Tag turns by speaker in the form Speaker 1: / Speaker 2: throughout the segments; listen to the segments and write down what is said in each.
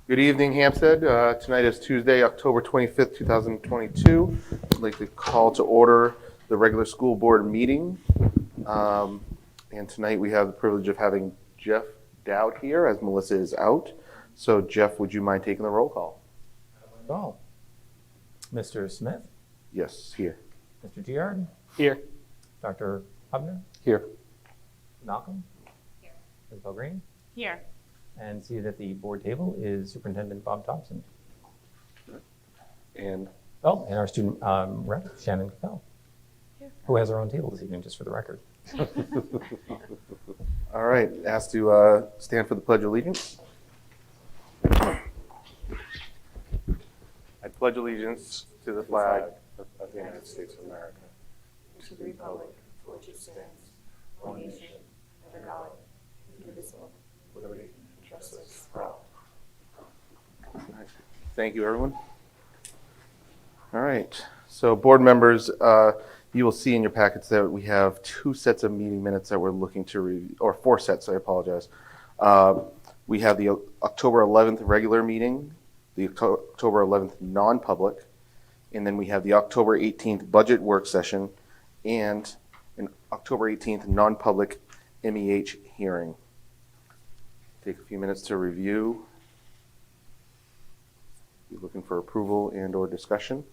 Speaker 1: Good evening, Hampstead. Tonight is Tuesday, October 25th, 2022. I'd like to call to order the regular school board meeting. And tonight we have the privilege of having Jeff Dowd here as Melissa is out. So Jeff, would you mind taking the roll call?
Speaker 2: Oh, Mr. Smith,
Speaker 1: Yes, here.
Speaker 2: Mr. Giard,
Speaker 3: Here.
Speaker 2: Dr. Hubner,
Speaker 3: Here.
Speaker 2: Malcolm, here. Isabel Green,
Speaker 4: Here.
Speaker 2: and see that the board table is Superintendent Bob Thompson.
Speaker 1: And
Speaker 2: Oh, and our student rep, Shannon Capel, who has her own table this evening, just for the record.
Speaker 1: all right, asked to stand for the Pledge of Allegiance. I pledge allegiance to the flag
Speaker 3: of the United States of America,
Speaker 4: To the republic for which it stands, one nation, under God, indivisible,
Speaker 3: with liberty and justice for all.
Speaker 1: Thank you, everyone. All right, so board members, you will see in your packets that we have 2 sets of meeting minutes that we're looking to review, or 4 sets, I apologize. We have the October 11th regular meeting, the October 11th non-public, and then we have the October 18th budget work session, and an October 18th non-public MEH hearing. Take a few minutes to review. Be looking for approval and or discussion.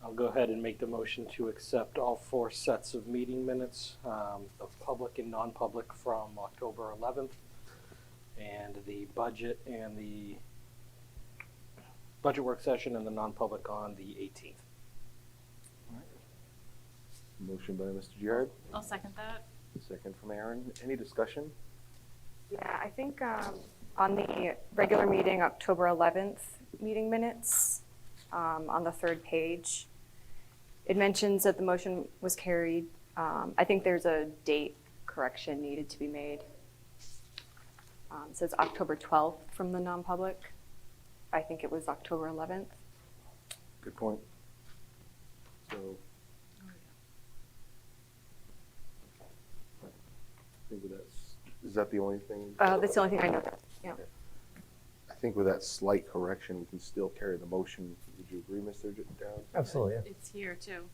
Speaker 3: I'll go ahead and make the motion to accept all 4 sets of meeting minutes, the public and non-public from October 11th, and the budget work session and the non-public on the 18th.
Speaker 1: Motion by Mr. Giard,
Speaker 4: I'll second that.
Speaker 1: second from Aaron. Any discussion?
Speaker 5: Yeah, I think on the regular meeting, October 11th meeting minutes, on the 3rd page, it mentions that the motion was carried. I think there's a date correction needed to be made. It says October 12th from the non-public. I think it was October 11th.
Speaker 1: Good point. So, I think with that, is that the only thing?
Speaker 5: That's the only thing I know. Yeah.
Speaker 1: I think with that slight correction, we can still carry the motion. Would you agree, Mr. Dowd?
Speaker 2: Absolutely, yeah.
Speaker 4: It's here too.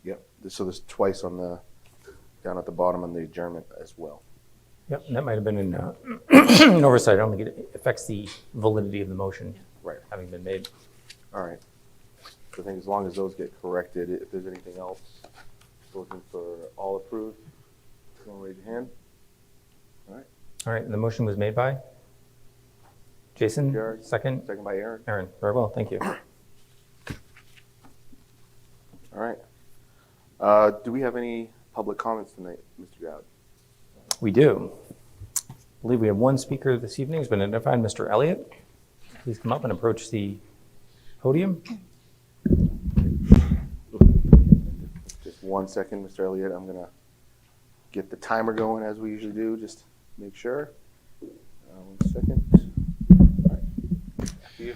Speaker 1: Yep. So there's twice on the down at the bottom on the adjournment as well.
Speaker 2: Yep, and that might have been an oversight. I don't think it affects the validity of the motion
Speaker 1: Right.
Speaker 2: having been made.
Speaker 1: All right. So I think as long as those get corrected, if there's anything else, looking for all approved, you want to raise your hand? All right.
Speaker 2: All right, and the motion was made by Jason,
Speaker 1: Jared.
Speaker 2: second.
Speaker 1: Second by Aaron.
Speaker 2: Aaron, very well, thank you.
Speaker 1: All right. Do we have any public comments tonight, Mr. Dowd?
Speaker 2: We do. I believe we have one speaker this evening who's been identified, Mr. Elliott. Please come up and approach the podium.
Speaker 1: Just 1 second, Mr. Elliott. I'm going to get the timer going as we usually do, just to make sure. 1 second. All right. After you.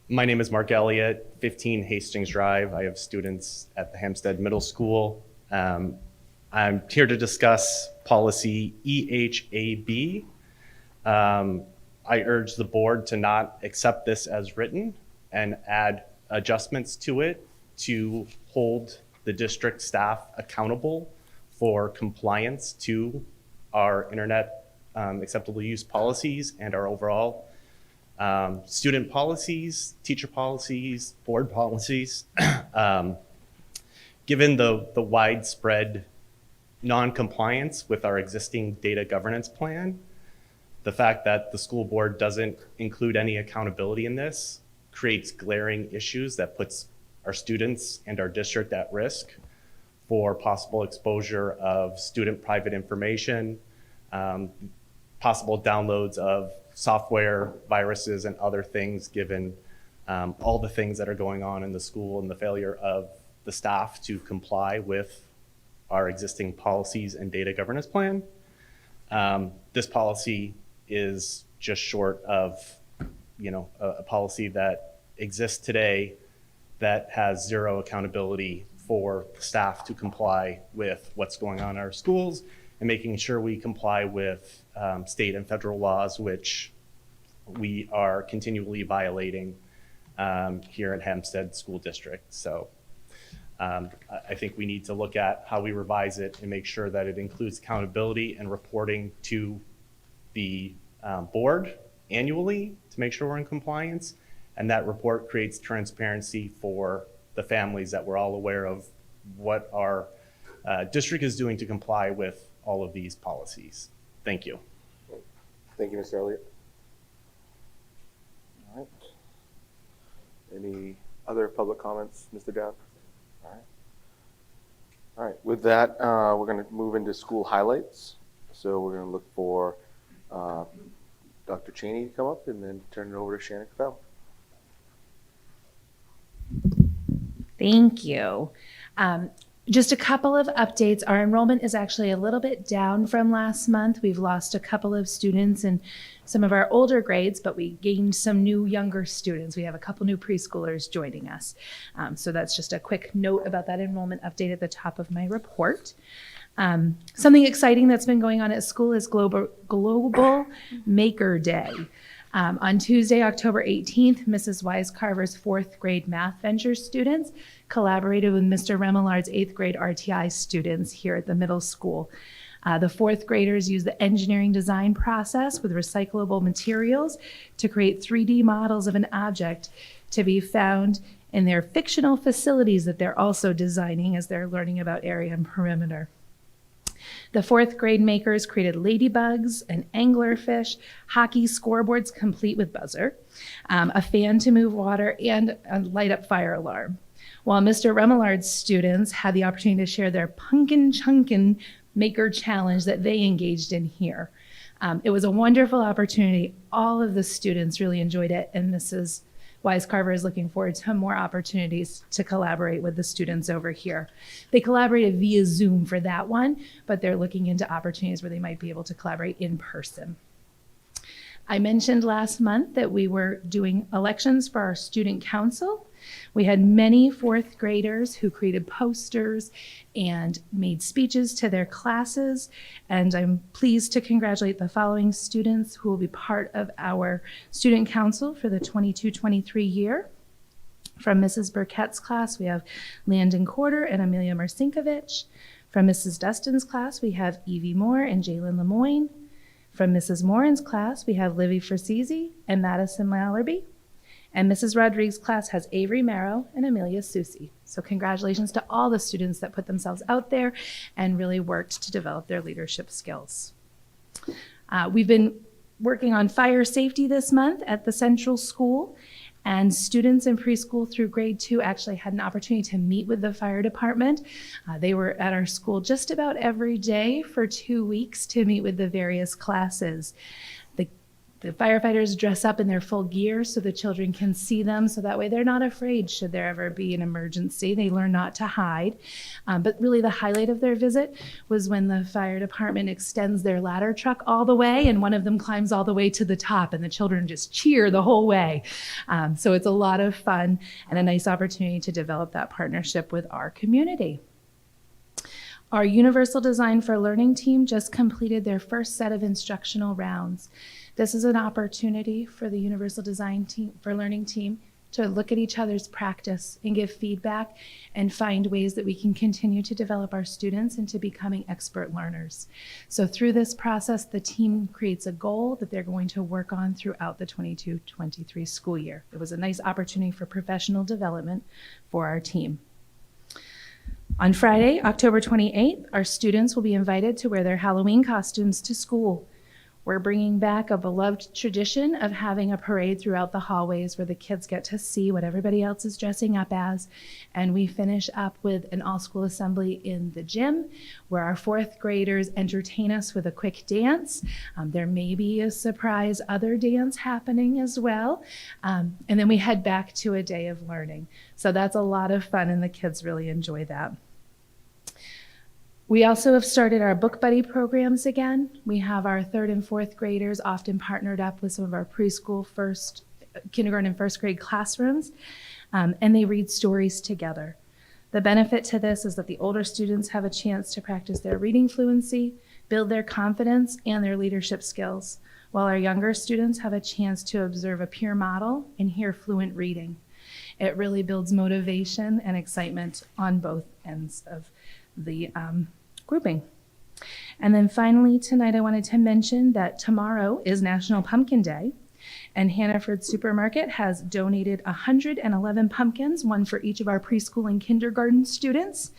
Speaker 6: My name is Mark Elliott, 15 Hastings Drive. I have students at the Hsd Middle School. I'm here to discuss policy EHAB. I urge the board to not accept this as written and add adjustments to it to hold the district staff accountable for compliance to our internet acceptable use policies and our overall student policies, teacher policies, board policies. Given the widespread non-compliance with our existing data governance plan, the fact that the school board doesn't include any accountability in this creates glaring issues that puts our students and our district at risk for possible exposure of student private information, possible downloads of software, viruses, and other things, given all the things that are going on in the school and the failure of the staff to comply with our existing policies and data governance plan. This policy is just short of, a policy that exists today that has zero accountability for staff to comply with what's going on in our schools and making sure we comply with state and federal laws, which we are continually violating here at Hempstead School District. So I think we need to look at how we revise it and make sure that it includes accountability and reporting to the board annually to make sure we're in compliance. And that report creates transparency for the families that we're all aware of what our district is doing to comply with all of these policies. Thank you.
Speaker 1: Thank you, Mr. Elliott. All right. Any other public comments, Mr. Dowd? All right. All right. With that, we're going to move into school highlights. So we're going to look for Dr. Cheney to come up and then turn it over to Shannon Cafell.
Speaker 7: Thank you. Just a couple of updates. Our enrollment is actually a little bit down from last month. We've lost a couple of students in some of our older grades, but we gained some new younger students. We have a couple new preschoolers joining us. So that's just a quick note about that enrollment update at the top of my report. Something exciting that's been going on at school is Global Maker Day. On Tuesday, October 18th, Mrs. Wise-Carver's 4th grade math venture students collaborated with Mr. Remelard's 8th grade RTI students here at the middle school. The 4th graders used the engineering design process with recyclable materials to create 3D models of an object to be found in their fictional facilities that they're also designing as they're learning about area and perimeter. The 4th grade makers created ladybugs, an anglerfish, hockey scoreboards complete with buzzer, a fan to move water, and a light up fire alarm. While Mr. Remelard's students had the opportunity to share their Punkin' Chunkin' Maker Challenge that they engaged in here. It was a wonderful opportunity. All of the students really enjoyed it, and Mrs. Wise-Carver is looking forward to more opportunities to collaborate with the students over here. They collaborated via Zoom for that one, but they're looking into opportunities where they might be able to collaborate in person. I mentioned last month that we were doing elections for our student council. We had many 4th graders who created posters and made speeches to their classes, and I'm pleased to congratulate the following students who will be part of our student council for the 22-23 year. From Mrs. Burkett's class, we have Landon Corder and Amelia Marcinkovich. From Mrs. Dustin's class, we have Evie Moore and Jalen Lemoyne. From Mrs. Morin's class, we have Livy Forsizi and Madison Mallerby. And Mrs. Rodriguez's class has Avery Marrow and Amelia Susi. So congratulations to all the students that put themselves out there and really worked to develop their leadership skills. We've been working on fire safety this month at the Central School, and students in preschool through grade 2 actually had an opportunity to meet with the fire department. They were at our school just about every day for 2 weeks to meet with the various classes. The firefighters dress up in their full gear so the children can see them, so that way they're not afraid should there ever be an emergency. They learn not to hide. But really the highlight of their visit was when the fire department extends their ladder truck all the way and one of them climbs all the way to the top and the children just cheer the whole way. So it's a lot of fun and a nice opportunity to develop that partnership with our community. Our Universal Design for Learning team just completed their first set of instructional rounds. This is an opportunity for the Universal Design team for Learning team to look at each other's practice and give feedback and find ways that we can continue to develop our students into becoming expert learners. So through this process, the team creates a goal that they're going to work on throughout the 22-23 school year. It was a nice opportunity for professional development for our team. On Friday, October 28th, our students will be invited to wear their Halloween costumes to school. We're bringing back a beloved tradition of having a parade throughout the hallways where the kids get to see what everybody else is dressing up as. And we finish up with an all-school assembly in the gym where our 4th graders entertain us with a quick dance. There may be a surprise other dance happening as well. And then we head back to a day of learning. So that's a lot of fun and the kids really enjoy that. We also have started our book buddy programs again. We have our 3rd and 4th graders often partnered up with some of our preschool, kindergarten and 1st grade classrooms, and they read stories together. The benefit to this is that the older students have a chance to practice their reading fluency, build their confidence and their leadership skills, while our younger students have a chance to observe a peer model and hear fluent reading. It really builds motivation and excitement on both ends of the grouping. And then finally tonight I wanted to mention that tomorrow is National Pumpkin Day and Hannaford Supermarket has donated 111 pumpkins, one for each of our preschool and kindergarten students.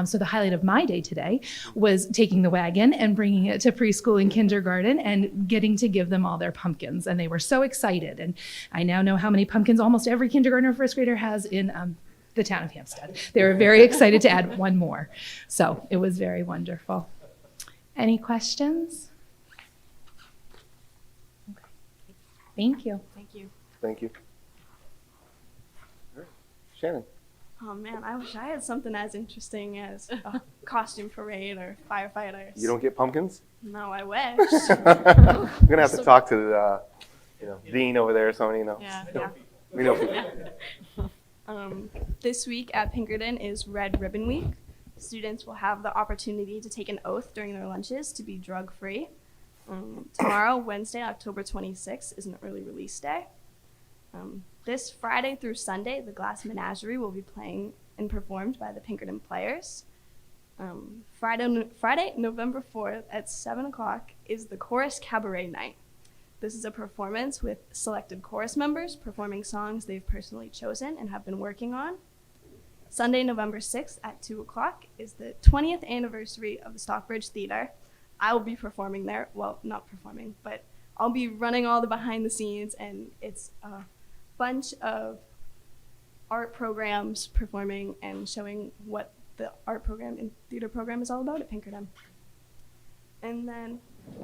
Speaker 7: So the highlight of my day today was taking the wagon and bringing it to preschool and kindergarten and getting to give them all their pumpkins. And they were so excited. And I now know how many pumpkins almost every kindergartner or 1st grader has in the town of Hempstead. They were very excited to add one more. So it was very wonderful. Any questions? Okay. Thank you.
Speaker 4: Thank you.
Speaker 1: Thank you. All right. Shannon.
Speaker 8: Oh man, I wish I had something as interesting as a costume parade or firefighters.
Speaker 1: You don't get pumpkins?
Speaker 8: No, I wish.
Speaker 1: I'm gonna have to talk to the, Dean over there or somebody.
Speaker 8: Yeah.
Speaker 1: We know people.
Speaker 8: This week at Pinkerton is Red Ribbon Week. Students will have the opportunity to take an oath during their lunches to be drug-free. Tomorrow, Wednesday, October 26th, is an early release day. This Friday through Sunday, the Glass Menagerie will be playing and performed by the Pinkerton Players. Friday, November 4th at 7 o'clock is the Chorus Cabaret Night. This is a performance with selected chorus members performing songs they've personally chosen and have been working on. Sunday, November 6th at 2 o'clock is the 20th anniversary of the Stockbridge Theater. I will be performing there. Well, not performing, but I'll be running all the behind the scenes, and it's a bunch of art programs performing and showing what the art program and theater program is all about at Pinkerton. And then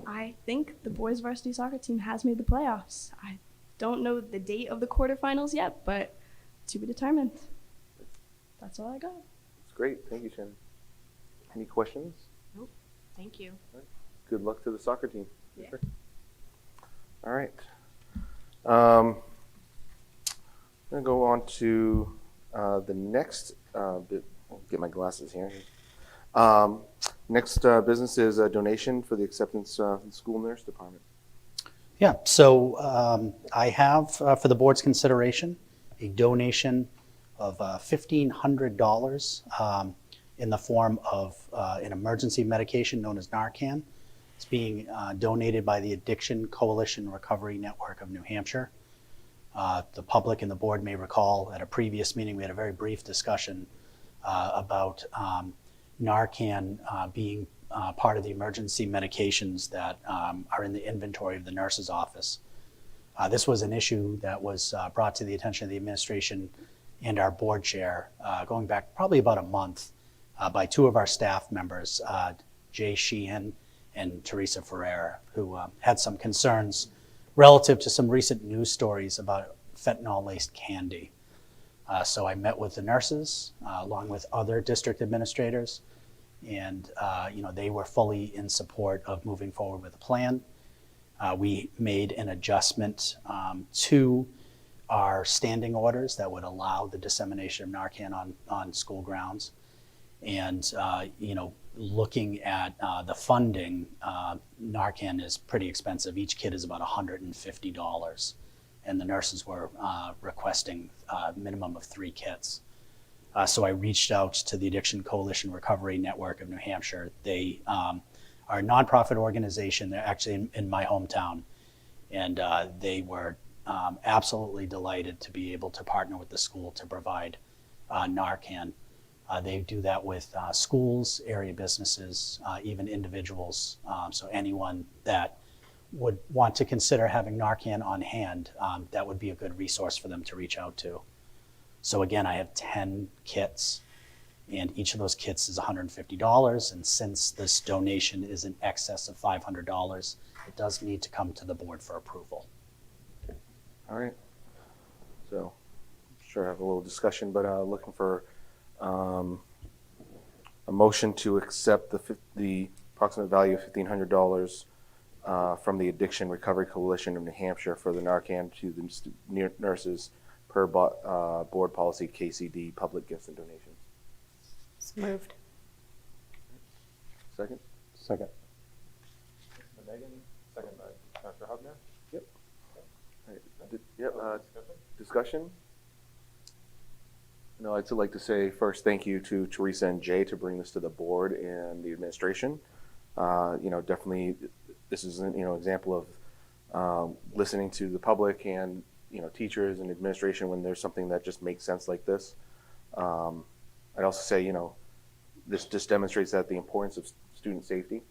Speaker 8: I think the boys varsity soccer team has made the playoffs. I don't know the date of the quarterfinals yet, but to be determined. That's all I got.
Speaker 1: It's great. Thank you, Shannon. Any questions?
Speaker 4: Nope. Thank you.
Speaker 1: Good luck to the soccer team.
Speaker 4: Yeah.
Speaker 1: Sure. All right. I'm going to go on to the next bit. I'll get my glasses here. Next business is a donation for the acceptance for the school nurse department.
Speaker 9: Yeah, so I have for the board's consideration a donation of $1,500 in the form of an emergency medication known as Narcan. It's being donated by the Addiction Coalition Recovery Network of New Hampshire. The public and the board may recall at a previous meeting, we had a very brief discussion about Narcan being part of the emergency medications that are in the inventory of the nurse's office. This was an issue that was brought to the attention of the administration and our board chair going back probably about a month by two of our staff members, Jay Sheehan and Teresa Ferreira, who had some concerns relative to some recent news stories about fentanyl-laced candy. So I met with the nurses along with other district administrators, and they were fully in support of moving forward with the plan. We made an adjustment to our standing orders that would allow the dissemination of Narcan on school grounds. And looking at the funding, Narcan is pretty expensive. Each kit is about $150, and the nurses were requesting a minimum of 3 kits. So I reached out to the Addiction Coalition Recovery Network of New Hampshire. They are a nonprofit organization. They're actually in my hometown, and they were absolutely delighted to be able to partner with the school to provide Narcan. They do that with schools, area businesses, even individuals. So anyone that would want to consider having Narcan on hand, that would be a good resource for them to reach out to. So again, I have 10 kits, and each of those kits is $150. And since this donation is in excess of $500, it does need to come to the board for approval.
Speaker 1: All right. So, sure, have a little discussion, but looking for a motion to accept the approximate value of $1,500 from the Addiction Recovery Coalition of New Hampshire for the Narcan to the nurses per board policy KCD, public gifts and donations.
Speaker 5: So moved.
Speaker 1: Second?
Speaker 2: Second.
Speaker 10: Megan, second by Dr. Hubner.
Speaker 1: Yep. All right. Discussion? No, I'd like to say first thank you to Teresa and Jay to bring this to the board and the administration. Definitely this is an example of listening to the public and teachers and administration when there's something that just makes sense like this. I'd also say this just demonstrates that the importance of student safety,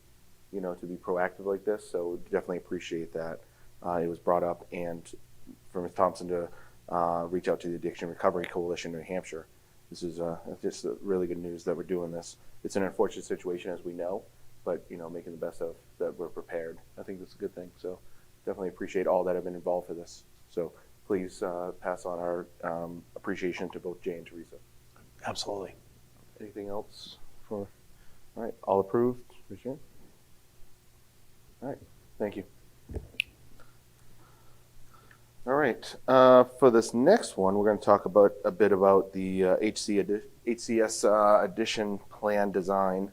Speaker 1: to be proactive like this. So definitely appreciate that it was brought up, and for Ms. Thompson to reach out to the Addiction Recovery Coalition in New Hampshire. This is just really good news that we're doing this. It's an unfortunate situation, as we know, but making the best of that, we're prepared. I think that's a good thing. So definitely appreciate all that have been involved for this. So please pass on our appreciation to both Jay and Teresa.
Speaker 9: Absolutely.
Speaker 1: Anything else for? All right, all approved. Appreciate it. All right, thank you. All right, for this next one, we're going to talk about a bit about the HCS addition plan design.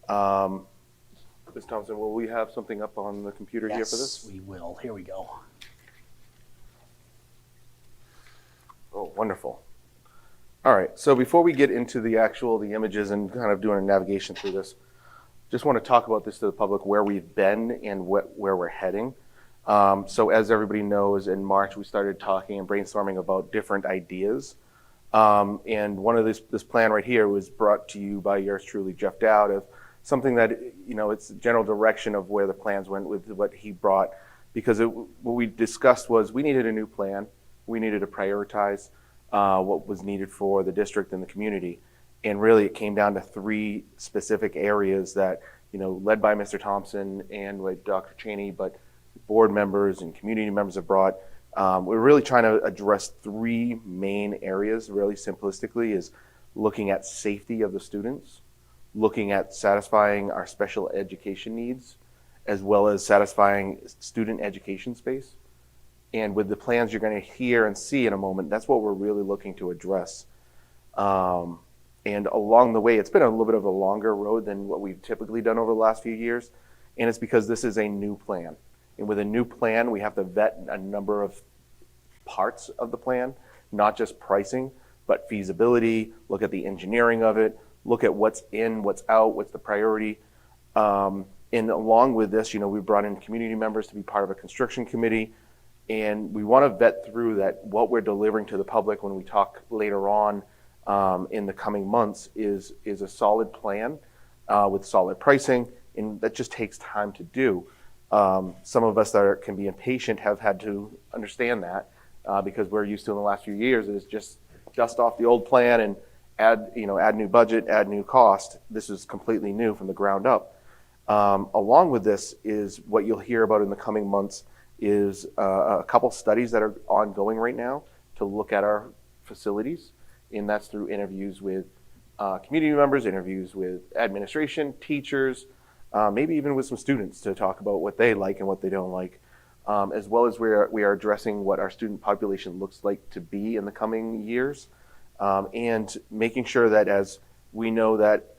Speaker 1: Ms. Thompson, will we have something up on the computer here for this?
Speaker 9: Yes, we will. Here we go.
Speaker 1: Oh, wonderful. All right, so before we get into the images and kind of doing a navigation through this, just want to talk about this to the public, where we've been and where we're heading. So as everybody knows, in March, we started talking and brainstorming about different ideas. And one of this plan right here was brought to you by yours truly, Jeff Dowd, of something that, it's the general direction of where the plans went with what he brought. Because what we discussed was we needed a new plan. We needed to prioritize what was needed for the district and the community. And really it came down to 3 specific areas that, led by Mr. Thompson and with Dr. Cheney, but board members and community members have brought. We're really trying to address 3 main areas, really simplistically, is looking at safety of the students, looking at satisfying our special education needs, as well as satisfying student education space. And with the plans you're going to hear and see in a moment, that's what we're really looking to address. And along the way, it's been a little bit of a longer road than what we've typically done over the last few years. And it's because this is a new plan. And with a new plan, we have to vet a number of parts of the plan, not just pricing, but feasibility, look at the engineering of it, look at what's in, what's out, what's the priority. And along with this, we brought in community members to be part of a construction committee. And we want to vet through that what we're delivering to the public when we talk later on in the coming months is a solid plan with solid pricing, and that just takes time to do. Some of us that can be impatient have had to understand that because we're used to in the last few years is just dust off the old plan and add new budget, add new cost. This is completely new from the ground up. Along with this is what you'll hear about in the coming months is a couple studies that are ongoing right now to look at our facilities, and that's through interviews with community members, interviews with administration, teachers, maybe even with some students to talk about what they like and what they don't like, as well as we are addressing what our student population looks like to be in the coming years, and making sure that as we know that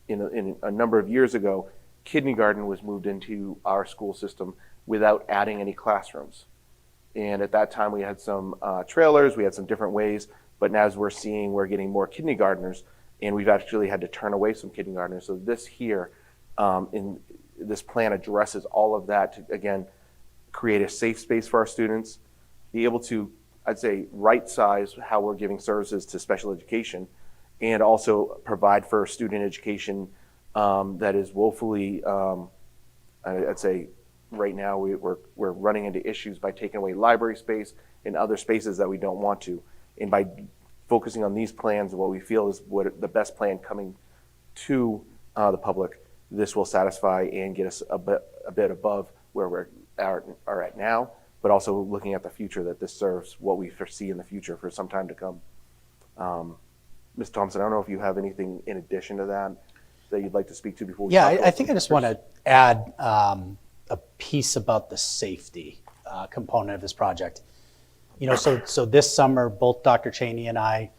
Speaker 1: in a number of years ago, kindergarten was moved into our school system without adding any classrooms. And at that time we had some trailers, we had some different ways, but now as we're getting more kindergartners, and we've actually had to turn away some kindergartners. So this here, in this plan addresses all of that to, again, create a safe space for our students, be able to, I'd say, right size how we're giving services to special education, and also provide for student education that is woefully, I'd say, right now we're running into issues by taking away library space and other spaces that we don't want to. And by focusing on these plans, what we feel is what the best plan coming to the public, this will satisfy and get us a bit above where we are at now, but also looking at the future that this serves what we foresee in the future for some time to come. Ms. Thompson, I don't know if you have anything in addition to that you'd like to speak to before we
Speaker 9: Yeah,
Speaker 1: talk about
Speaker 9: I think I just want to add a piece about the safety component of this project. So this summer, both Dr. Cheney and I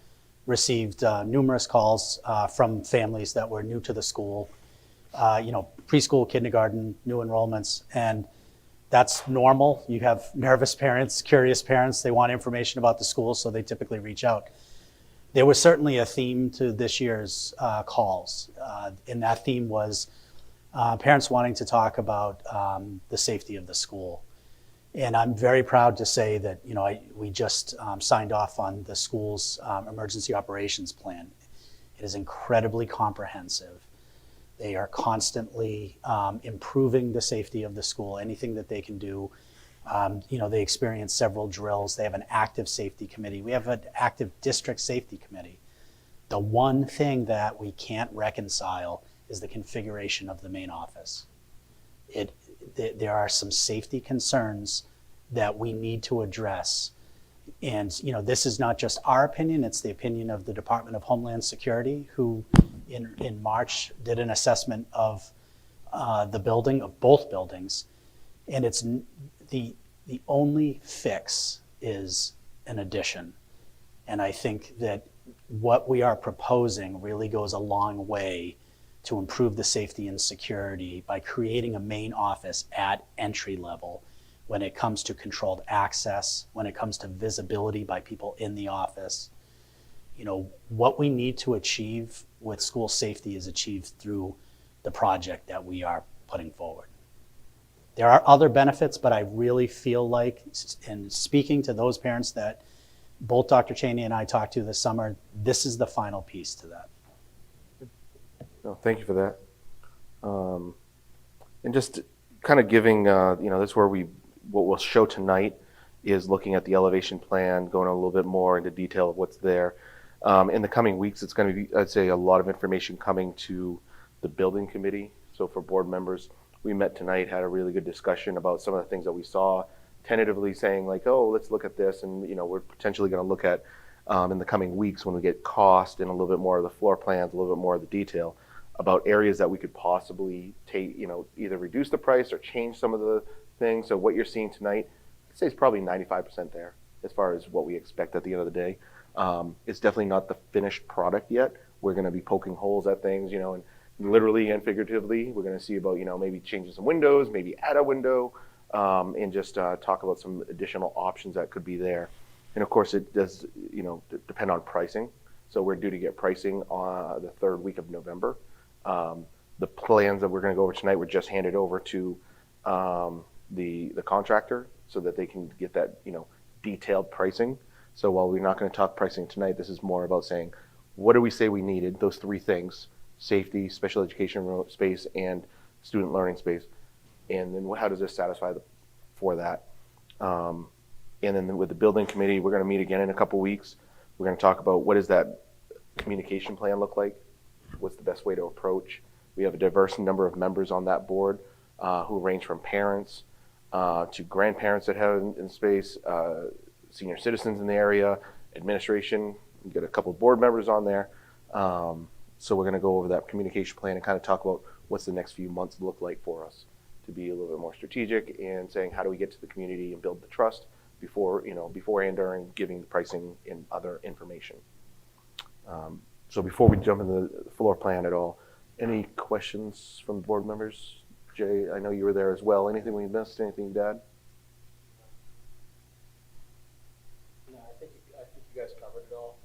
Speaker 9: received numerous calls from families that were new to the school, preschool, kindergarten, new enrollments, and that's normal. You have nervous parents, curious parents, they want information about the school, so they typically reach out. There was certainly a theme to this year's calls, and that theme was parents wanting to talk about the safety of the school. And I'm very proud to say that we just signed off on the school's emergency operations plan. It is incredibly comprehensive. They are constantly improving the safety of the school, anything that they can do. They experience several drills. They have an active safety committee. We have an active district safety committee. The one thing that we can't reconcile is the configuration of the main office. There are some safety concerns that we need to address. And this is not just our opinion, it's the opinion of the Department of Homeland Security, who in March did an assessment of the building, of both buildings. And it's the only fix is an addition. And I think that what we are proposing really goes a long way to improve the safety and security by creating a main office at entry level when it comes to controlled access, when it comes to visibility by people in the office. What we need to achieve with school safety is achieved through the project that we are putting forward. There are other benefits, but I really feel like, in speaking to those parents that both Dr. Cheney and I talked to this summer, this is the final piece to that.
Speaker 1: No, thank you for that. And just kind of giving, this is where what we'll show tonight is looking at the elevation plan, going a little bit more into detail of what's there. In the coming weeks, it's going to be, I'd say, a lot of information coming to the building committee. So for board members, we met tonight, had a really good discussion about some of the things that we saw, tentatively saying like, oh, let's look at this. And, we're potentially going to look at in the coming weeks when we get cost and a little bit more of the floor plans, a little bit more of the detail about areas that we could possibly take, either reduce the price or change some of the things. So what you're seeing tonight, I'd say it's probably 95% there as far as what we expect at the end of the day. It's definitely not the finished product yet. We're going to be poking holes at things, and literally and figuratively. We're going to see about, maybe changing some windows, maybe add a window, and just talk about some additional options that could be there. And of course, it does, depend on pricing. So we're due to get pricing on the third week of November. The plans that we're going to go over tonight were just handed over to the contractor so that they can get that, detailed pricing. So while we're not going to talk pricing tonight, this is more about saying, what do we say we needed? Those three things: safety, special education space, and student learning space. And then how does this satisfy for that? And then with the building committee, we're going to meet again in a couple weeks. We're going to talk about what does that communication plan look like? What's the best way to approach? We have a diverse number of members on that board who range from parents to grandparents that have in space, senior citizens in the area, administration. We've got a couple of board members on there. So we're going to go over that communication plan and kind of talk about what's the next few months look like for us to be a little bit more strategic and saying how do we get to the community and build the trust before and during giving the pricing and other information. So before we jump into the floor plan at all, any questions from board members? Jay, I know you were there as well. Anything we missed? Anything to add?
Speaker 3: No, I think you guys covered it all.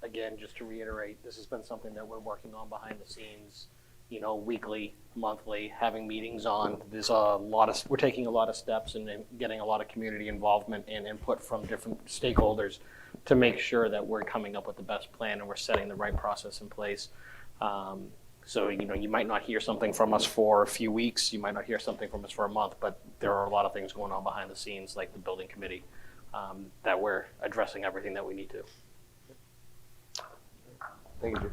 Speaker 3: Again, just to reiterate, this has been something that we're working on behind the scenes, weekly, monthly, having meetings on. We're taking a lot of steps and getting a lot of community involvement and input from different stakeholders to make sure that we're coming up with the best plan and we're setting the right process in place. So, you might not hear something from us for a few weeks, you might not hear something from us for a month, but there are a lot of things going on behind the scenes, like the building committee, that we're addressing everything that we need to.
Speaker 1: Thank you, Jay.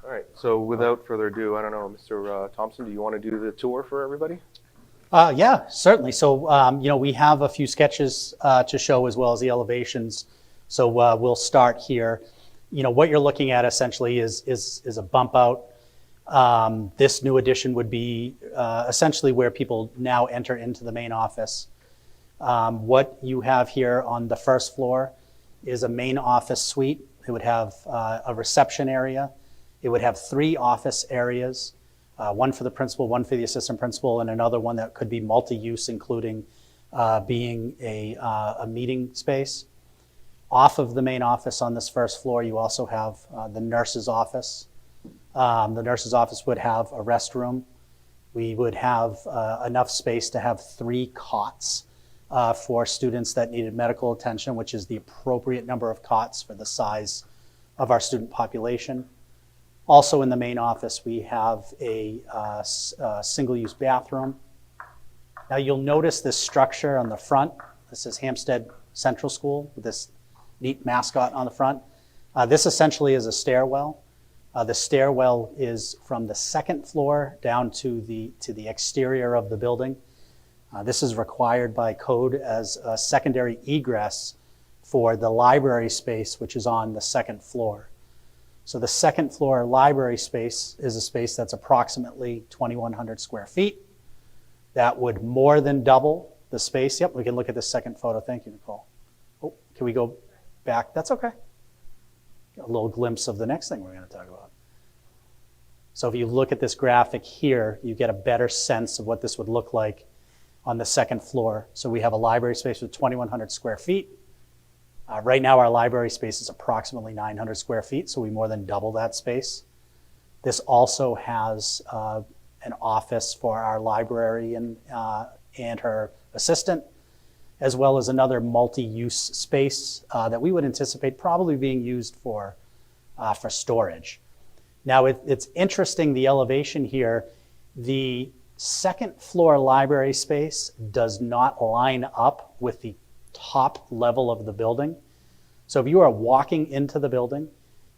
Speaker 1: All right, so without further ado, I don't know, Mr. Thompson, do you want to do the tour for everybody?
Speaker 9: Yeah, certainly. So, we have a few sketches to show as well as the elevations. So we'll start here. What you're looking at essentially is a bump out. This new addition would be essentially where people now enter into the main office. What you have here on the first floor is a main office suite. It would have a reception area. It would have 3 office areas, one for the principal, one for the assistant principal, and another one that could be multi-use, including being a meeting space. Off of the main office on this first floor, you also have the nurse's office. The nurse's office would have a restroom. We would have enough space to have 3 cots for students that needed medical attention, which is the appropriate number of cots for the size of our student population. Also in the main office, we have a single-use bathroom. Now you'll notice this structure on the front. This is Hsd Central School with this neat mascot on the front. This essentially is a stairwell. The stairwell is from the second floor down to the exterior of the building. This is required by code as a secondary egress for the library space, which is on the second floor. So the second floor library space is a space that's approximately 2,100 square feet. That would more than double the space. Yep, we can look at this second photo. Thank you, Nicole. Oh, can we go back? That's okay. A little glimpse of the next thing we're going to talk about. So if you look at this graphic here, you get a better sense of what this would look like on the second floor. So we have a library space with 2,100 square feet. Right now our library space is approximately 900 square feet, so we more than double that space. This also has an office for our librarian and her assistant, as well as another multi-use space that we would anticipate probably being used for storage. Now it's interesting, the elevation here, the second floor library space does not line up with the top level of the building. So if you are walking into the building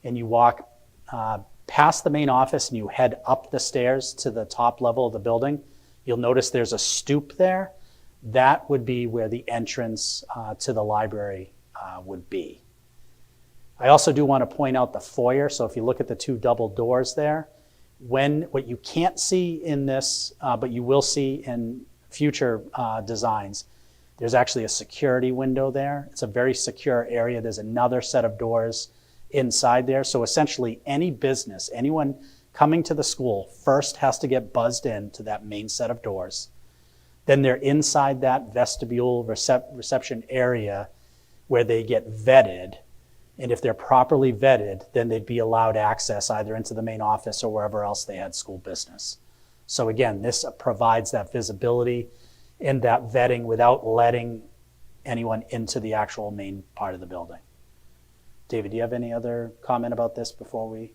Speaker 9: and you walk past the main office and you head up the stairs to the top level of the building, you'll notice there's a stoop there. That would be where the entrance to the library would be. I also do want to point out the foyer. So if you look at the 2 double doors there, what you can't see in this, but you will see in future designs, there's actually a security window there. It's a very secure area. There's another set of doors inside there. So essentially any business, anyone coming to the school first has to get buzzed in to that main set of doors. Then they're inside that vestibule reception area where they get vetted. And if they're properly vetted, then they'd be allowed access either into the main office or wherever else they had school business. So again, this provides that visibility and that vetting without letting anyone into the actual main part of the building. David, do you have any other comment about this before we?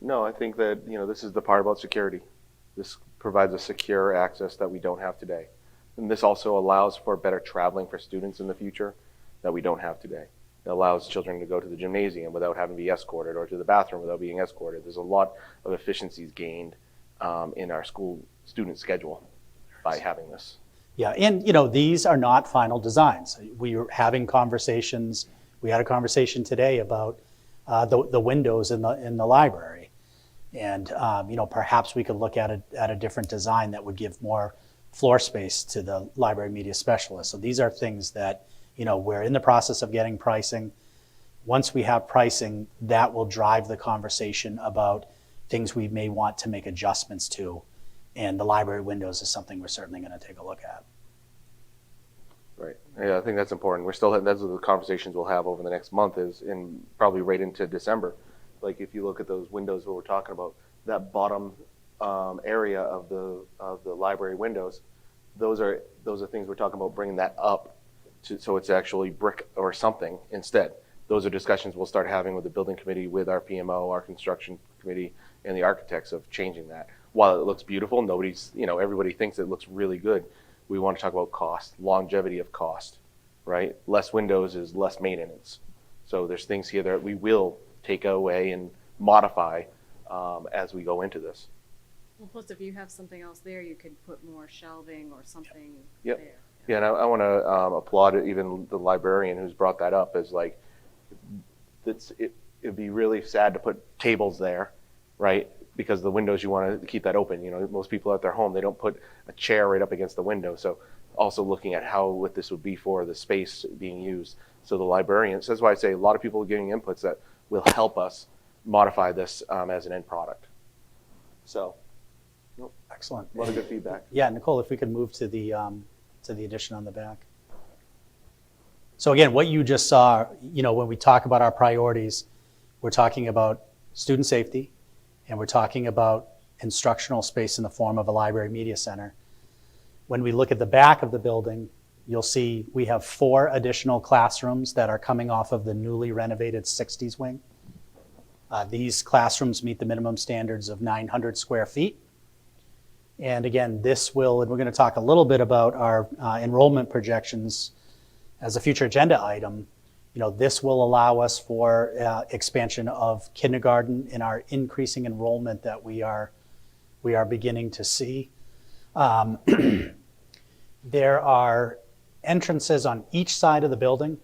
Speaker 1: No, I think that, this is the part about security. This provides a secure access that we don't have today. And this also allows for better traveling for students in the future that we don't have today. It allows children to go to the gymnasium without having to be escorted, or to the bathroom without being escorted. There's a lot of efficiencies gained in our school student schedule by having this.
Speaker 9: Yeah, and these are not final designs. We are having conversations. We had a conversation today about the windows in the library, and perhaps we could look at a different design that would give more floor space to the library media specialist. So these are things that we're in the process of getting pricing. Once we have pricing, that will drive the conversation about things we may want to make adjustments to, and the library windows is something we're certainly going to take a look at.
Speaker 1: Right. Yeah, I think that's important. That's what the conversations we'll have over the next month is, and probably right into December. Like if you look at those windows what we're talking about, that bottom area of the library windows, those are things we're talking about bringing that up so it's actually brick or something instead. Those are discussions we'll start having with the building committee, with our PMO, our construction committee, and the architects of changing that. While it looks beautiful, everybody thinks it looks really good. We want to talk about cost, longevity of cost, right? Less windows is less maintenance. So there's things here that we will take away and modify as we go into this.
Speaker 11: Well, plus if you have something else there, you could put more shelving or something
Speaker 1: Yep.
Speaker 11: there.
Speaker 1: Yeah, and I want to applaud even the librarian who's brought that up as like, it'd be really sad to put tables there, right? Because the windows, you want to keep that open. Most people at their home, they don't put a chair right up against the window. So also looking at what this would be for the space being used. So the librarians, that's why I say a lot of people are giving inputs that will help us modify this as an end product. So,
Speaker 9: Excellent.
Speaker 1: a lot of good feedback.
Speaker 9: Yeah, Nicole, if we could move to the addition on the back. So again, what you just saw, when we talk about our priorities, we're talking about student safety, and we're talking about instructional space in the form of a library media center. When we look at the back of the building, you'll see we have 4 additional classrooms that are coming off of the newly renovated 60s wing. These classrooms meet the minimum standards of 900 square feet. And again, and we're going to talk a little bit about our enrollment projections as a future agenda item. This will allow us for expansion of kindergarten and our increasing enrollment that we are beginning to see. There are entrances on each side of the building,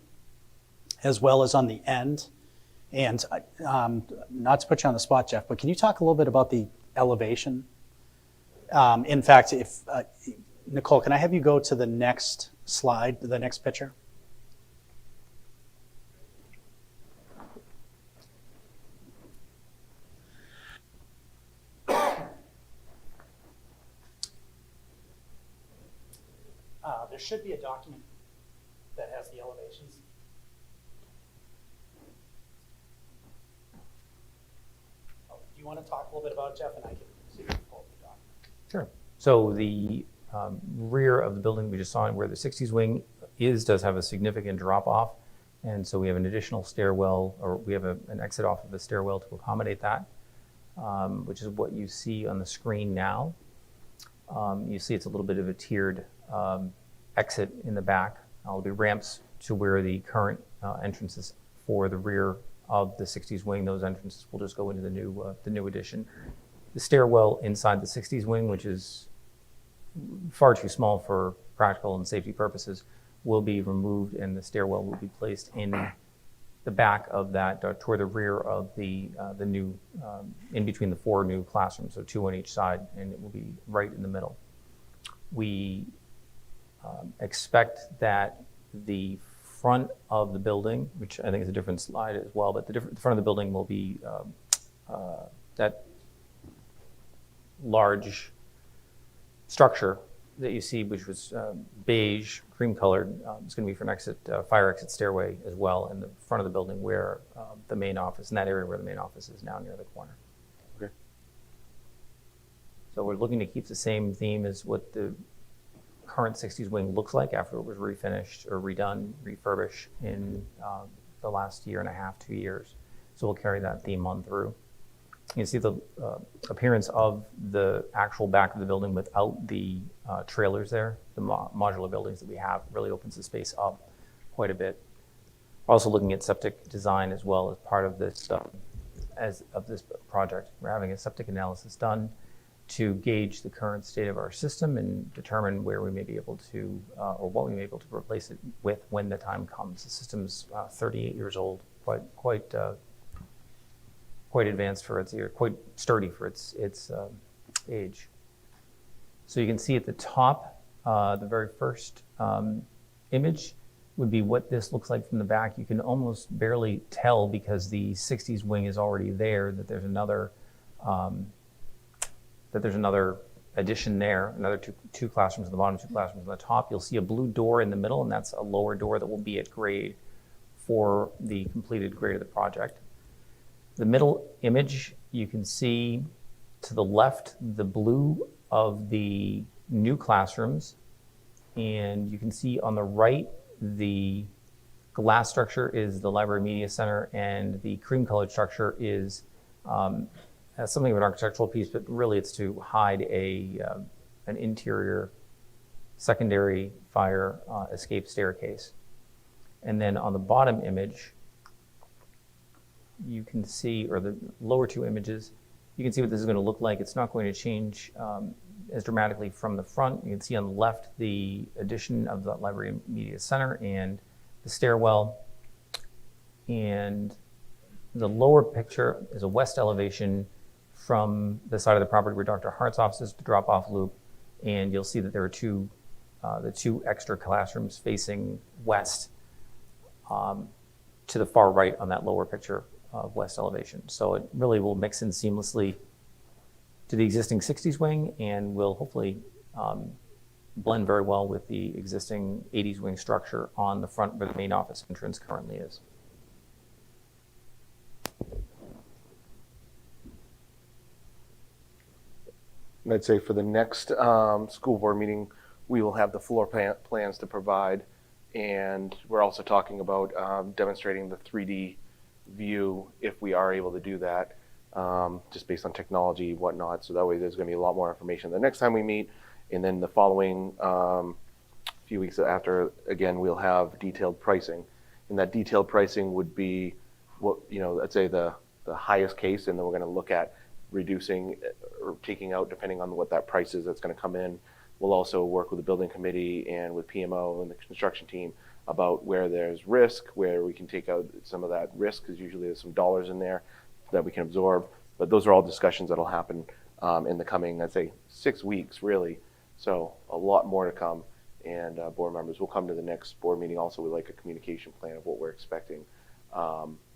Speaker 9: as well as on the end. And not to put you on the spot, Jeff, but can you talk a little bit about the elevation? In fact, Nicole, can I have you go to the next slide, the next picture? There should be a document that has the elevations. Oh, do you want to talk a little bit about it, Jeff, and I can see if we can pull up the document?
Speaker 2: Sure. So the rear of the building we just saw, where the 60s wing does have a significant drop off. And so we have an additional stairwell, or we have an exit off of the stairwell to accommodate that, which is what you see on the screen now. You see it's a little bit of a tiered exit in the back. There'll be ramps to where the current entrances for the rear of the 60s wing. Those entrances will just go into the new addition. The stairwell inside the 60s wing, which is far too small for practical and safety purposes, will be removed, and the stairwell will be placed in the back of that, toward the rear of the new, in between the 4 new classrooms, so 2 on each side, and it will be right in the middle. We expect that the front of the building, which I think is a different slide as well, but the front of the building will be that large structure that you see, which was beige, cream colored, is going to be for an exit, fire exit stairway as well in the front of the building where the main office, in that area where the main office is now near the corner.
Speaker 1: Okay.
Speaker 2: So we're looking to keep the same theme as what the current 60s wing looks like after it was refinished or redone, refurbished in the last year and a half, 2 years. So we'll carry that theme on through. You can see the appearance of the actual back of the building without the trailers there. The modular buildings that we have really opens the space up quite a bit. Also looking at septic design as well as part of this this project. We're having a septic analysis done to gauge the current state of our system and determine where we may be able to, or what we may be able to replace it with when the time comes. The system's 38 years old, quite advanced for its year, quite sturdy for its age. So you can see at the top, the very first image would be what this looks like from the back. You can almost barely tell because the 60s wing is already there, that there's another addition there, another two classrooms at the bottom, 2 classrooms on the top. You'll see a blue door in the middle, and that's a lower door that will be at grade for the completed grade of the project. The middle image, you can see to the left the blue of the new classrooms, and you can see on the right the glass structure is the library media center, and the cream colored structure is has something of an architectural piece, but really it's to hide an interior secondary fire escape staircase. And then on the bottom image, you can see, or the lower 2 images, you can see what this is going to look like. It's not going to change as dramatically from the front. You can see on the left the addition of the library media center and the stairwell. And the lower picture is a west elevation from the side of the property where Dr. Hart's office is, the drop-off loop. And you'll see that there are the 2 extra classrooms facing west to the far right on that lower picture of west elevation. So it really will mix in seamlessly to the existing 60s wing and will hopefully blend very well with the existing 80s wing structure on the front where the main office entrance currently is.
Speaker 1: And I'd say for the next school board meeting, we will have the floor plans to provide. And we're also talking about demonstrating the 3D view if we are able to do that, just based on technology, whatnot. So that way there's going to be a lot more information the next time we meet. And then the following few weeks after, again, we'll have detailed pricing. And that detailed pricing would be what, let's say the highest case, and then we're going to look at reducing or taking out, depending on what that price is that's going to come in. We'll also work with the building committee and with PMO and the construction team about where there's risk, where we can take out some of that risk, because usually there's some dollars in there that we can absorb. But those are all discussions that'll happen in the coming, I'd say, 6 weeks, really. So a lot more to come. And board members will come to the next board meeting also with like a communication plan of what we're expecting.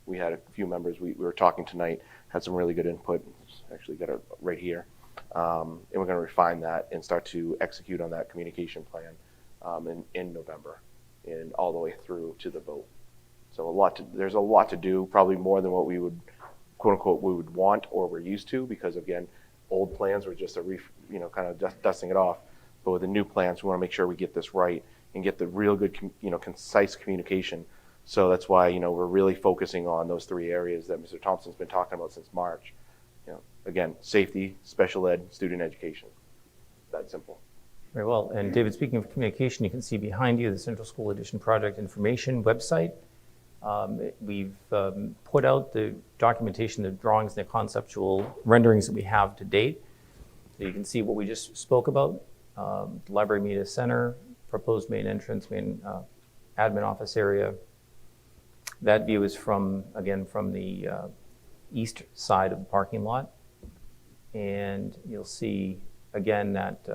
Speaker 1: We had a few members, we were talking tonight, had some really good input. Actually got it right here. And we're going to refine that and start to execute on that communication plan in November and all the way through to the vote. So there's a lot to do, probably more than what we would, quote unquote, we would want or we're used to, because again, old plans were just kind of dusting it off. But with the new plans, we want to make sure we get this right and get the real good, concise communication. So that's why, we're really focusing on those 3 areas that Mr. Thompson's been talking about since March. Again, safety, special ed, student education. That simple.
Speaker 2: Very well. And David, speaking of communication, you can see behind you the Central School Edition Project Information website. We've put out the documentation, the drawings, and the conceptual renderings that we have to date. So you can see what we just spoke about. The Library Media Center, proposed main entrance, main admin office area. That view is from the east side of the parking lot. And you'll see, again, that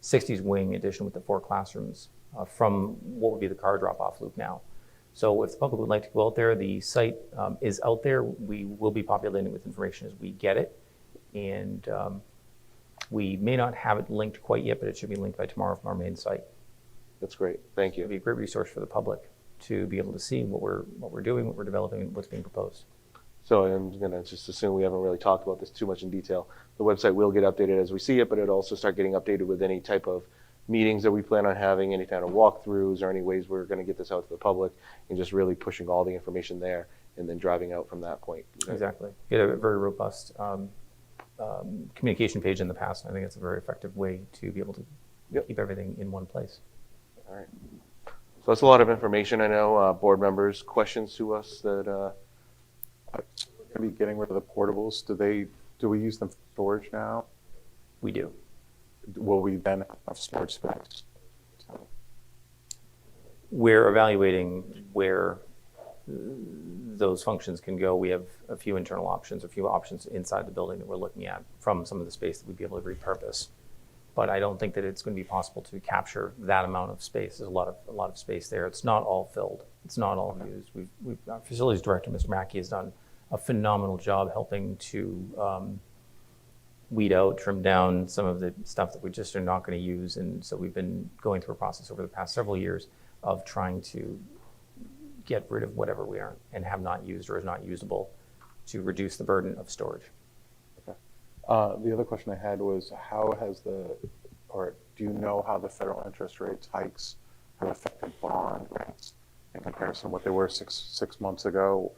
Speaker 2: 60s wing addition with the 4 classrooms from what would be the car drop-off loop now. So if the public would like to go out there, the site is out there. We will be populating it with information as we get it. And We may not have it linked quite yet, but it should be linked by tomorrow from our main site.
Speaker 1: That's great. Thank
Speaker 2: It'll
Speaker 1: you.
Speaker 2: be a great resource for the public to be able to see what we're doing, what we're developing, and what's being proposed.
Speaker 1: So I'm going to just assume we haven't really talked about this too much in detail. The website will get updated as we see it, but it'll also start getting updated with any type of meetings that we plan on having, any kind of walkthroughs, or any ways we're going to get this out to the public, and just really pushing all the information there and then driving out from that point.
Speaker 2: Exactly. We had a very robust communication page in the past, and I think it's a very effective way to be able to keep everything in one place.
Speaker 1: All right. So that's a lot of information. I know board members, questions to us that,
Speaker 10: We're going to be getting rid of the portables. Do we use them for storage now?
Speaker 2: We do.
Speaker 10: Will we then have storage space?
Speaker 2: We're evaluating where those functions can go. We have a few internal options, a few options inside the building that we're looking at from some of the space that we'd be able to repurpose. But I don't think that it's going to be possible to capture that amount of space. There's a lot of space there. It's not all filled. It's not all used. Our facilities director, Mr. Mackey, has done a phenomenal job helping to weed out, trim down some of the stuff that we just are not going to use. And so we've been going through a process over the past several years of trying to get rid of whatever we aren't and have not used or is not usable to reduce the burden of storage.
Speaker 10: The other question I had was do you know how the federal interest rates hikes have affected bond rates in comparison to what they were six months ago,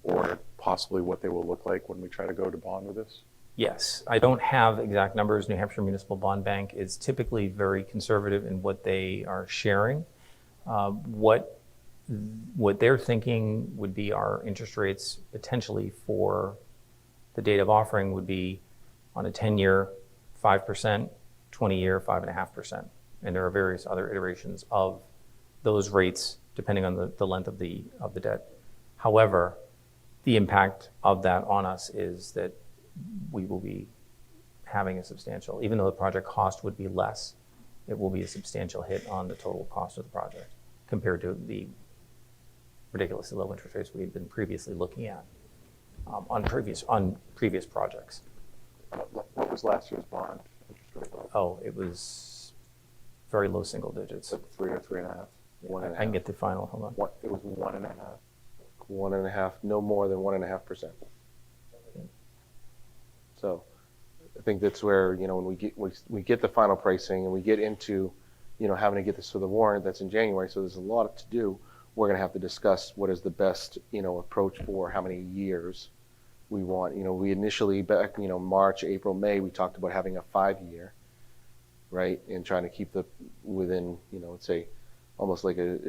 Speaker 10: or possibly what they will look like when we try to go to bond with this?
Speaker 2: Yes, I don't have exact numbers. New Hampshire Municipal Bond Bank is typically very conservative in what they are sharing. What they're thinking would be our interest rates potentially for the date of offering would be on a 10-year, 5%, 20-year, 5.5%. And there are various other iterations of those rates depending on the length of the debt. However, the impact of that on us is that we will be having a substantial, even though the project cost would be less, it will be a substantial hit on the total cost of the project compared to the ridiculously low interest rates we had been previously looking at on previous projects.
Speaker 10: What was last year's bond interest rate?
Speaker 2: Oh, it was very low single digits.
Speaker 10: Like 3 or 3.5?
Speaker 2: I can get the final, hold on.
Speaker 10: It was 1.5.
Speaker 1: 1.5, no more than 1.5%. So I think that's where, when we get the final pricing and we get into, having to get this for the warrant that's in January, so there's a lot to do. We're going to have to discuss what is the best, approach for how many years we want. We initially back, March, April, May, we talked about having a 5-year, right? And trying to keep within, let's say almost like that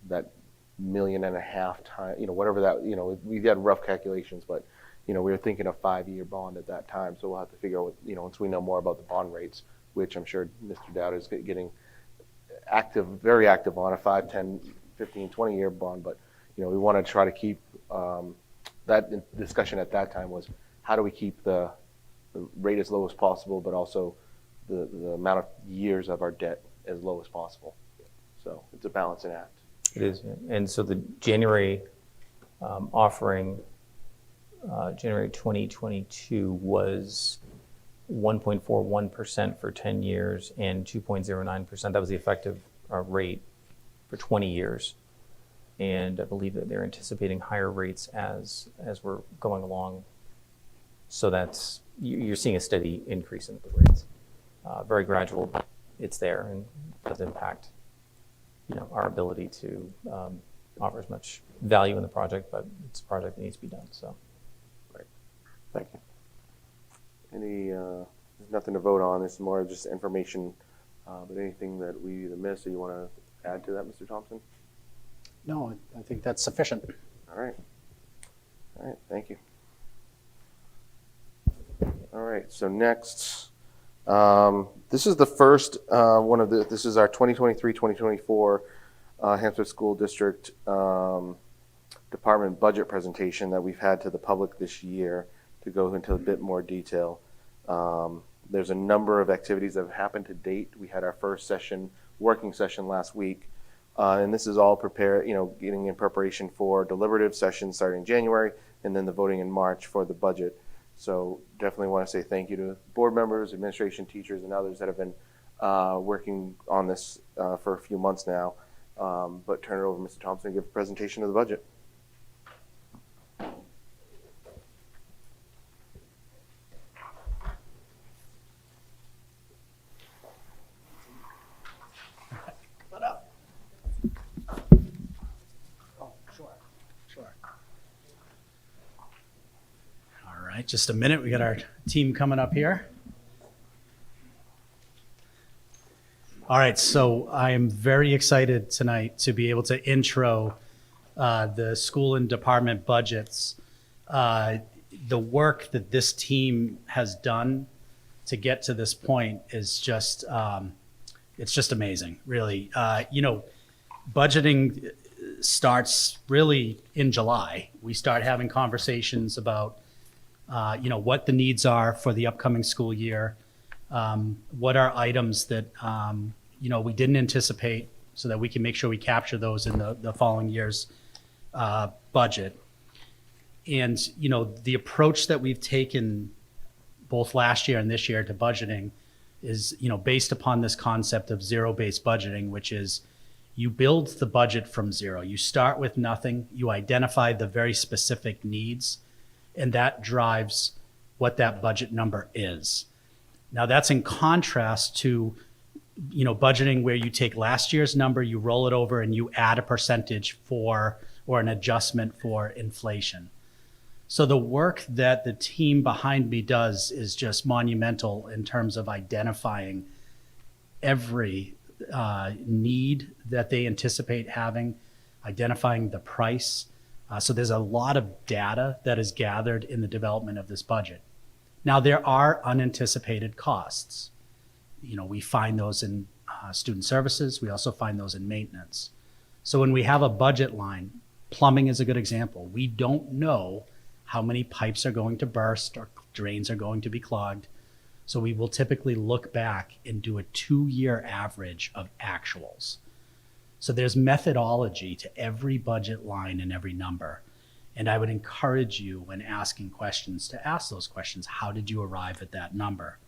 Speaker 1: $1.5 million time, whatever that, we had rough calculations, but we were thinking a 5-year bond at that time. So we'll have to figure out, once we know more about the bond rates, which I'm sure Mr. Dowd is getting very active on a 5, 10, 15, 20-year bond. But, we want to try to keep, that discussion at that time was how do we keep the rate as low as possible, but also the amount of years of our debt as low as possible. So it's a balancing act.
Speaker 2: It is, and so the January offering, January 2022 was 1.41% for 10 years and 2.09%. That was the effective rate for 20 years. And I believe that they're anticipating higher rates as we're going along. So you're seeing a steady increase in the rates. Very gradual, but it's there and does impact our ability to offer as much value in the project, but it's a project that needs to be done. So,
Speaker 1: Right.
Speaker 10: Thank you.
Speaker 1: There's nothing to vote on. It's more just information. But anything that we either missed or you want to add to that, Mr. Thompson?
Speaker 9: No, I think that's sufficient.
Speaker 1: All right. Thank you. All right. So next, this is the first this is our 2023-2024 Hampstead School District Department budget presentation that we've had to the public this year to go into a bit more detail. There's a number of activities that have happened to date. We had our first working session last week. And this is all getting in preparation for deliberative sessions starting in January and then the voting in March for the budget. So definitely want to say thank you to board members, administration, teachers, and others that have been working on this for a few months now. But turn it over to Mr. Thompson to give a presentation of the budget.
Speaker 9: All right, just a minute. We got our team coming up here. All right, so I am very excited tonight to be able to intro the school and department budgets. The work that this team has done to get to this point is just, it's just amazing, really. Budgeting starts really in July. We start having conversations about what the needs are for the upcoming school year, what are items that we didn't anticipate, so that we can make sure we capture those in the following year's budget. And the approach that we've taken both last year and this year to budgeting is based upon this concept of zero-based budgeting, which is you build the budget from zero. You start with nothing, you identify the very specific needs, and that drives what that budget number is. Now that's in contrast to budgeting where you take last year's number, you roll it over, and you add a percentage for or an adjustment for inflation. So the work that the team behind me does is just monumental in terms of identifying every need that they anticipate having, identifying the price. So there's a lot of data that is gathered in the development of this budget. Now there are unanticipated costs. We find those in student services. We also find those in maintenance. So when we have a budget line, plumbing is a good example. We don't know how many pipes are going to burst or drains are going to be clogged. So we will typically look back and do a 2-year average of actuals. So there's methodology to every budget line and every number. And I would encourage you, when asking questions, to ask those questions. How did you arrive at that number?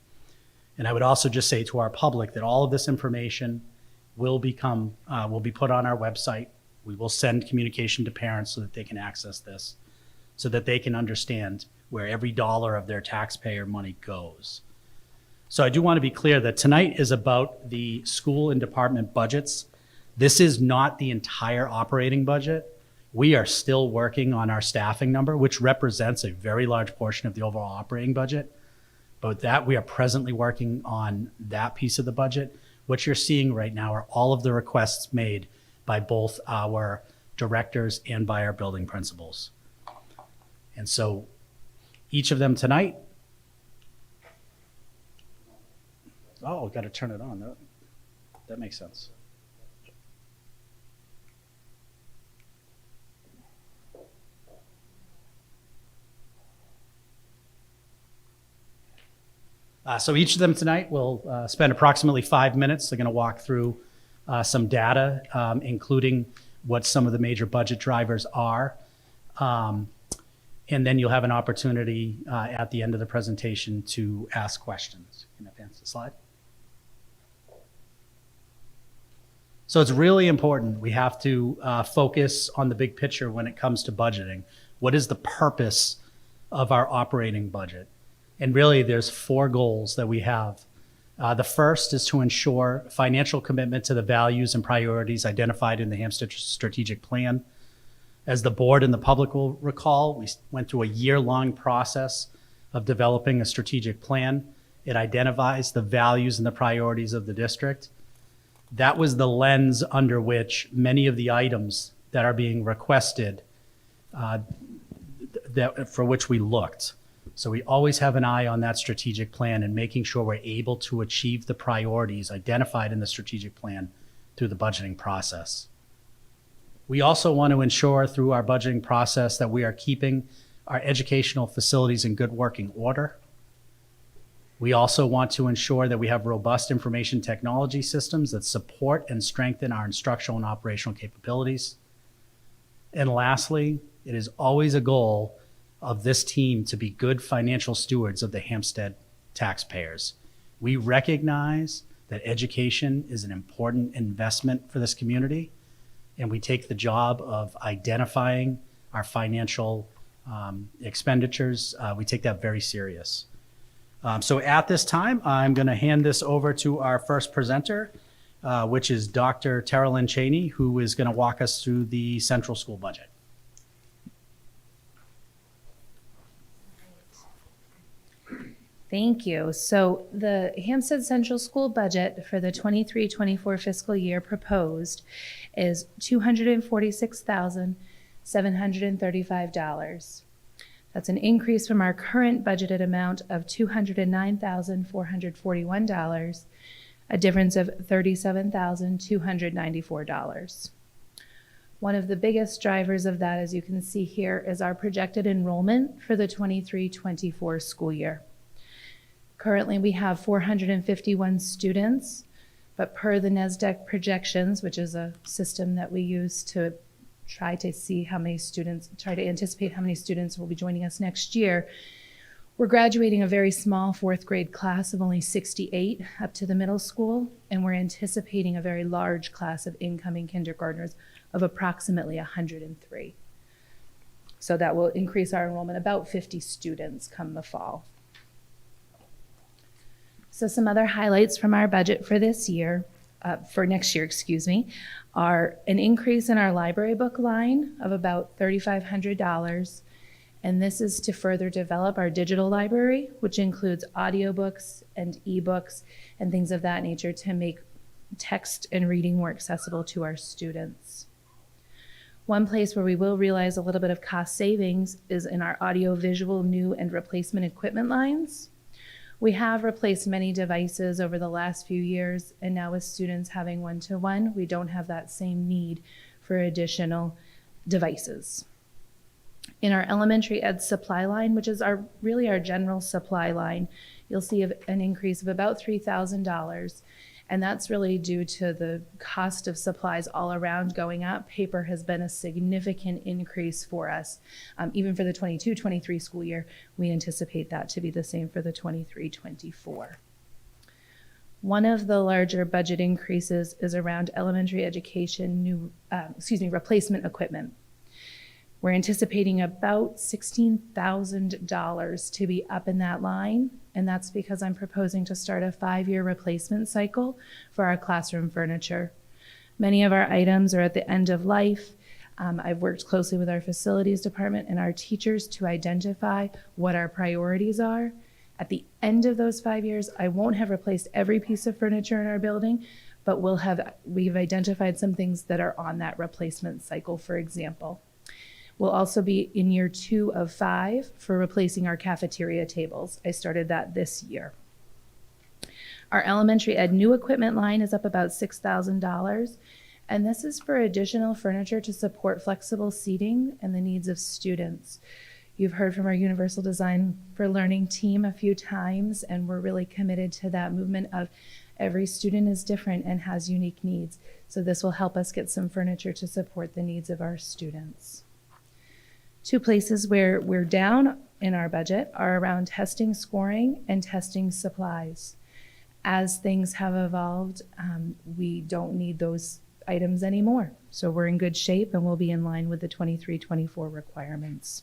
Speaker 9: And I would also just say to our public that all of this information will be put on our website. We will send communication to parents so that they can access this, so that they can understand where every dollar of their taxpayer money goes. So I do want to be clear that tonight is about the school and department budgets. This is not the entire operating budget. We are still working on our staffing number, which represents a very large portion of the overall operating budget. But that we are presently working on that piece of the budget. What you're seeing right now are all of the requests made by both our directors and by our building principals. And so each of them tonight, oh, got to turn it on. That makes sense. So each of them tonight will spend approximately 5 minutes. They're going to walk through some data, including what some of the major budget drivers are. And then you'll have an opportunity at the end of the presentation to ask questions. Can I advance the slide? So it's really important. We have to focus on the big picture when it comes to budgeting. What is the purpose of our operating budget? And really, there's 4 goals that we have. The first is to ensure financial commitment to the values and priorities identified in the Hsd strategic plan. As the board and the public will recall, we went through a year-long process of developing a strategic plan. It identifies the values and the priorities of the district. That was the lens under which many of the items that are being requested, for which we looked. So we always have an eye on that strategic plan and making sure we're able to achieve the priorities identified in the strategic plan through the budgeting process. We also want to ensure through our budgeting process that we are keeping our educational facilities in good working order. We also want to ensure that we have robust information technology systems that support and strengthen our instructional and operational capabilities. And lastly, it is always a goal of this team to be good financial stewards of the Hampstead taxpayers. We recognize that education is an important investment for this community, and we take the job of identifying our financial expenditures, we take that very serious. So at this time, I'm going to hand this over to our first presenter, which is Dr. Tara Lynn Cheney, who is going to walk us through the central school budget.
Speaker 7: Thank you. So the Hampstead Central School budget for the 23-24 fiscal year proposed is $246,735. That's an increase from our current budgeted amount of $209,441, a difference of $37,294. One of the biggest drivers of that, as you can see here, is our projected enrollment for the 23-24 school year. Currently, we have 451 students, but per the NSDEC projections, which is a system that we use to try to see how many students, try to anticipate how many students will be joining us next year, we're graduating a very small fourth grade class of only 68 up to the middle school, and we're anticipating a very large class of incoming kindergartners of approximately 103. So that will increase our enrollment about 50 students come the fall. So some other highlights from our budget for this year, for next year, excuse me, are an increase in our library book line of about $3,500. And this is to further develop our digital library, which includes audiobooks and ebooks and things of that nature to make text and reading more accessible to our students. One place where we will realize a little bit of cost savings is in our audio-visual new and replacement equipment lines. We have replaced many devices over the last few years, and now with students having one-to-one, we don't have that same need for additional devices. In our elementary ed supply line, which is really our general supply line, you'll see an increase of about $3,000. And that's really due to the cost of supplies all around going up. Paper has been a significant increase for us. Even for the 22-23 school year, we anticipate that to be the same for the 23-24. One of the larger budget increases is around elementary education replacement equipment. We're anticipating about $16,000 to be up in that line, and that's because I'm proposing to start a 5-year replacement cycle for our classroom furniture. Many of our items are at the end of life. I've worked closely with our facilities department and our teachers to identify what our priorities are. At the end of those 5 years, I won't have replaced every piece of furniture in our building, but we've identified some things that are on that replacement cycle, for example. We'll also be in year 2 of 5 for replacing our cafeteria tables. I started that this year. Our elementary ed new equipment line is up about $6,000, and this is for additional furniture to support flexible seating and the needs of students. You've heard from our Universal Design for Learning team a few times, and we're really committed to that movement of every student is different and has unique needs. So this will help us get some furniture to support the needs of our students. 2 places where we're down in our budget are around testing scoring and testing supplies. As things have evolved, we don't need those items anymore. So we're in good shape and we'll be in line with the 23-24 requirements.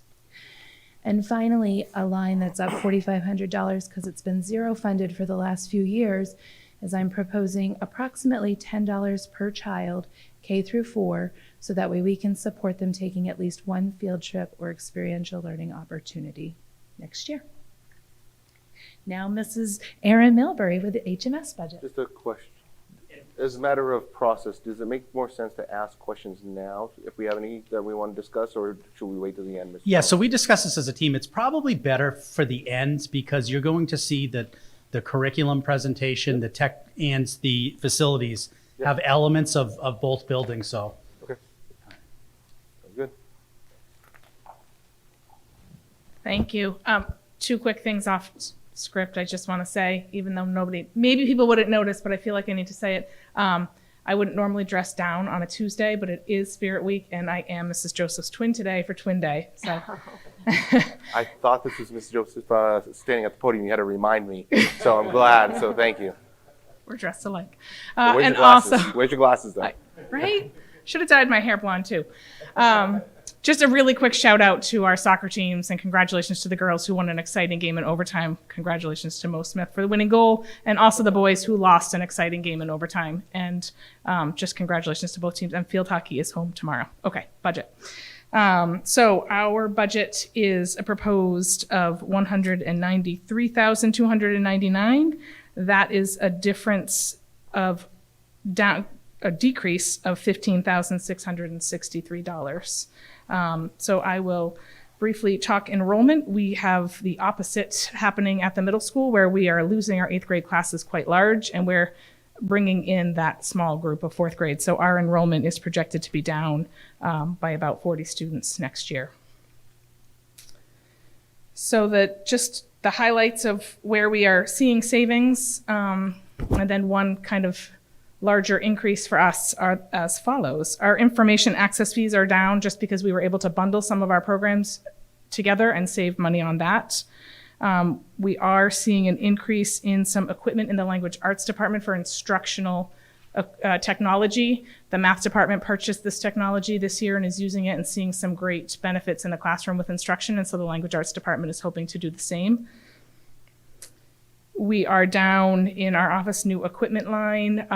Speaker 7: And finally, a line that's up $4,500 because it's been zero funded for the last few years is I'm proposing approximately $10 per child, K through 4, so that way we can support them taking at least one field trip or experiential learning opportunity next year. Now, Mrs. Erin Milbury with the HMS budget.
Speaker 1: Just a question. As a matter of process, does it make more sense to ask questions now if we have any that we want to discuss, or should we wait till the end, Mr.
Speaker 9: Yeah, so we discussed this as a team. It's probably better for the end because you're going to see that the curriculum presentation, the tech, and the facilities have elements of both buildings, so.
Speaker 1: Okay. Sounds good.
Speaker 12: Thank you. 2 quick things off script I just want to say, even though maybe people wouldn't notice, but I feel like I need to say it. I wouldn't normally dress down on a Tuesday, but it is Spirit Week, and I am Mrs. Joseph's twin today for Twin Day. So
Speaker 1: I thought this was Mrs. Joseph standing at the podium. You had to remind me, so I'm glad. So thank you.
Speaker 12: We're dressed alike.
Speaker 1: Where's
Speaker 12: And
Speaker 1: your glasses?
Speaker 12: also,
Speaker 1: Where's your glasses, though?
Speaker 12: right? Should have dyed my hair blonde too. Just a really quick shout out to our soccer teams and congratulations to the girls who won an exciting game in overtime. Congratulations to Mo Smith for the winning goal and also the boys who lost an exciting game in overtime. And just congratulations to both teams. And field hockey is home tomorrow. Okay, budget. So our budget is a proposed of $193,299. That is a difference of a decrease of $15,663. So I will briefly talk enrollment. We have the opposite happening at the middle school where we are losing our 8th grade classes quite large and we're bringing in that small group of 4th grade. So our enrollment is projected to be down by about 40 students next year. So just the highlights of where we are seeing savings, and then one kind of larger increase for us are as follows. Our information access fees are down just because we were able to bundle some of our programs together and save money on that. We are seeing an increase in some equipment in the language arts department for instructional technology. The math department purchased this technology this year and is using it and seeing some great benefits in the classroom with instruction, and so the language arts department is hoping to do the same. We are down in our office new equipment line.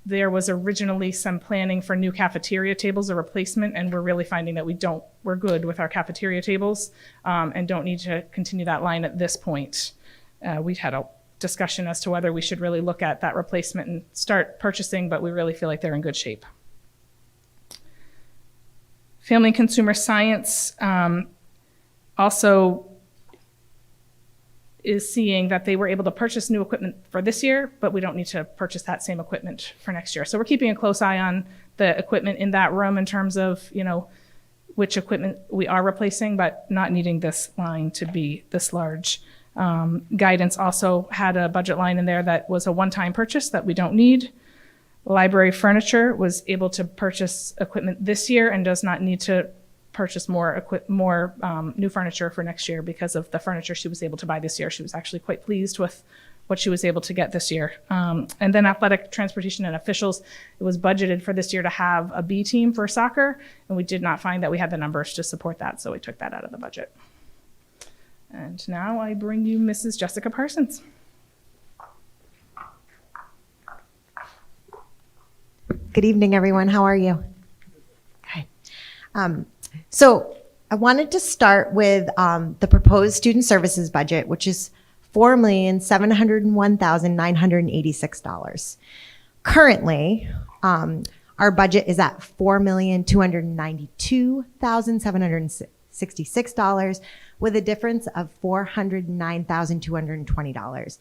Speaker 12: There was originally some planning for new cafeteria tables, a replacement, and we're really finding that we're good with our cafeteria tables and don't need to continue that line at this point. We've had a discussion as to whether we should really look at that replacement and start purchasing, but we really feel like they're in good shape. Family and Consumer Science also is seeing that they were able to purchase new equipment for this year, but we don't need to purchase that same equipment for next year. So we're keeping a close eye on the equipment in that room in terms of, which equipment we are replacing, but not needing this line to be this large. Guidance also had a budget line in there that was a one-time purchase that we don't need. Library furniture was able to purchase equipment this year and does not need to purchase more new furniture for next year because of the furniture she was able to buy this year. She was actually quite pleased with what she was able to get this year. And then athletic, transportation, and officials, it was budgeted for this year to have a B team for soccer, and we did not find that we had the numbers to support that, so we took that out of the budget. And now I bring you Mrs. Jessica Parsons.
Speaker 13: Good evening, everyone. How are you? Okay. So I wanted to start with the proposed student services budget, which is $4,701,986. Currently, our budget is at $4,292,766 with a difference of $409,220.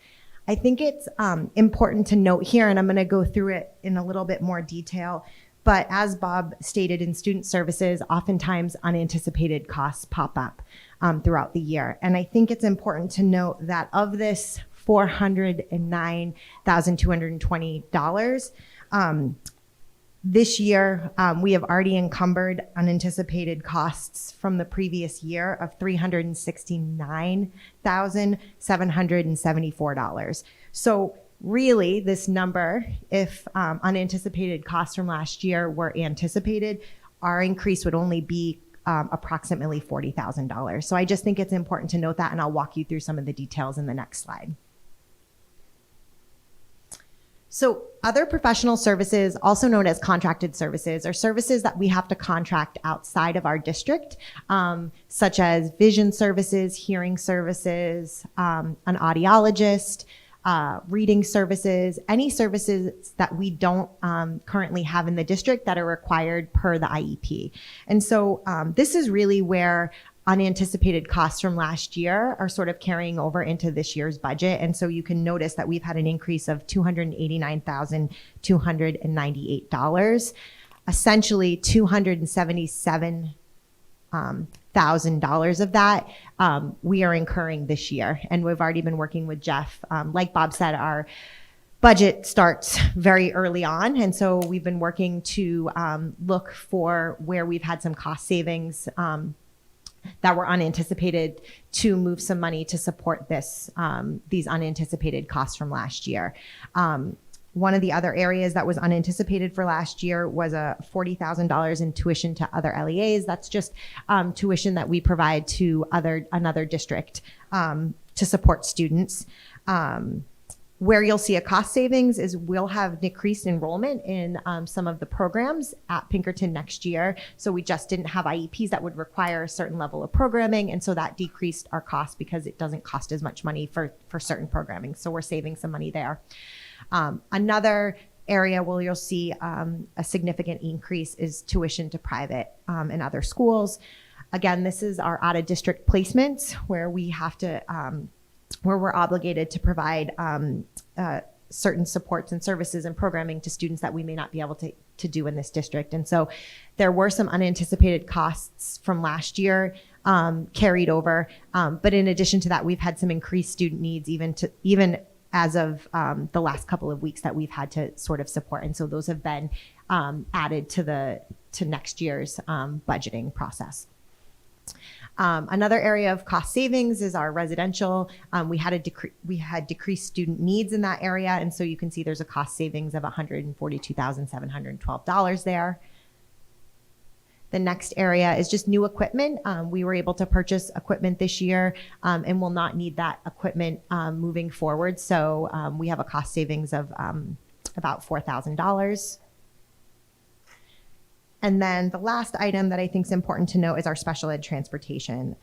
Speaker 13: I think it's important to note here, and I'm going to go through it in a little bit more detail, but as Bob stated in student services, oftentimes unanticipated costs pop up throughout the year. And I think it's important to note that of this $409,220, this year, we have already encumbered unanticipated costs from the previous year of $369,774. So really, this number, if unanticipated costs from last year were anticipated, our increase would only be approximately $40,000. So I just think it's important to note that, and I'll walk you through some of the details in the next slide. So other professional services, also known as contracted services, are services that we have to contract outside of our district, such as vision services, hearing services, an audiologist, reading services, any services that we don't currently have in the district that are required per the IEP. And so this is really where unanticipated costs from last year are sort of carrying over into this year's budget. And so you can notice that we've had an increase of $289,298. Essentially $277,000 of that we are incurring this year. And we've already been working with Jeff. Like Bob said, our budget starts very early on. And so we've been working to look for where we've had some cost savings that were unanticipated to move some money to support these unanticipated costs from last year. One of the other areas that was unanticipated for last year was a $40,000 in tuition to other LEAs. That's just tuition that we provide to another district to support students. Where you'll see a cost savings is we'll have decreased enrollment in some of the programs at Pinkerton next year. So we just didn't have IEPs that would require a certain level of programming. And so that decreased our cost because it doesn't cost as much money for certain programming. So we're saving some money there. Another area where you'll see a significant increase is tuition to private and other schools. Again, this is our out-of-district placements where we have to where we're obligated to provide certain supports and services and programming to students that we may not be able to do in this district. And so there were some unanticipated costs from last year carried over. But in addition to that, we've had some increased student needs even as of the last couple of weeks that we've had to sort of support. And so those have been added to next year's budgeting process. Another area of cost savings is our residential. We had decreased student needs in that area, and so you can see there's a cost savings of $142,712 there. The next area is just new equipment. We were able to purchase equipment this year and will not need that equipment moving forward. So we have a cost savings of about $4,000. And then the last item that I think is important to note is our special ed transportation.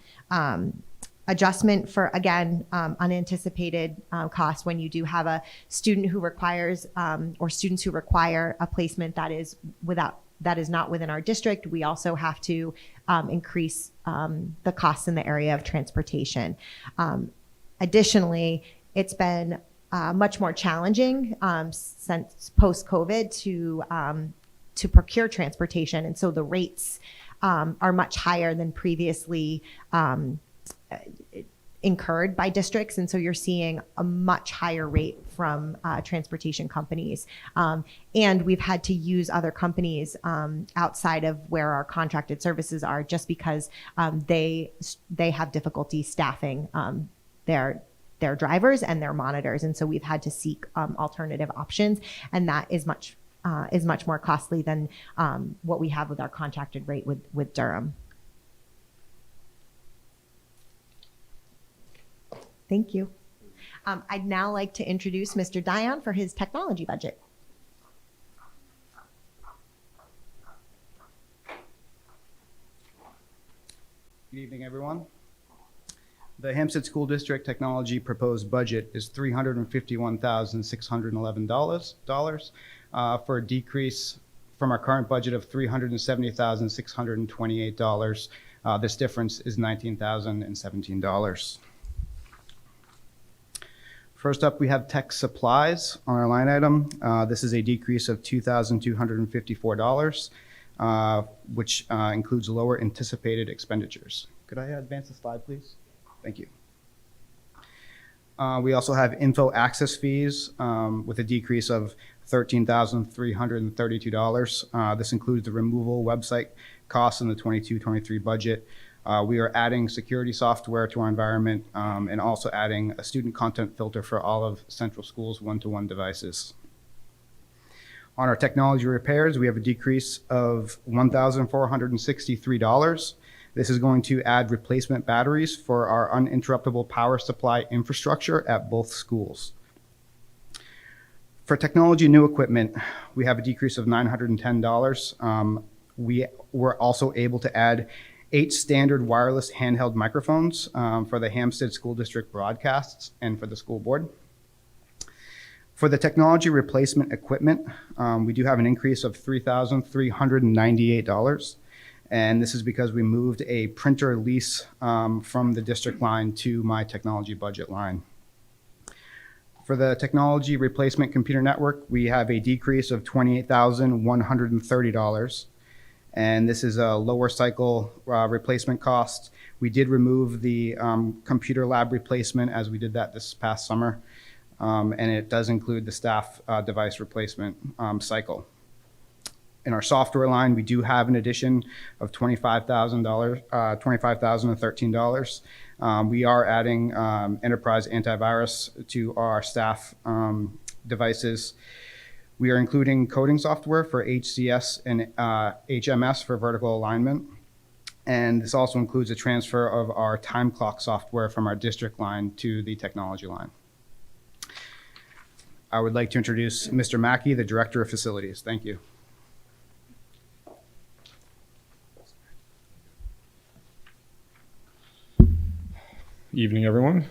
Speaker 13: Adjustment for, again, unanticipated costs when you do have a student who requires or students who require a placement that is not within our district. We also have to increase the costs in the area of transportation. Additionally, it's been much more challenging since post-COVID to procure transportation. And so the rates are much higher than previously incurred by districts. And so you're seeing a much higher rate from transportation companies. And we've had to use other companies outside of where our contracted services are just because they have difficulty staffing their drivers and their monitors. And so we've had to seek alternative options. And that is much more costly than what we have with our contracted rate with Durham. Thank you. I'd now like to introduce Mr. Dion for his technology budget.
Speaker 14: Good evening, everyone. The Hempstead School District Technology proposed budget is $351,611 for a decrease from our current budget of $370,628. This difference is $19,017. First up, we have tech supplies on our line item. This is a decrease of $2,254, which includes lower anticipated expenditures. Could I advance the slide, please? Thank you. We also have info access fees with a decrease of $13,332. This includes the removal website costs in the 22-23 budget. We are adding security software to our environment and also adding a student content filter for all of Central School's one-to-one devices. On our technology repairs, we have a decrease of $1,463. This is going to add replacement batteries for our uninterruptible power supply infrastructure at both schools. For technology new equipment, we have a decrease of $910. We were also able to add 8 standard wireless handheld microphones for the Hampstead School District broadcasts and for the school board. For the technology replacement equipment, we do have an increase of $3,398. And this is because we moved a printer lease from the district line to my technology budget line. For the technology replacement computer network, we have a decrease of $28,130. And this is a lower cycle replacement cost. We did remove the computer lab replacement as we did that this past summer. And it does include the staff device replacement cycle. In our software line, we do have an addition of $25,013. We are adding enterprise antivirus to our staff devices. We are including coding software for HCS and HMS for vertical alignment. And this also includes a transfer of our time clock software from our district line to the technology line. I would like to introduce Mr. Mackey, the Director of Facilities. Thank you.
Speaker 15: Evening, everyone.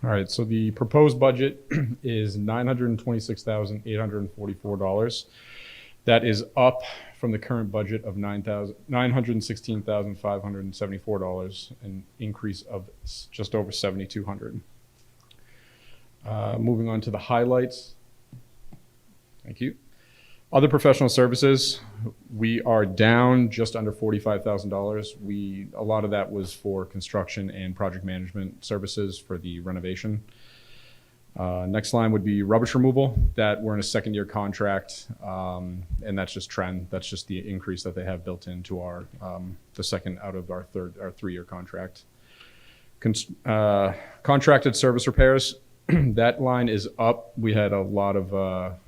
Speaker 15: All right, so the proposed budget is $926,844. That is up from the current budget of $916,574, an increase of just over $7,200. Moving on to the highlights. Thank you. Other professional services, we are down just under $45,000. A lot of that was for construction and project management services for the renovation. Next line would be rubbish removal, that we're in a second-year contract, and that's just trend. That's just the increase that they have built into our the second out of our 3-year contract. Contracted service repairs, that line is up. We had a lot of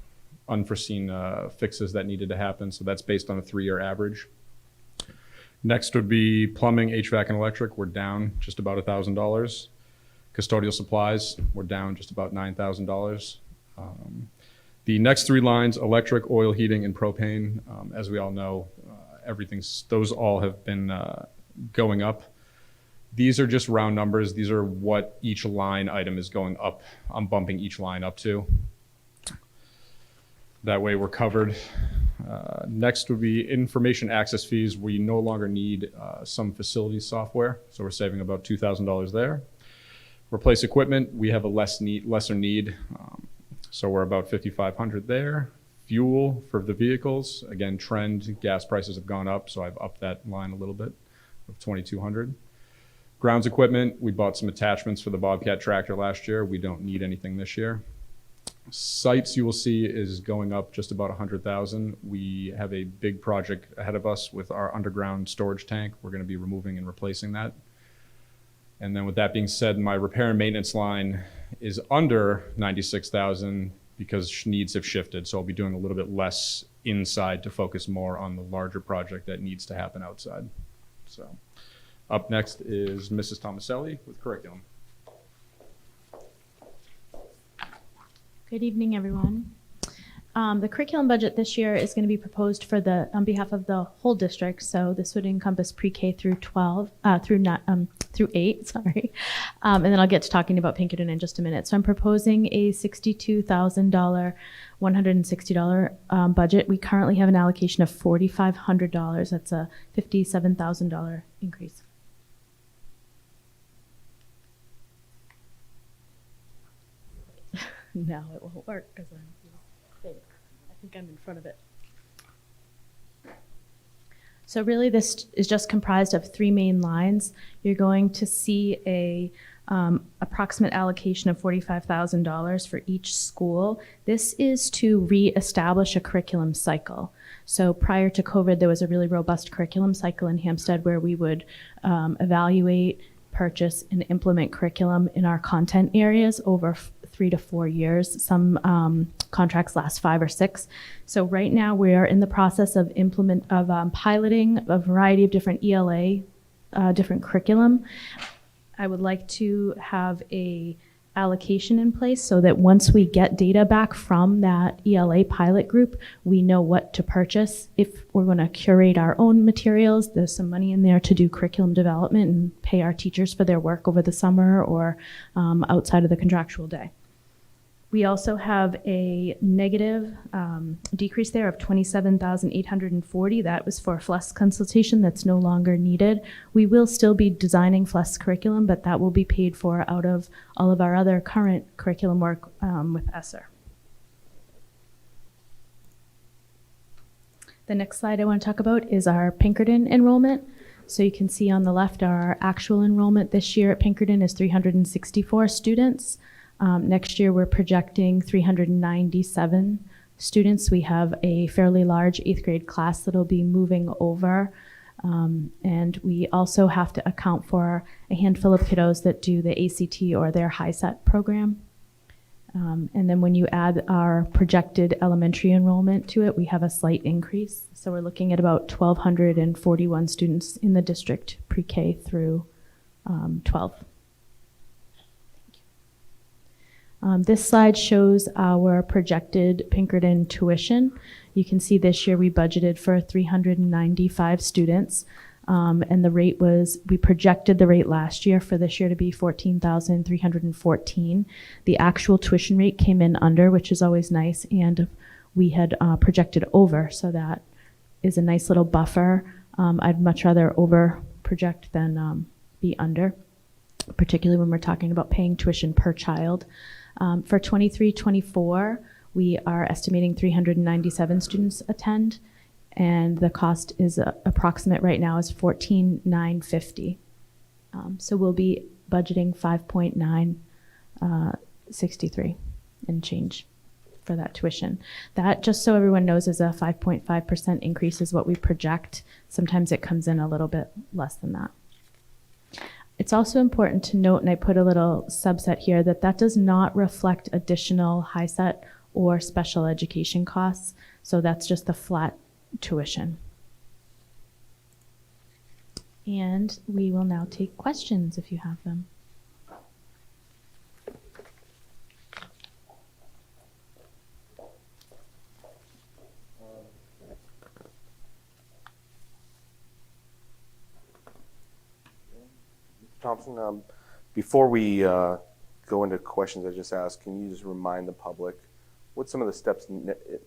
Speaker 15: unforeseen fixes that needed to happen, so that's based on a 3-year average. Next would be plumbing, HVAC, and electric. We're down just about $1,000. Custodial supplies, we're down just about $9,000. The next 3 lines, electric, oil, heating, and propane, as we all know, those all have been going up. These are just round numbers. These are what each line item is going up. I'm bumping each line up to. That way we're covered. Next would be information access fees. We no longer need some facilities software, so we're saving about $2,000 there. Replace equipment, we have a lesser need, so we're about $5,500 there. Fuel for the vehicles, again, trend, gas prices have gone up, so I've upped that line a little bit of $2,200. Grounds equipment, we bought some attachments for the Bobcat tractor last year. We don't need anything this year. Sites, you will see, is going up just about $100,000. We have a big project ahead of us with our underground storage tank. We're going to be removing and replacing that. And then with that being said, my repair and maintenance line is under $96,000 because needs have shifted. So I'll be doing a little bit less inside to focus more on the larger project that needs to happen outside. So up next is Mrs. Tomaselli with curriculum.
Speaker 16: Good evening, everyone. The curriculum budget this year is going to be proposed on behalf of the whole district. So this would encompass pre-K through 8, sorry. And then I'll get to talking about Pinkerton in just a minute. So I'm proposing a $62,000, $160 budget. We currently have an allocation of $4,500. That's a $57,000 increase. No, it won't work because I think I'm in front of it. So really this is just comprised of 3 main lines. You're going to see a approximate allocation of $45,000 for each school. This is to reestablish a curriculum cycle. So prior to COVID, there was a really robust curriculum cycle in Hampstead where we would evaluate, purchase, and implement curriculum in our content areas over 3 to 4 years. Some contracts last 5 or 6. So right now we are in the process of piloting a variety of different ELA, different curriculum. I would like to have a allocation in place so that once we get data back from that ELA pilot group, we know what to purchase. If we're going to curate our own materials, there's some money in there to do curriculum development and pay our teachers for their work over the summer or outside of the contractual day. We also have a negative decrease there of $27,840. That was for FLES consultation that's no longer needed. We will still be designing FLES curriculum, but that will be paid for out of all of our other current curriculum work with ESSER. The next slide I want to talk about is our Pinkerton enrollment. So you can see on the left our actual enrollment this year at Pinkerton is 364 students. Next year, we're projecting 397 students. We have a fairly large 8th grade class that'll be moving over. And we also have to account for a handful of kiddos that do the ACT or their HiSET program. And then when you add our projected elementary enrollment to it, we have a slight increase. So we're looking at about 1,241 students in the district pre-K through 12. This slide shows our projected Pinkerton tuition. You can see this year we budgeted for 395 students. And the rate was, we projected the rate last year for this year to be 14,314. The actual tuition rate came in under, which is always nice, and we had projected over, so that is a nice little buffer. I'd much rather over project than be under, particularly when we're talking about paying tuition per child. For 23-24, we are estimating 397 students attend, and the cost is approximate right now is $14,950. So we'll be budgeting 5.963 and change for that tuition. That, just so everyone knows, is a 5.5% increase is what we project. Sometimes it comes in a little bit less than that. It's also important to note, and I put a little subset here, that that does not reflect additional HiSET or special education costs. So that's just the flat tuition. And we will now take questions if you have them.
Speaker 1: Thompson, before we go into questions I just asked, can you just remind the public what's some of the steps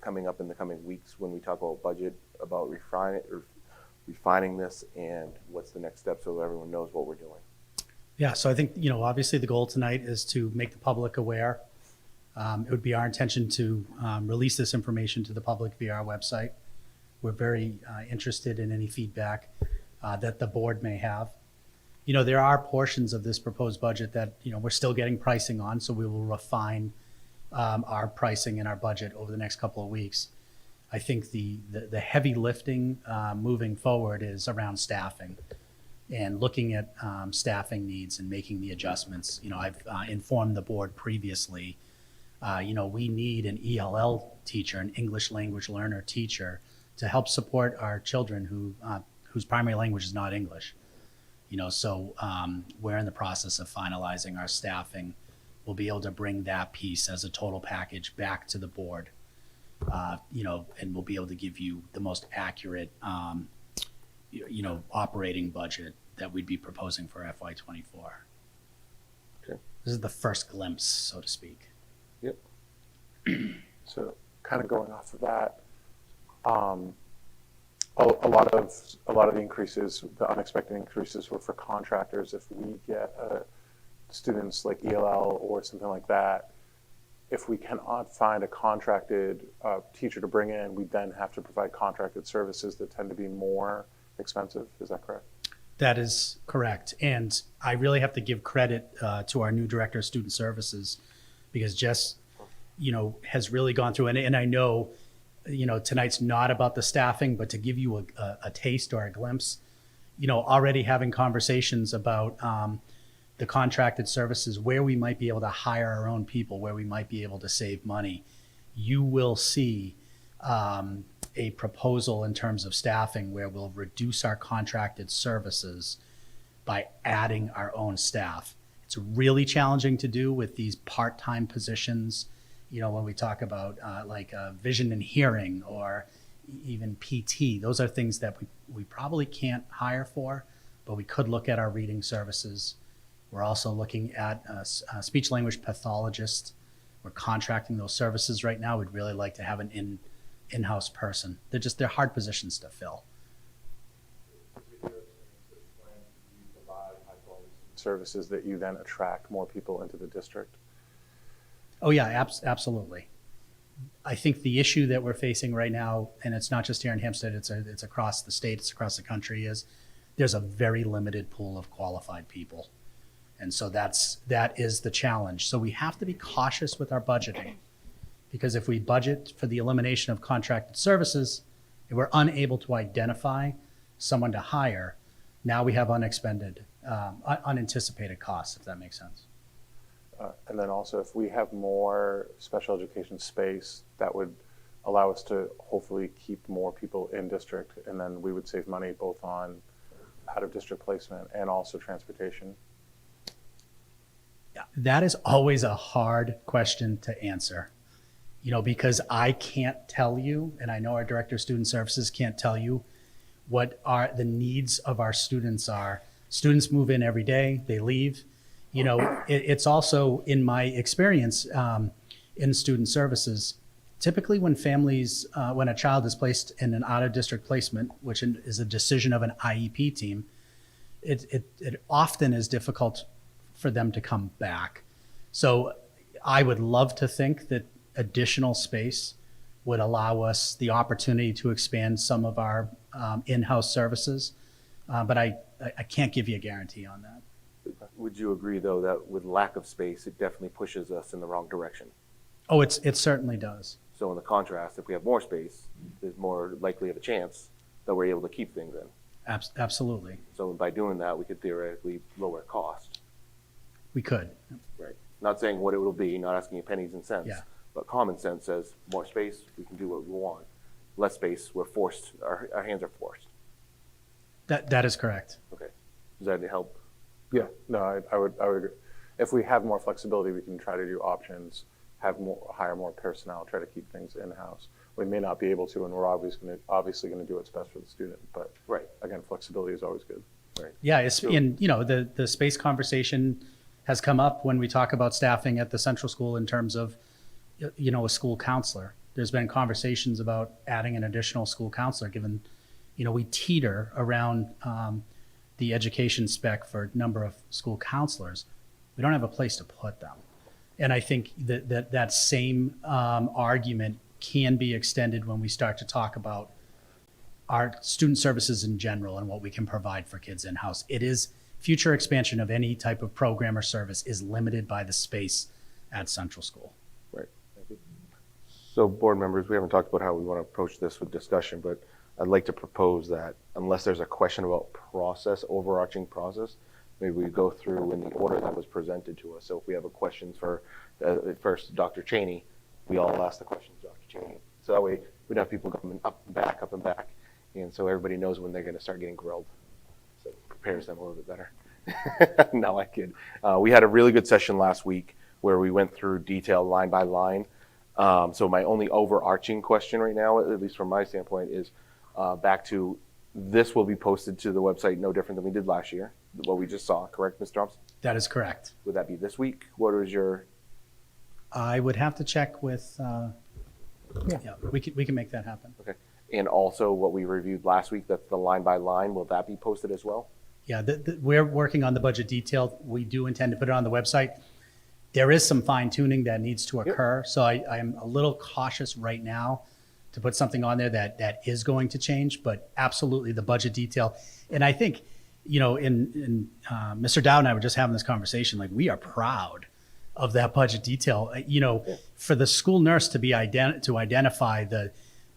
Speaker 1: coming up in the coming weeks when we talk about budget, about refining this, and what's the next step so everyone knows what we're doing?
Speaker 9: Yeah, so I think, obviously the goal tonight is to make the public aware. It would be our intention to release this information to the public via our website. We're very interested in any feedback that the board may have. There are portions of this proposed budget that, we're still getting pricing on, so we will refine our pricing and our budget over the next couple of weeks. I think the heavy lifting moving forward is around staffing and looking at staffing needs and making the adjustments. I've informed the board previously, we need an ELL teacher, an English language learner teacher, to help support our children whose primary language is not English. So we're in the process of finalizing our staffing. We'll be able to bring that piece as a total package back to the board, and we'll be able to give you the most accurate, operating budget that we'd be proposing for FY24.
Speaker 1: Okay.
Speaker 9: This is the first glimpse, so to speak.
Speaker 1: Yep.
Speaker 10: So kind of going off of that, a lot of the increases, the unexpected increases, were for contractors. If we get students like ELL or something like that, if we cannot find a contracted teacher to bring in, we then have to provide contracted services that tend to be more expensive. Is that correct?
Speaker 9: That is correct. And I really have to give credit to our new director of student services, because Jess, has really gone through, and I know, tonight's not about the staffing, but to give you a taste or a glimpse, already having conversations about the contracted services, where we might be able to hire our own people, where we might be able to save money. You will see a proposal in terms of staffing where we'll reduce our contracted services by adding our own staff. It's really challenging to do with these part-time positions. When we talk about vision and hearing or even PT, those are things that we probably can't hire for, but we could look at our reading services. We're also looking at a speech language pathologist. We're contracting those services right now. We'd really like to have an in-house person. They're hard positions to fill.
Speaker 10: Services that you then attract more people into the district.
Speaker 9: Oh yeah, absolutely. I think the issue that we're facing right now, and it's not just here in Hampstead, it's across the state, it's across the country, is there's a very limited pool of qualified people. And so that is the challenge. So we have to be cautious with our budgeting, Because if we budget for the elimination of contracted services, and we're unable to identify someone to hire, now we have unanticipated costs, if that makes sense.
Speaker 10: And then also, if we have more special education space, that would allow us to hopefully keep more people in district, and then we would save money both on out-of-district placement and also transportation.
Speaker 9: Yeah, that is always a hard question to answer, because I can't tell you, and I know our Director of Student Services can't tell you what the needs of our students are. Students move in every day, they leave. It's also, in my experience in student services, typically when when a child is placed in an out-of-district placement, which is a decision of an IEP team, it often is difficult for them to come back. So I would love to think that additional space would allow us the opportunity to expand some of our in-house services, but I can't give you a guarantee on that.
Speaker 1: Would you agree, though, that with lack of space, it definitely pushes us in the wrong direction?
Speaker 9: Oh, it certainly does.
Speaker 1: So in the contrast, if we have more space, there's more likely of a chance that we're able to keep things in.
Speaker 9: Absolutely.
Speaker 1: So by doing that, we could theoretically lower cost.
Speaker 9: We could.
Speaker 1: Right. Not saying what it will be, not asking you pennies and cents.
Speaker 9: Yeah.
Speaker 1: But common sense says more space, we can do what we want. Less space, we're forced, our hands are forced.
Speaker 9: That is correct.
Speaker 1: Okay. Does that help?
Speaker 10: Yeah, no, I would agree. If we have more flexibility, we can try to do options, hire more personnel, try to keep things in-house. We may not be able to, and we're obviously going to do what's best for the student. But
Speaker 1: right.
Speaker 10: Again, flexibility is always good.
Speaker 1: Right.
Speaker 9: Yeah, the space conversation has come up when we talk about staffing at the central school in terms of, a school counselor. There's been conversations about adding an additional school counselor, given, we teeter around the education spec for number of school counselors. We don't have a place to put them. And I think that same argument can be extended when we start to talk about our student services in general and what we can provide for kids in-house. It is future expansion of any type of program or service is limited by the space at Central School.
Speaker 1: Right. Thank you. So board members, we haven't talked about how we want to approach this with discussion, but I'd like to propose that unless there's a question about overarching process, maybe we go through in the order that was presented to us. So if we have a question for first Dr. Cheney, we all ask the questions to Dr. Cheney. So that way we don't have people coming up and back. And so everybody knows when they're going to start getting grilled. So it prepares them a little bit better. No, I kid. We had a really good session last week where we went through detail line by line. So my only overarching question right now, at least from my standpoint, is back to this will be posted to the website no different than we did last year, what we just saw, correct, Ms. Thompson?
Speaker 9: That is correct.
Speaker 1: Would that be this week? What is your?
Speaker 9: I would have to check with, yeah, we can make that happen.
Speaker 1: Okay. And also what we reviewed last week, that's the line by line, will that be posted as well?
Speaker 9: Yeah, we're working on the budget detail. We do intend to put it on the website. There is some fine tuning that needs to occur. Yep. So I'm a little cautious right now to put something on there that is going to change, but absolutely the budget detail. And I think, Mr. Dow and I were just having this conversation, like we are proud of that budget detail. For the school nurse to be to identify the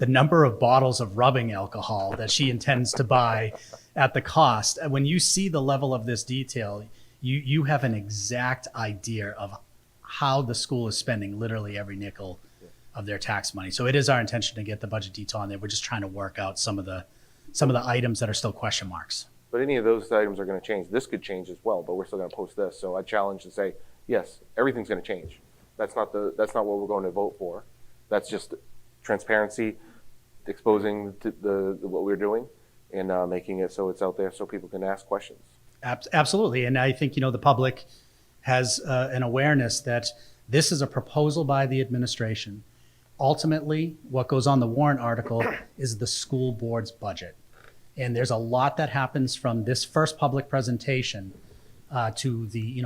Speaker 9: number of bottles of rubbing alcohol that she intends to buy at the cost. When you see the level of this detail, you have an exact idea of how the school is spending literally every nickel of their tax money. So it is our intention to get the budget detail on there. We're just trying to work out some of the items that are still question marks.
Speaker 1: But any of those items are going to change. This could change as well, but we're still going to post this. So I challenge to say, yes, everything's going to change. That's not what we're going to vote for. That's just transparency, exposing what we're doing, and making it so it's out there so people can ask questions.
Speaker 9: Absolutely, and I think the public has an awareness that this is a proposal by the administration. Ultimately, what goes on the warrant article is the school board's budget, and there's a lot that happens from this first public presentation to the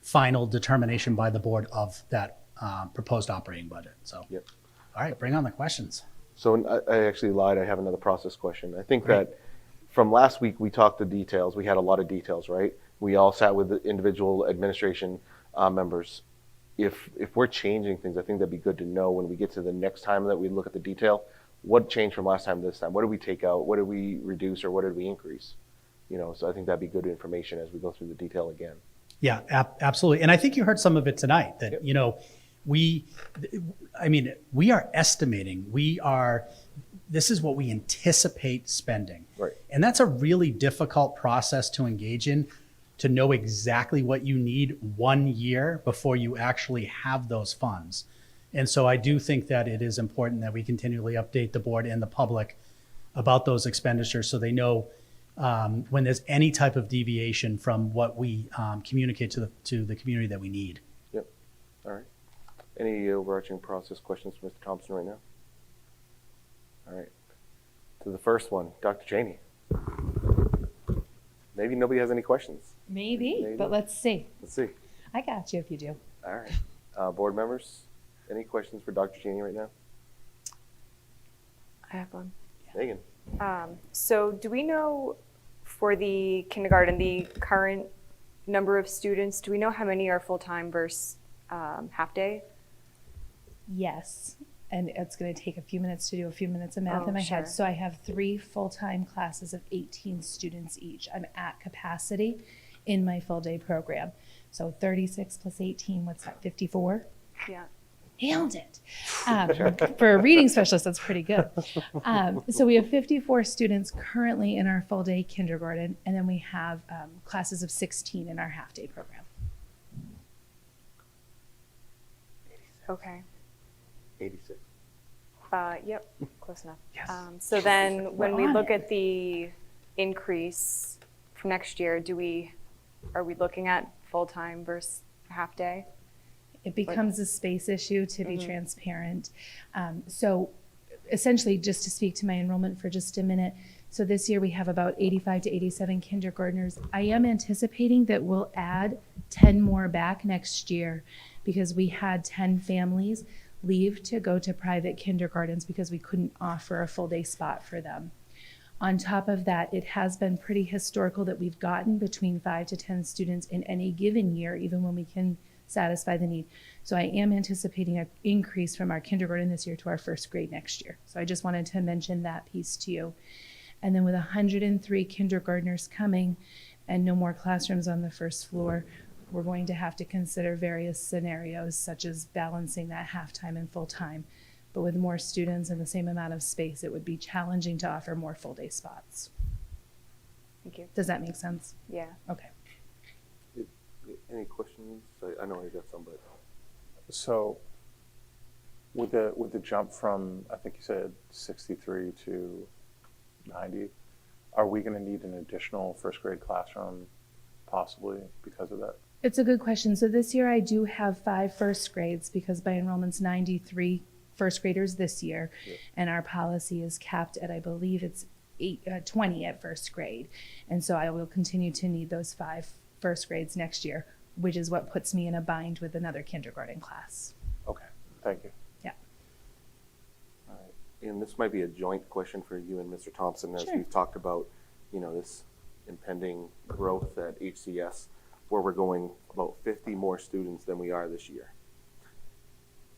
Speaker 9: final determination by the board of that proposed operating budget. So,
Speaker 1: yep.
Speaker 9: All right, bring on the questions.
Speaker 1: So I actually lied. I have another process question. I think that from last week, we talked the details. We had a lot of details, right? We all sat with the individual administration members. if we're changing things, I think that'd be good to know when we get to the next time that we look at the detail, what changed from last time to this time? What did we take out? What did we reduce, or what did we increase? You know, so I think that'd be good information as we go through the detail again.
Speaker 9: Yeah, absolutely. And I think you heard some of it tonight that, you know, we are estimating, this is what we anticipate spending.
Speaker 1: Right.
Speaker 9: And that's a really difficult process to engage in, to know exactly what you need 1 year before you actually have those funds. And so I do think that it is important that we continually update the board and the public about those expenditures so they know when there's any type of deviation from what we communicate to the community that we need.
Speaker 1: Yep. All right. Any overarching process questions for Mr. Thompson right now? All right. To the first one, Dr. Cheney. Maybe nobody has any questions.
Speaker 7: Maybe, but let's see.
Speaker 1: Let's see.
Speaker 7: I got you if you do.
Speaker 1: All right. Board members, any questions for Dr. Cheney right now?
Speaker 5: I have one.
Speaker 1: Megan.
Speaker 5: So do we know for the kindergarten, the current number of students, do we know how many are full-time versus half-day?
Speaker 7: Yes. And it's going to take a few minutes to do a few minutes of math
Speaker 5: Oh,
Speaker 7: in my
Speaker 5: sure.
Speaker 7: head. So I have 3 full-time classes of 18 students each. I'm at capacity in my full-day program. So 36 plus 18, what's that, 54?
Speaker 5: Yeah.
Speaker 7: Nailed it. For a reading specialist, that's pretty good. So we have 54 students currently in our full-day kindergarten, and then we have classes of 16 in our half-day program.
Speaker 5: Okay.
Speaker 1: 86.
Speaker 5: Yep, close enough.
Speaker 7: Yes.
Speaker 5: So then when we
Speaker 7: on
Speaker 5: look
Speaker 7: it.
Speaker 5: at the increase for next year, are we looking at full-time versus half-day?
Speaker 7: It becomes a space issue, to be transparent. So essentially, just to speak to my enrollment for just a minute, so this year we have about 85 to 87 kindergartners. I am anticipating that we'll add 10 more back next year because we had 10 families leave to go to private kindergartens because we couldn't offer a full day spot for them. On top of that, it has been pretty historical that we've gotten between 5 to 10 students in any given year, even when we can satisfy the need. So I am anticipating an increase from our kindergarten this year to our first grade next year. So I just wanted to mention that piece to you. And then with 103 kindergartners coming and no more classrooms on the first floor, we're going to have to consider various scenarios such as balancing that half-time and full-time. But with more students and the same amount of space, it would be challenging to offer more full-day spots.
Speaker 5: Thank you.
Speaker 7: Does that make sense?
Speaker 5: Yeah.
Speaker 7: Okay.
Speaker 1: Any questions? I know I got some, but.
Speaker 10: So with the jump from, I think you said 63 to 90, are we going to need an additional first grade classroom possibly because of that?
Speaker 7: It's a good question. So this year I do have 5 first grades because by enrollment's 93 first graders this year.
Speaker 1: Yep.
Speaker 7: And our policy is capped at, I believe it's 20 at first grade. And so I will continue to need those 5 first grades next year, which is what puts me in a bind with another kindergarten class.
Speaker 10: Okay, thank you.
Speaker 7: Yeah.
Speaker 1: All right. And this might be a joint question for you and Mr. Thompson as
Speaker 7: Sure.
Speaker 1: we've talked about, you know, this impending growth at HCS where we're going about 50 more students than we are this year.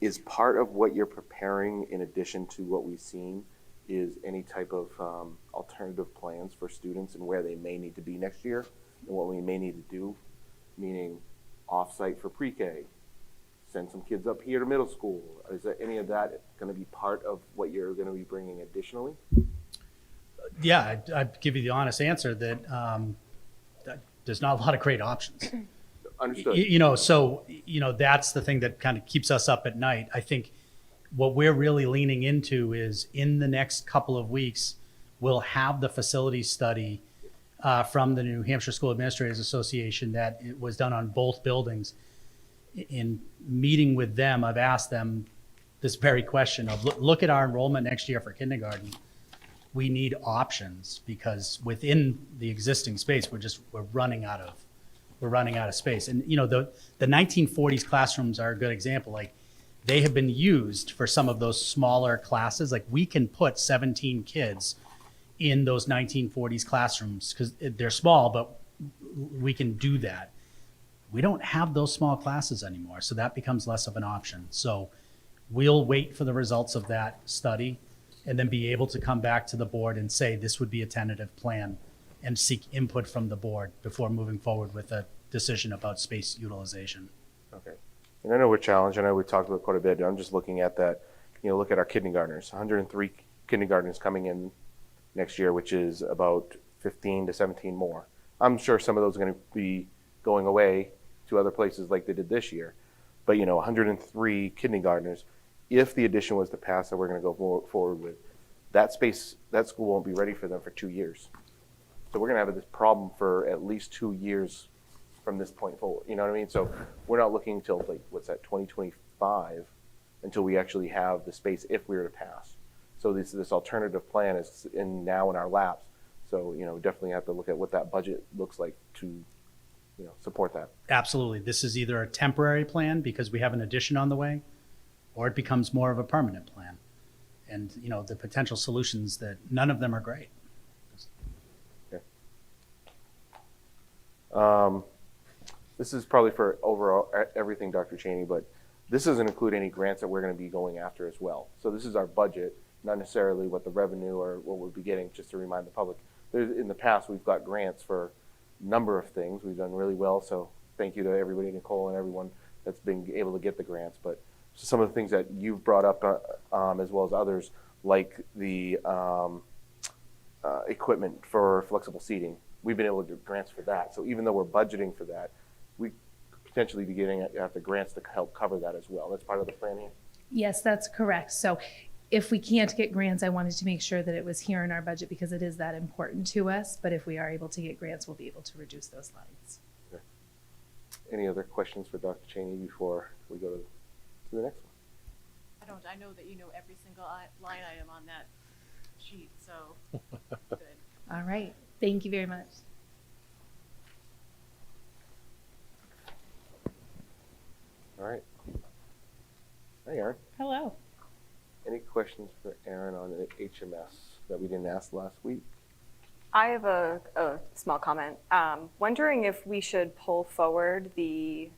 Speaker 1: Is part of what you're preparing in addition to what we've seen is any type of alternative plans for students and where they may need to be next year and what we may need to do, meaning off-site for pre-K, send some kids up here to middle school. Is there any of that going to be part of what you're going to be bringing additionally?
Speaker 9: Yeah, I'd give you the honest answer that there's not a lot of great options.
Speaker 1: Understood.
Speaker 9: That's the thing that kind of keeps us up at night. I think what we're really leaning into is in the next couple of weeks, we'll have the facility study from the New Hampshire School Administrators Association that it was done on both buildings. In meeting with them, I've asked them this very question of look at our enrollment next year for kindergarten. We need options because within the existing space, we're running out of space. And the 1940s classrooms are a good example. Like they have been used for some of those smaller classes. Like we can put 17 kids in those 1940s classrooms because they're small, but we can do that. We don't have those small classes anymore, so that becomes less of an option. So we'll wait for the results of that study and then be able to come back to the board and say this would be a tentative plan and seek input from the board before moving forward with a decision about space utilization.
Speaker 1: Okay. And I know we're challenged. I know we talked about it quite a bit. I'm just looking at that, look at our kindergartners, 103 kindergartners coming in next year, which is about 15 to 17 more. I'm sure some of those are going to be going away to other places like they did this year. But, 103 kindergartners, if the addition was to pass that we're going to go forward with, that school won't be ready for them for 2 years. So we're going to have this problem for at least 2 years from this point forward. You know what I mean? So we're not looking until 2025 until we actually have the space if we were to pass. So this alternative plan is now in our laps. So, definitely have to look at what that budget looks like to, support that.
Speaker 9: Absolutely. This is either a temporary plan because we have an addition on the way, or it becomes more of a permanent plan. And, the potential solutions that none of them are great.
Speaker 1: Okay. This is probably for overall everything, Dr. Cheney, but this doesn't include any grants that we're going to be going after as well. So this is our budget, not necessarily what the revenue or what we'll be getting, just to remind the public. In the past, we've got grants for a number of things. We've done really well, so thank you to everybody, Nicole and everyone that's been able to get the grants. But some of the things that you've brought up, as well as others, like the equipment for flexible seating, we've been able to get grants for that. So even though we're budgeting for that, we could potentially be getting after grants to help cover that as well. That's part of the plan here.
Speaker 7: Yes, that's correct. So if we can't get grants, I wanted to make sure that it was here in our budget because it is that important to us. But if we are able to get grants, we'll be able to reduce those lines.
Speaker 1: Okay. Any other questions for Dr. Cheney before we go to the next one?
Speaker 11: I know that you know every single line item on that sheet, so good.
Speaker 7: All right. Thank you very much.
Speaker 1: All right. Hi, Aaron.
Speaker 12: Hello.
Speaker 1: Any questions for Aaron on the HMS that we didn't ask last week?
Speaker 5: I have a small comment. Wondering if we should pull forward the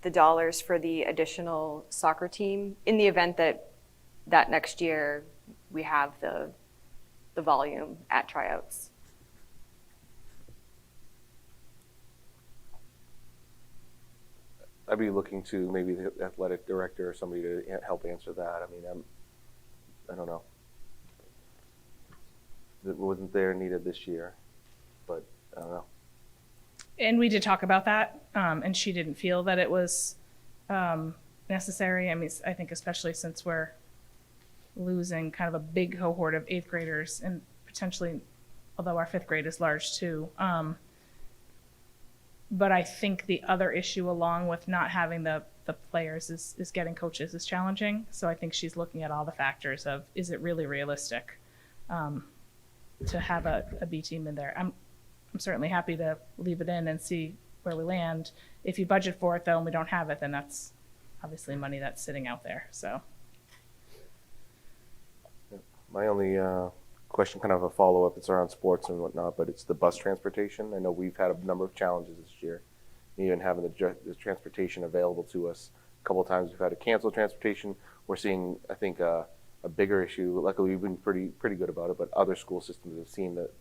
Speaker 5: dollars for the additional soccer team in the event that next year we have the volume at tryouts.
Speaker 1: I'd be looking to maybe the athletic director or somebody to help answer that. I mean, I don't know. It wasn't there needed this year, but I don't know.
Speaker 12: And we did talk about that, and she didn't feel that it was necessary. I mean, I think especially since we're losing kind of a big cohort of 8th graders and potentially, although our 5th grade is large too. But I think the other issue along with not having the players is getting coaches is challenging. So I think she's looking at all the factors of, is it really realistic to have a B team in there? I'm certainly happy to leave it in and see where we land. If you budget for it though and we don't have it, then that's obviously money that's sitting out there, so.
Speaker 1: My only question, kind of a follow-up, it's around sports and whatnot, but it's the bus transportation. I know we've had a number of challenges this year, even having the transportation available to us. A couple of times we've had to cancel transportation. We're seeing, I think, a bigger issue. Luckily, we've been pretty good about it, but other school systems have seen that.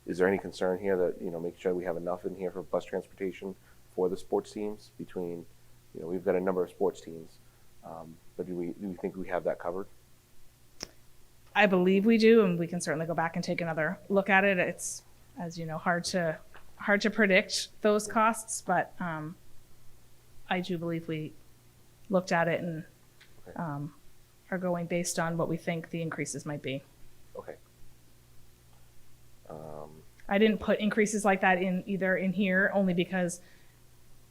Speaker 1: Is there any concern here that, making sure we have enough in here for bus transportation for the sports teams between, we've got a number of sports teams, but do we think we have that covered?
Speaker 12: I believe we do, and we can certainly go back and take another look at it. It's, as you know, hard to predict those costs, but I do believe we looked at it and are going based on what we think the increases might be.
Speaker 1: Okay.
Speaker 12: I didn't put increases like that in here only because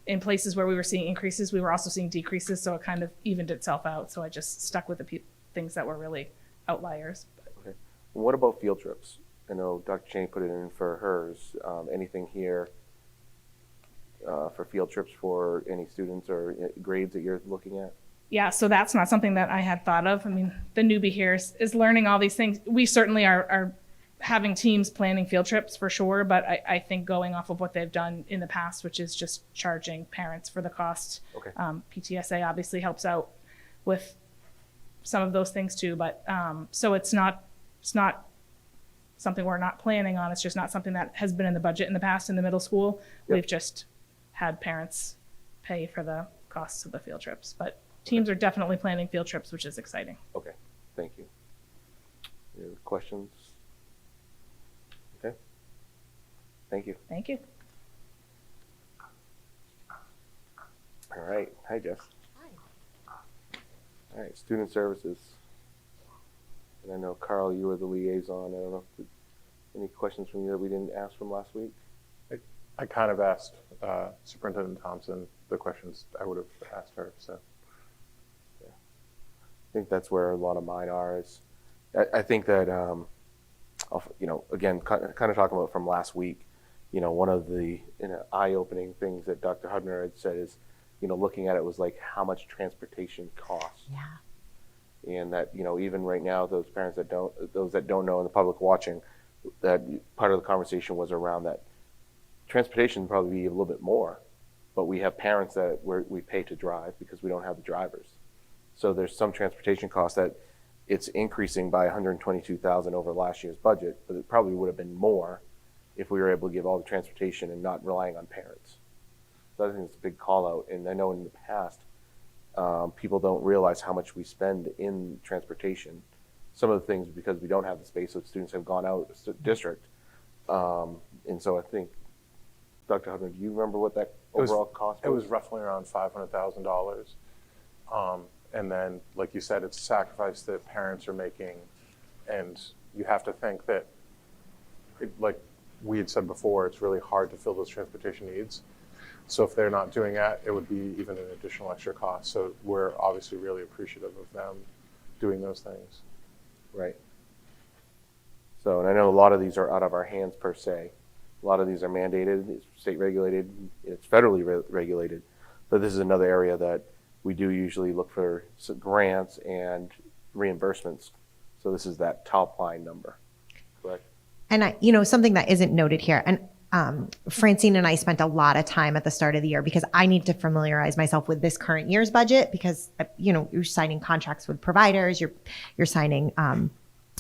Speaker 12: in places where we were seeing increases, we were also seeing decreases, so it kind of evened itself out. So I just stuck with the things that were really outliers.
Speaker 1: Okay. And what about field trips? I know Dr. Cheney put it in for hers. Anything here for field trips for any students or grades that you're looking at?
Speaker 12: Yeah, so that's not something that I had thought of. I mean, the newbie here is learning all these things. We certainly having teams planning field trips for sure, but I think going off of what they've done in the past, which is just charging parents for the cost.
Speaker 1: Okay.
Speaker 12: PTSA obviously helps out with some of those things too, but so it's not something we're not planning on. It's just not something that has been in the budget in the past in the middle school.
Speaker 1: Yep.
Speaker 12: We've just had parents pay for the costs of the field trips, but teams are definitely planning field trips, which is exciting.
Speaker 1: Okay, thank you. Any other questions? Okay. Thank you.
Speaker 12: Thank you.
Speaker 1: All right. Hi, Jess. Hi. All right, student services. And I know, Carl, you were the liaison. I don't know if any questions from you that we didn't ask from last week?
Speaker 10: I kind of asked Superintendent Thompson the questions I would have asked her, so.
Speaker 1: Yeah. I think that's where a lot of mine are. Is I think that, again, kind of talking about from last week, one of the eye-opening things that Dr. Hudner had said is, looking at it was like how much transportation costs.
Speaker 13: Yeah.
Speaker 1: And that, even right now, those that don't know, and the public watching, that part of the conversation was around that transportation would probably be a little bit more, but we have parents that we pay to drive because we don't have the drivers. So there's some transportation costs that it's increasing by $122,000 over last year's budget, but it probably would have been more if we were able to give all the transportation and not relying on parents. So I think it's a big call out. And I know in the past, people don't realize how much we spend in transportation. Some of the things because we don't have the space, so students have gone out of the district. And so I think, Dr. Hudner, do you remember what that overall cost was?
Speaker 10: It was roughly around $500,000. And then, like you said, it's a sacrifice that parents are making. And you have to think that, like we had said before, it's really hard to fill those transportation needs. So if they're not doing that, it would be even an additional extra cost. So we're obviously really appreciative of them doing those things.
Speaker 1: Right. So, and I know a lot of these are out of our hands per se. A lot of these are mandated, it's state regulated, it's federally regulated. But this is another area that we do usually look for grants and reimbursements. So this is that top line number, correct?
Speaker 13: And something that isn't noted here, and Francine and I spent a lot of time at the start of the year because I need to familiarize myself with this current year's budget because, you're signing contracts with providers, you're signing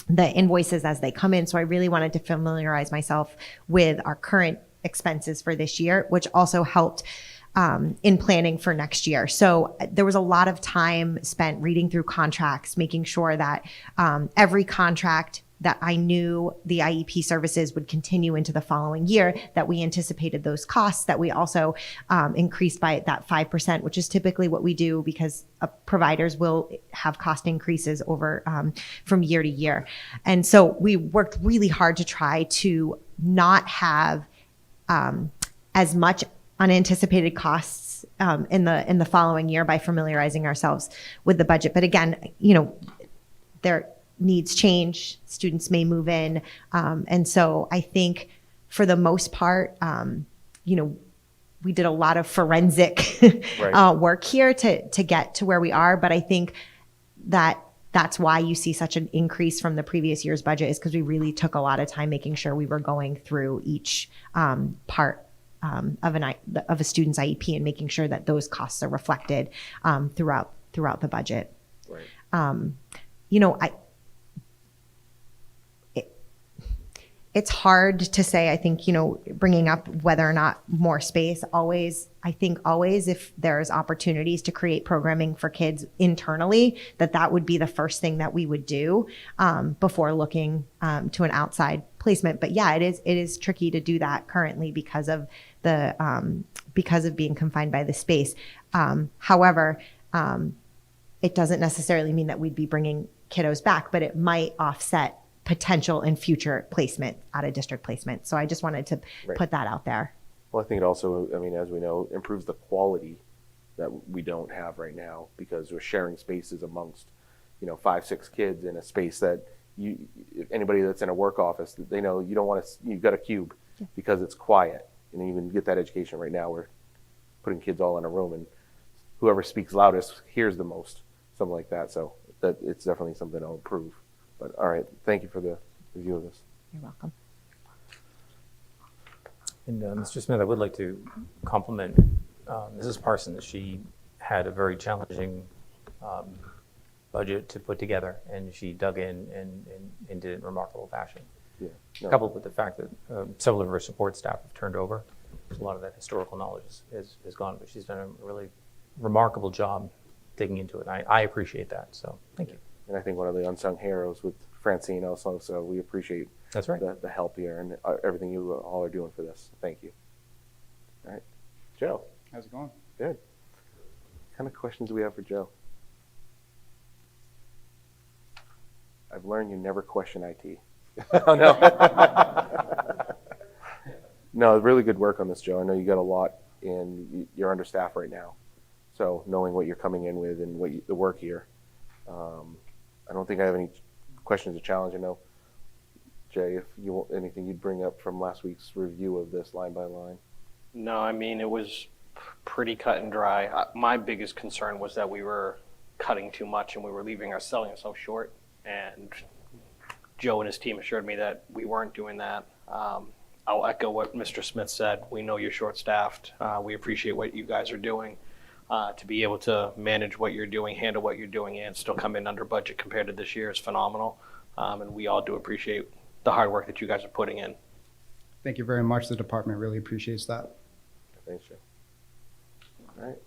Speaker 13: the invoices as they come in. So I really wanted to familiarize myself with our current expenses for this year, which also helped in planning for next year. So there was a lot of time spent reading through contracts, making sure that every contract that I knew the IEP services would continue into the following year, that we anticipated those costs, that we also increased by that 5%, which is typically what we do because providers will have cost increases over from year to year. And so we worked really hard to try to not have as much unanticipated costs in the following year by familiarizing ourselves with the budget. But again, there needs change, students may move in. And so I think for the most part, we did a lot of forensic work here to get to where we are. But I think that's why you see such an increase from the previous year's budget is because we really took a lot of time making sure we were going through each part of a student's IEP and making sure that those costs are reflected throughout the budget.
Speaker 1: Right.
Speaker 13: It's hard to say, I think, bringing up whether or not more space always, if there's opportunities to create programming for kids internally, that would be the first thing that we would do before looking to an outside placement. But yeah, it is tricky to do that currently because of being confined by the space. However, it doesn't necessarily mean that we'd be bringing kiddos back, but it might offset potential and future placement out of district placement. So I just wanted to put that out there.
Speaker 1: Well, I think it also, as we know, improves the quality that we don't have right now because we're sharing spaces amongst, 5-6 kids in a space that anybody that's in a work office, they know you don't want to, you've got a cube because it's quiet. And you can get that education right now. We're putting kids all in a room and whoever speaks loudest hears the most, something like that. So that it's definitely something I'll improve. But all right, thank you for the review of this.
Speaker 13: You're welcome.
Speaker 2: And Mr. Smith, I would like to compliment Mrs. Parsons. She had a very challenging budget to put together, and she dug in and did it in remarkable fashion.
Speaker 1: Yeah. No.
Speaker 2: Coupled with the fact that several of her support staff have turned over, a lot of that historical knowledge is gone, but she's done a really remarkable job digging into it. I appreciate that, so thank you.
Speaker 1: And I think one of the unsung heroes with Francine also, so we appreciate
Speaker 2: That's right.
Speaker 1: the help here and everything you all are doing for this. Thank you. All right. Joe.
Speaker 14: How's it going?
Speaker 1: Good. What kind of questions do we have for Joe? I've learned you never question IT. Oh, no. No, really good work on this, Joe. I know you got a lot and you're understaffed right now. So knowing what you're coming in with and the work here, I don't think I have any questions or challenge. I know, Jay, if you want anything you'd bring up from last week's review of this line by line.
Speaker 3: No, I mean, it was pretty cut and dry. My biggest concern was that we were cutting too much and we were leaving our selling ourselves short. And Joe and his team assured me that we weren't doing that. I'll echo what Mr. Smith said. We know you're short-staffed. We appreciate what you guys are doing. To be able to manage what you're doing, handle what you're doing, and still come in under budget compared to this year is phenomenal. And we all do appreciate the hard work that you guys are putting in.
Speaker 14: Thank you very much. The department really appreciates that.
Speaker 1: Thanks, Joe. All right.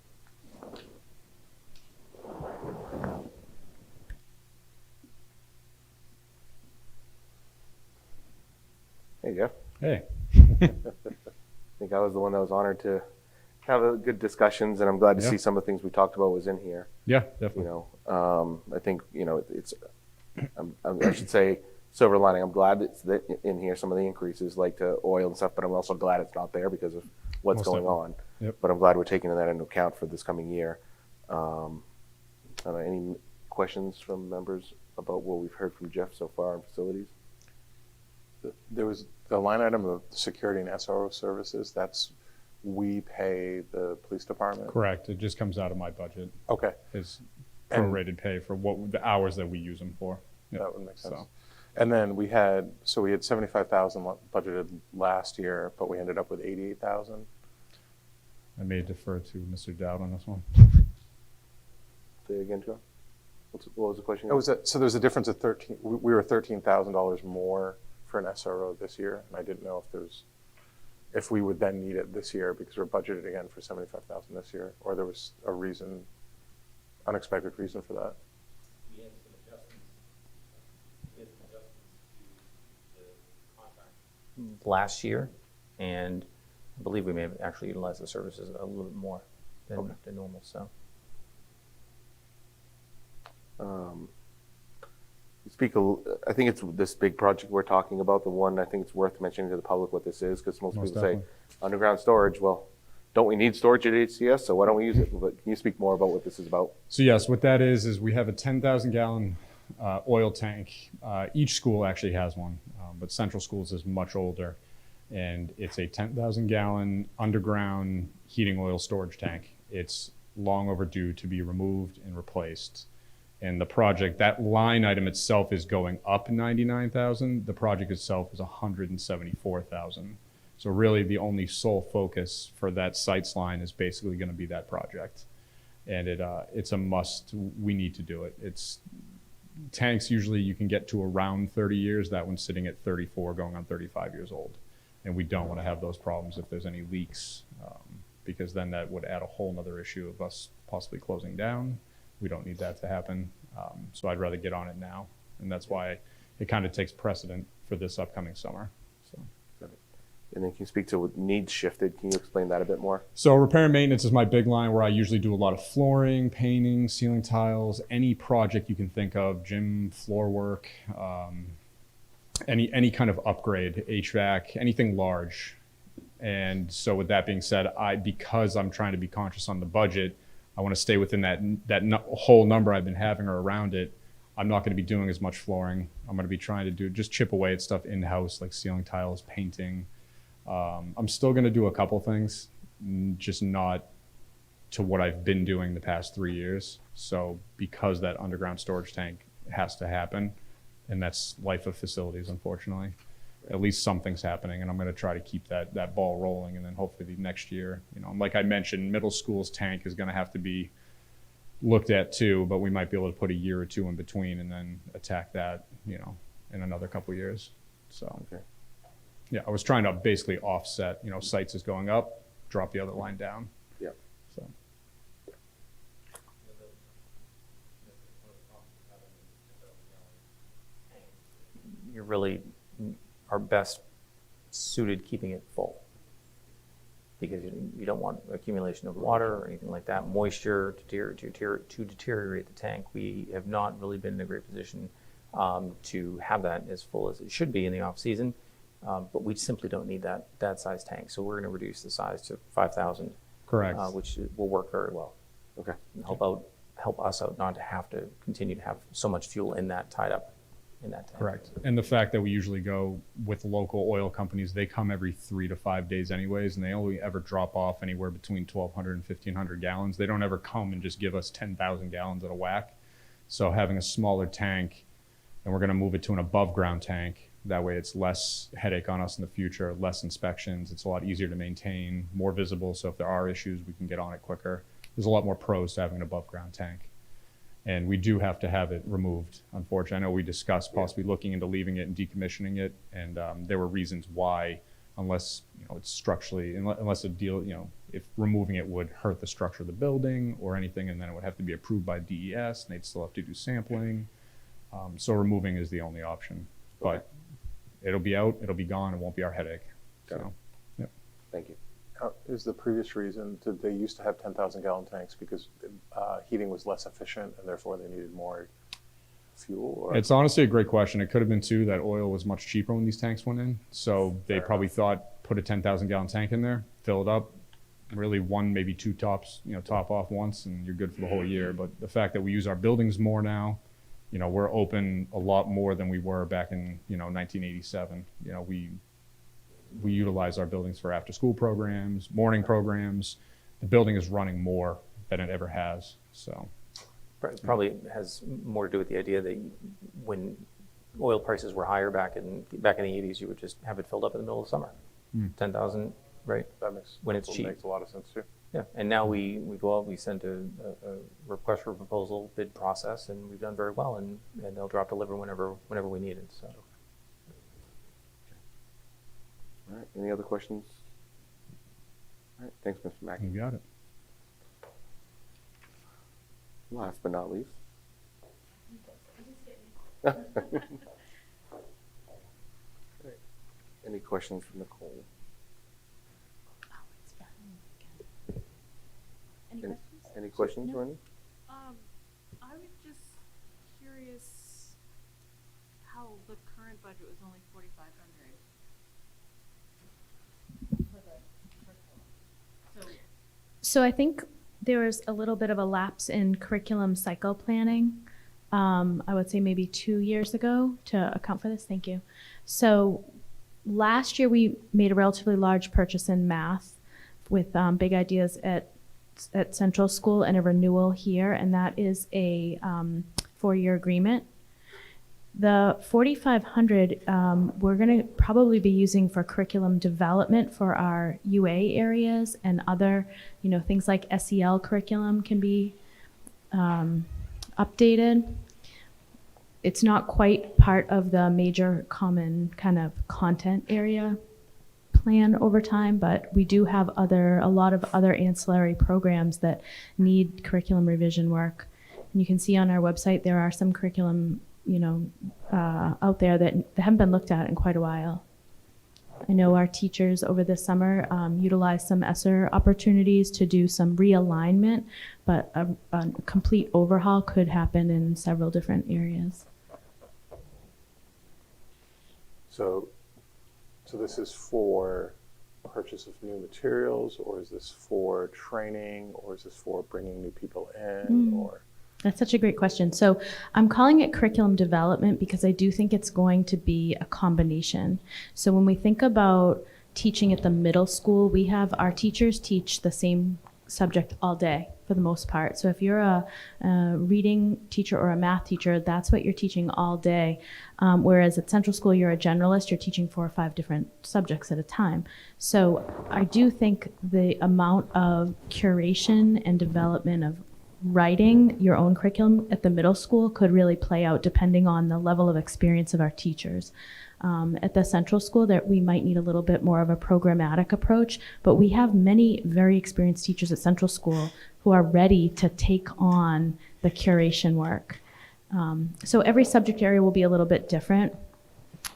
Speaker 1: Hey, Jeff.
Speaker 15: Hey.
Speaker 1: I think I was the one that was honored to have a good discussions, and I'm glad to
Speaker 15: Yeah.
Speaker 1: see some of the things we talked about was in here.
Speaker 15: Yeah, definitely.
Speaker 1: You know, I think, you know, it's, I should say, silver lining. I'm glad it's in here, some of the increases like to oil and stuff, but I'm also glad it's not there because of what's
Speaker 15: Most
Speaker 1: going
Speaker 15: definitely.
Speaker 1: on.
Speaker 15: Yep.
Speaker 1: But I'm glad we're taking that into account for this coming year. I don't know, any questions from members about what we've heard from Jeff so far on facilities?
Speaker 10: There was the line item of security and SRO services. That's we pay the police department.
Speaker 15: Correct. It just comes out of my budget.
Speaker 10: Okay.
Speaker 15: Is
Speaker 10: And-
Speaker 15: prorated pay for what the hours that we use them for. Yep.
Speaker 10: That would make sense.
Speaker 15: So,
Speaker 10: And then we had 75,000 budgeted last year, but we ended up with 88,000.
Speaker 15: I may defer to Mr. Dowd on this one.
Speaker 1: Say again, Joe? What was the question?
Speaker 10: So there's a difference of 13. We were $13,000 more for an SRO this year, and I didn't know if we would then need it this year because we're budgeted again for 75,000 this year, or there was a reason, unexpected reason for that.
Speaker 2: We had some adjustments to the contract last year, and I believe we may have actually utilized the services a little bit more than normal. So.
Speaker 1: I think it's this big project we're talking about, the one I think it's worth mentioning to the public what this is, because most people
Speaker 15: definitely.
Speaker 1: say underground storage. Well, don't we need storage at HCS? So why don't we use it? But can you speak more about what this is about?
Speaker 15: So yes, what that is we have a 10,000 gallon oil tank. Each school actually has one, but Central Schools is much older. And it's a 10,000 gallon underground heating oil storage tank. It's long overdue to be removed and replaced. And the project, that line item itself is going up 99,000. The project itself is 174,000. So really the only sole focus for that sites line is basically going to be that project. And it's a must. We need to do it. It's tanks usually you can get to around 30 years. That one's sitting at 34, going on 35 years old. And we don't want to have those problems if there's any leaks, because then that would add a whole nother issue of us possibly closing down. We don't need that to happen. So I'd rather get on it now. And that's why it kind of takes precedent for this upcoming summer. So.
Speaker 1: And then can you speak to what needs shifted? Can you explain that a bit more?
Speaker 15: So repair and maintenance is my big line where I usually do a lot of flooring, painting, ceiling tiles, any project you can think of, gym floor work, any kind of upgrade, HVAC, anything large. And so with that being said, because I'm trying to be conscious on the budget, I want to stay within that whole number I've been having or around it. I'm not going to be doing as much flooring. I'm going to be trying to just chip away at stuff in-house like ceiling tiles, painting. I'm still going to do a couple things, just not to what I've been doing the past 3 years. So because that underground storage tank has to happen, and that's life of facilities, unfortunately. at least something's happening, and I'm going to try to keep that ball rolling, and then hopefully the next year, like I mentioned, middle school's tank is going to have to be looked at too, but we might be able to put a year or two in between and then attack that, in another couple years. So,
Speaker 1: Okay.
Speaker 15: yeah, I was trying to basically offset, sites is going up, drop the other line down.
Speaker 1: Yep.
Speaker 15: So.
Speaker 2: You're really are best suited keeping it full, because you don't want accumulation of water or anything like that, moisture to deteriorate the tank. We have not really been in a great position to have that as full as it should be in the off season, but we simply don't need that size tank. So we're going to reduce the size to 5,000.
Speaker 15: Correct.
Speaker 2: Which will work very well.
Speaker 1: Okay.
Speaker 2: And help us out not to have to continue to have so much fuel in that tied up in that tank.
Speaker 15: Correct. And the fact that we usually go with local oil companies, they come every 3 to 5 days anyways, and they only ever drop off anywhere between 1,200 and 1,500 gallons. They don't ever come and just give us 10,000 gallons at a whack. So having a smaller tank, and we're going to move it to an above ground tank, that way it's less headache on us in the future, less inspections. It's a lot easier to maintain, more visible. So if there are issues, we can get on it quicker. There's a lot more pros to having an above ground tank. And we do have to have it removed, unfortunately. I know we discussed possibly looking into leaving it and decommissioning it, and there were reasons why, unless it's structurally, unless a deal, if removing it would hurt the structure of the building or anything, and then it would have to be approved by DES, and they'd still have to do sampling. So removing is the only option, but it'll be out, it'll be gone, it won't be our headache.
Speaker 1: Got it.
Speaker 15: Yep.
Speaker 1: Thank you.
Speaker 10: Is the previous reason, did they used to have 10,000 gallon tanks because heating was less efficient and therefore they needed more fuel? Or?
Speaker 15: It's honestly a great question. It could have been too that oil was much cheaper when these tanks went in. So they probably thought, put a 10,000 gallon tank in there, fill it up, really one, maybe two tops, top off once, and you're good for the whole year. But the fact that we use our buildings more now, we're open a lot more than we were back in, 1987. We utilize our buildings for after school programs, morning programs. The building is running more than it ever has. So
Speaker 2: Probably has more to do with the idea that when oil prices were higher back in the 80s, you would just have it filled up in the middle of summer. 10,000, right?
Speaker 10: That makes
Speaker 2: when it's cheap.
Speaker 10: Makes a lot of sense too.
Speaker 2: Yeah, and now we go out, we send a request for proposal bid process, and we've done very well, and they'll drop deliver whenever we need it. So.
Speaker 1: All right, any other questions? All right, thanks, Mr. Mackey.
Speaker 15: you got it.
Speaker 1: Last but not least. Any questions from Nicole? Any questions, Wendy?
Speaker 11: I was just curious how the current budget was only 4,500.
Speaker 16: So I think there was a little bit of a lapse in curriculum cycle planning. I would say maybe 2 years ago to account for this. Thank you. So last year we made a relatively large purchase in math with Big Ideas at Central School and a renewal here, and that is a 4-year agreement. The 4,500 we're going to probably be using for curriculum development for our UA areas, and other, things like SEL curriculum can be updated. It's not quite part of the major common kind of content area plan over time, but we do have a lot of other ancillary programs that need curriculum revision work. And you can see on our website there are some curriculum out there that haven't been looked at in quite a while. I know our teachers over the summer utilized some ESSER opportunities to do some realignment, but a complete overhaul could happen in several different areas.
Speaker 10: So this is for purchase of new materials, or is this for training, or is this for bringing new people in, or?
Speaker 16: That's such a great question. So I'm calling it curriculum development because I do think it's going to be a combination. So when we think about teaching at the middle school, we have our teachers teach the same subject all day for the most part. So if you're a reading teacher or a math teacher, that's what you're teaching all day. Whereas at Central School, you're a generalist, you're teaching 4 or 5 different subjects at a time. So I do think the amount of curation and development of writing your own curriculum at the middle school could really play out depending on the level of experience of our teachers. At the Central School, that we might need a little bit more of a programmatic approach, but we have many very experienced teachers at Central School who are ready to take on the curation work. So every subject area will be a little bit different.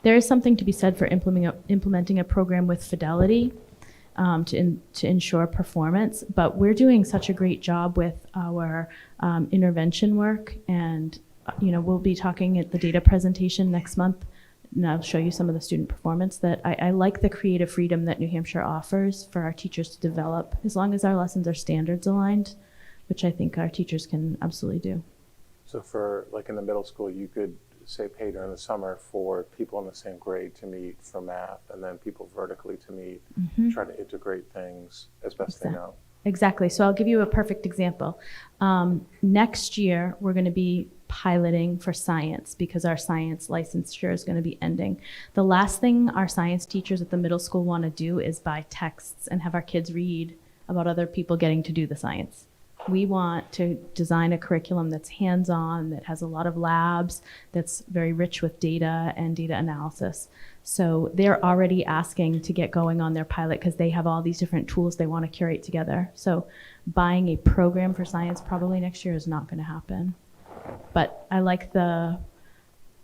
Speaker 16: There is something to be said for implementing a program with fidelity to ensure performance, but we're doing such a great job with our intervention work, and we'll be talking at the data presentation next month, and I'll show you some of the student performance that I like the creative freedom that New Hampshire offers for our teachers to develop, as long as our lessons are standards aligned, which I think our teachers can absolutely do.
Speaker 10: So for like in the middle school, you could say pay during the summer for people in the same grade to meet for math, and then people vertically to meet, try to integrate things as best they know.
Speaker 16: Exactly. So I'll give you a perfect example. Next year, we're going to be piloting for science because our science licensure is going to be ending. The last thing our science teachers at the middle school want to do is buy texts and have our kids read about other people getting to do the science. We want to design a curriculum that's hands-on, that has a lot of labs, that's very rich with data and data analysis. So they're already asking to get going on their pilot because they have all these different tools they want to curate together. So buying a program for science probably next year is not going to happen. But I like the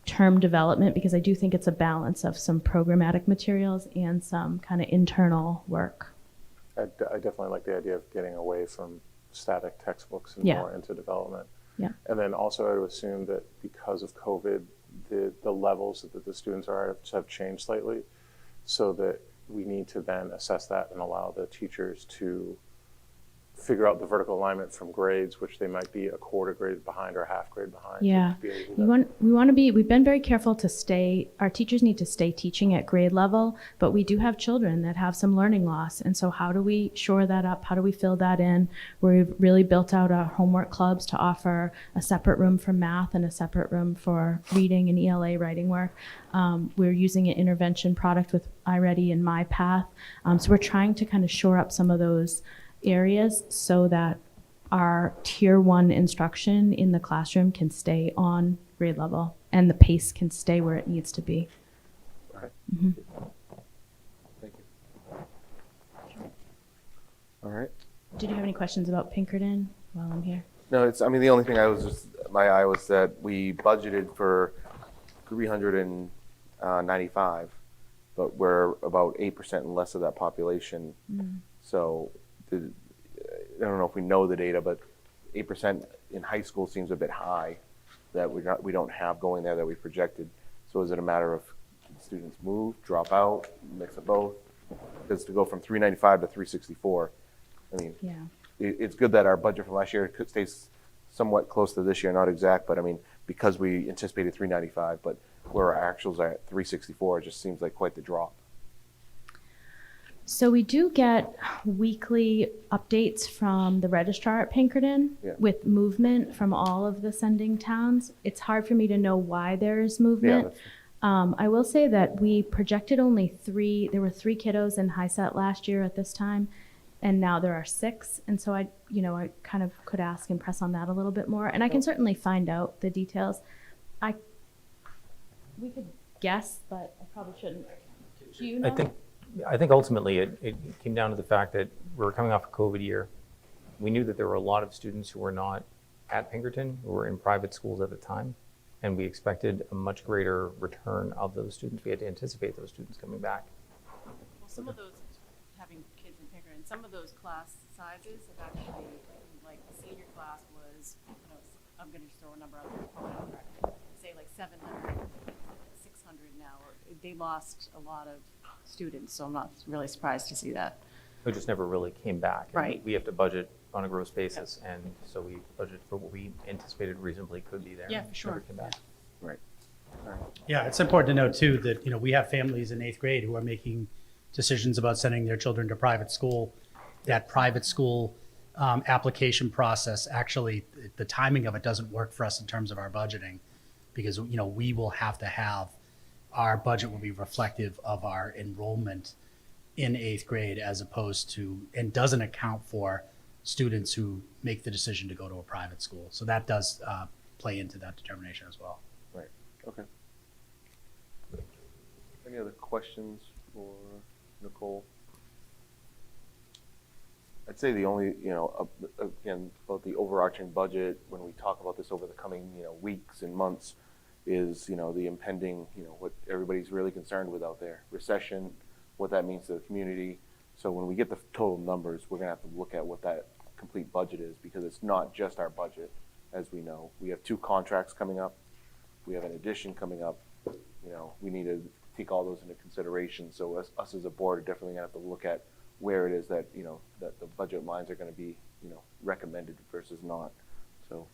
Speaker 16: term development because I do think it's a balance of some programmatic materials and some kind of internal work.
Speaker 10: I definitely like the idea of getting away from static textbooks and more into development.
Speaker 16: Yeah.
Speaker 10: And then also I would assume that because of COVID, the levels that the students are at have changed slightly, so that we need to then assess that and allow the teachers to figure out the vertical alignment from grades, which they might be a quarter grade behind or a half grade behind.
Speaker 16: Yeah, we've been very careful to stay, our teachers need to stay teaching at grade level, but we do have children that have some learning loss. And so how do we shore that up? How do we fill that in? We've really built out our homework clubs to offer a separate room for math and a separate room for reading and ELA writing work. We're using an intervention product with iReady and MyPath. So we're trying to kind of shore up some of those areas so that our tier 1 instruction in the classroom can stay on grade level and the pace can stay where it needs to be.
Speaker 10: All right.
Speaker 1: Thank you. All right.
Speaker 16: Did you have any questions about Pinkerton while I'm here?
Speaker 1: No, the only thing my eye was that we budgeted for 395, but we're about 8% less of that population. So I don't know if we know the data, but 8% in high school seems a bit high that we don't have going there that we projected. So is it a matter of students move, drop out, mix of both? Because to go from 395 to 364, it's good that our budget from last year stays somewhat close to this year, not exact, but because we anticipated 395, but where our actuals are at 364, it just seems like quite the drop.
Speaker 16: So we do get weekly updates from the registrar at Pinkerton with movement from all of the sending towns. It's hard for me to know why there's movement. I will say that we projected only 3, there were 3 kiddos in HiSET last year at this time, and now there are 6. And so I kind of could ask and press on that a little bit more. And I can certainly find out the details. We could guess, but I probably shouldn't. Do you know?
Speaker 2: I think ultimately it came down to the fact that we were coming off a COVID year. We knew that there were a lot of students who were not at Pinkerton, who were in private schools at the time, and we expected a much greater return of those students. We had to anticipate those students coming back.
Speaker 11: Well, some of those, having kids in Pinkerton, some of those class sizes have actually, like the senior class was, I'm going to just throw a number out there, say like 700, 600 now. They lost a lot of students, so I'm not really surprised to see that.
Speaker 2: It just never really came back.
Speaker 11: Right.
Speaker 2: We have to budget on a gross basis, and so we budgeted for what we anticipated reasonably could be there.
Speaker 11: Yeah, for sure.
Speaker 2: Never came back.
Speaker 1: Right. All right.
Speaker 9: Yeah, it's important to note too that we have families in 8th grade who are making decisions about sending their children to private school. That private school application process, actually, the timing of it doesn't work for us in terms of our budgeting, because, we will have to have, our budget will be reflective of our enrollment in 8th grade, as opposed to, and doesn't account for students who make the decision to go to a private school. So that does play into that determination as well.
Speaker 1: Right, okay. Any other questions for Nicole? I'd say the only, again, about the overarching budget, when we talk about this over the coming, weeks and months, is, the impending, what everybody's really concerned with out there, recession, what that means to the community. So when we get the total numbers, we're gonna have to look at what that complete budget is, because it's not just our budget, as we know. We have 2 contracts coming up. We have an addition coming up. We need to take all those into consideration. So us as a board are definitely gonna have to look at where it is that, that the budget lines are gonna be, recommended versus not. So,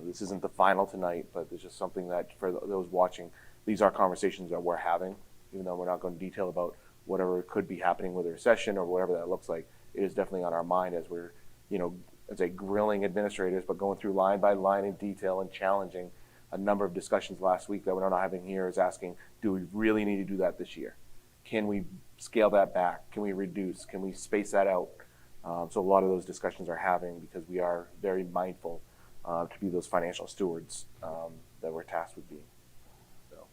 Speaker 1: this isn't the final tonight, but it's just something that for those watching, these are conversations that we're having, even though we're not going to detail about whatever could be happening with a recession or whatever that looks like. It is definitely on our mind as we're, I'd say grilling administrators, but going through line by line in detail and challenging a number of discussions last week that we're not having here, is asking, do we really need to do that this year? Can we scale that back? Can we reduce? Can we space that out? So a lot of those discussions are having, because we are very mindful to be those financial stewards that we're tasked with being. So.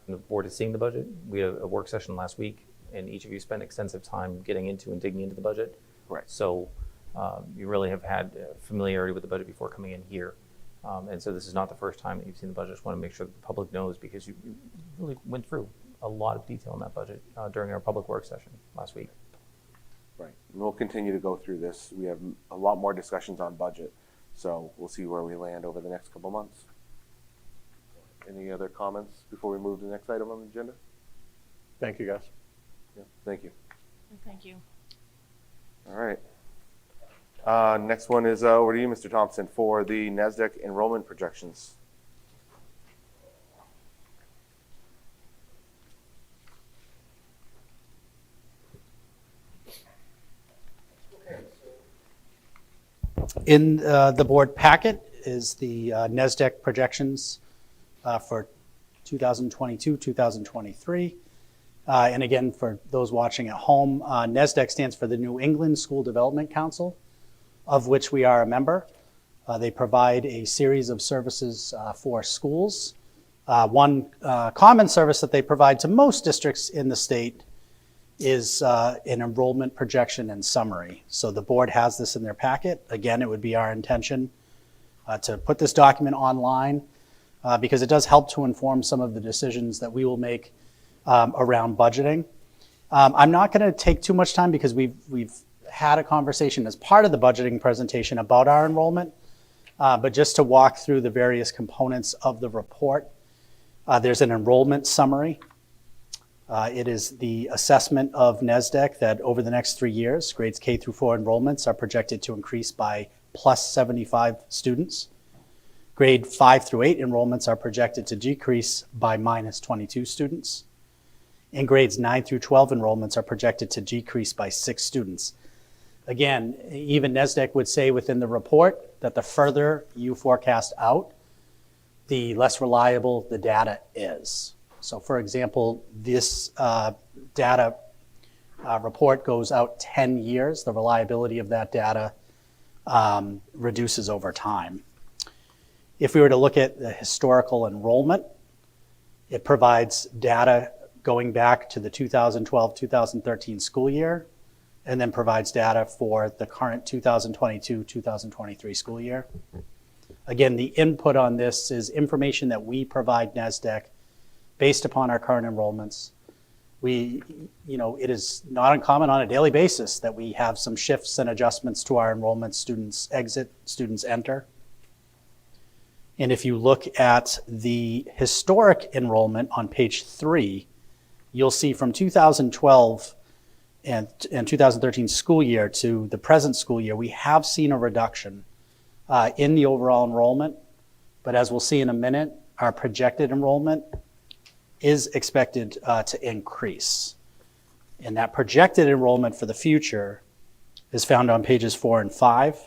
Speaker 2: The board is seeing the budget. We had a work session last week, and each of you spent extensive time getting into and digging into the budget.
Speaker 1: Right.
Speaker 2: So you really have had familiarity with the budget before coming in here. And so this is not the first time that you've seen the budget. I just want to make sure that the public knows, because you really went through a lot of detail in that budget during our public work session last week.
Speaker 1: Right. And we'll continue to go through this. We have a lot more discussions on budget, so we'll see where we land over the next couple months. Any other comments before we move to the next item on the agenda?
Speaker 10: Thank you, guys.
Speaker 1: Yeah, thank you.
Speaker 11: Thank you.
Speaker 1: All right. Next one is over to you, Mr. Thompson, for the NASDAQ enrollment projections.
Speaker 9: In the board packet is the NASDAQ projections for 2022, 2023. And again, for those watching at home, NASDAQ stands for the New England School Development Council, of which we are a member. They provide a series of services for schools. One common service that they provide to most districts in the state is an enrollment projection and summary. So the board has this in their packet. Again, it would be our intention to put this document online because it does help to inform some of the decisions that we will make around budgeting. I'm not going to take too much time because we've had a conversation as part of the budgeting presentation about our enrollment, but just to walk through the various components of the report, there's an enrollment summary. It is the assessment of NASDAQ that over the next 3 years, grades K through 4 enrollments are projected to increase by plus 75 students. Grade 5 through 8 enrollments are projected to decrease by minus 22 students. And grades 9 through 12 enrollments are projected to decrease by 6 students. Again, even NASDAQ would say within the report that the further you forecast out, the less reliable the data is. So for example, this data report goes out 10 years. The reliability of that data reduces over time. If we were to look at the historical enrollment, it provides data going back to the 2012-2013 school year, and then provides data for the current 2022-2023 school year. Again, the input on this is information that we provide NASDAQ based upon our current enrollments. It is not uncommon on a daily basis that we have some shifts and adjustments to our enrollment. Students exit, students enter. And if you look at the historic enrollment on page 3, you'll see from 2012 and 2013 school year to the present school year, we have seen a reduction in the overall enrollment. But as we'll see in a minute, our projected enrollment is expected to increase. And that projected enrollment for the future is found on pages 4 and 5.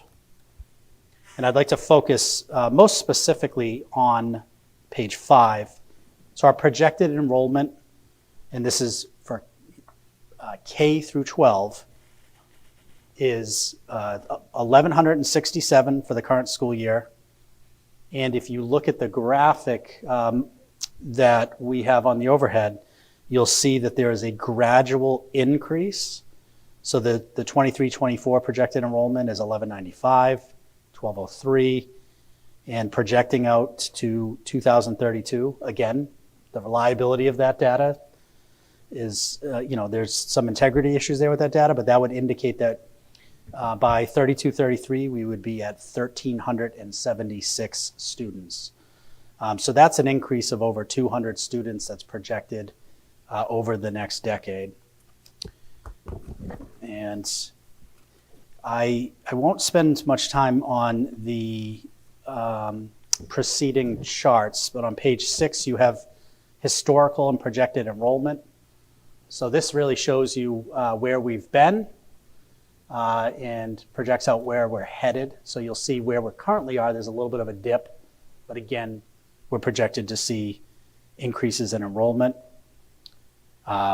Speaker 9: And I'd like to focus most specifically on page 5. So our projected enrollment, and this is for K through 12, is 1,167 for the current school year. And if you look at the graphic that we have on the overhead, you'll see that there is a gradual increase. So the 23-24 projected enrollment is 1,195, 1,203, and projecting out to 2032. Again, the reliability of that data is, there's some integrity issues there with that data, but that would indicate that by 32-33, we would be at 1,376 students. So that's an increase of over 200 students that's projected over the next decade. And I won't spend much time on the preceding charts, but on page 6 you have historical and projected enrollment. So this really shows you where we've been and projects out where we're headed. So you'll see where we currently are, there's a little bit of a dip, but again, we're projected to see increases in enrollment.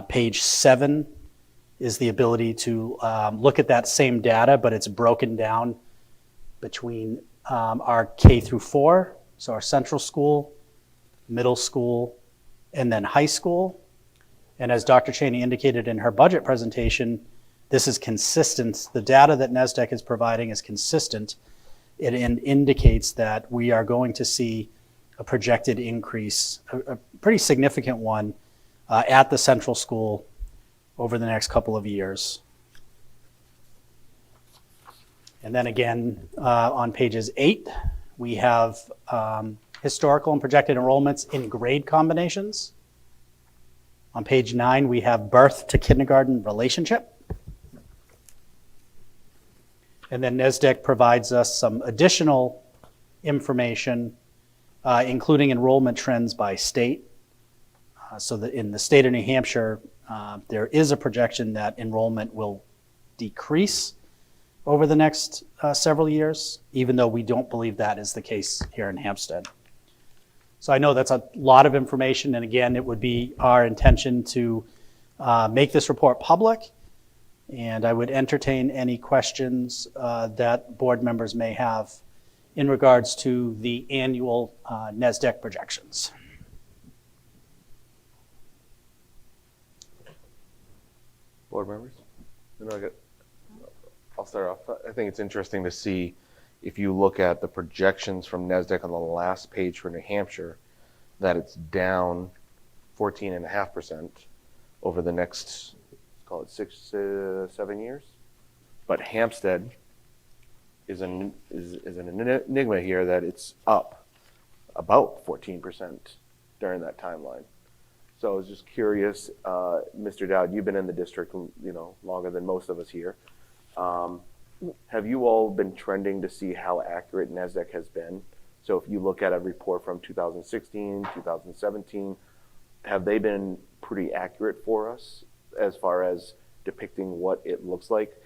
Speaker 9: Page 7 is the ability to look at that same data, but it's broken down between our K through 4, so our central school, middle school, and then high school. And as Dr. Cheney indicated in her budget presentation, this is consistent. The data that NSDEC is providing is consistent. It indicates that we are going to see a projected increase, a pretty significant one, at the central school over the next couple of years. And then again, on pages 8, we have historical and projected enrollments in grade combinations. On page 9, we have birth to kindergarten relationship. And then NSDEC provides us some additional information, including enrollment trends by state. So that in the state of New Hampshire, there is a projection that enrollment will decrease over the next several years, even though we don't believe that is the case here in Hampstead. So I know that's a lot of information, and again, it would be our intention to make this report public, and I would entertain any questions that board members may have in regards to the annual NSDEC projections.
Speaker 1: Board members? I'll start off. I think it's interesting to see if you look at the projections from NSDEC on the last page for New Hampshire, that it's down 14.5% over the next, let's call it 6 to 7 years. But Hampstead is an enigma here, that it's up about 14% during that timeline. So I was just curious, Mr. Dowd, you've been in the district, longer than most of us here. Have you all been trending to see how accurate NSDEC has been? So if you look at a report from 2016, 2017, have they been pretty accurate for us as far as depicting what it looks like?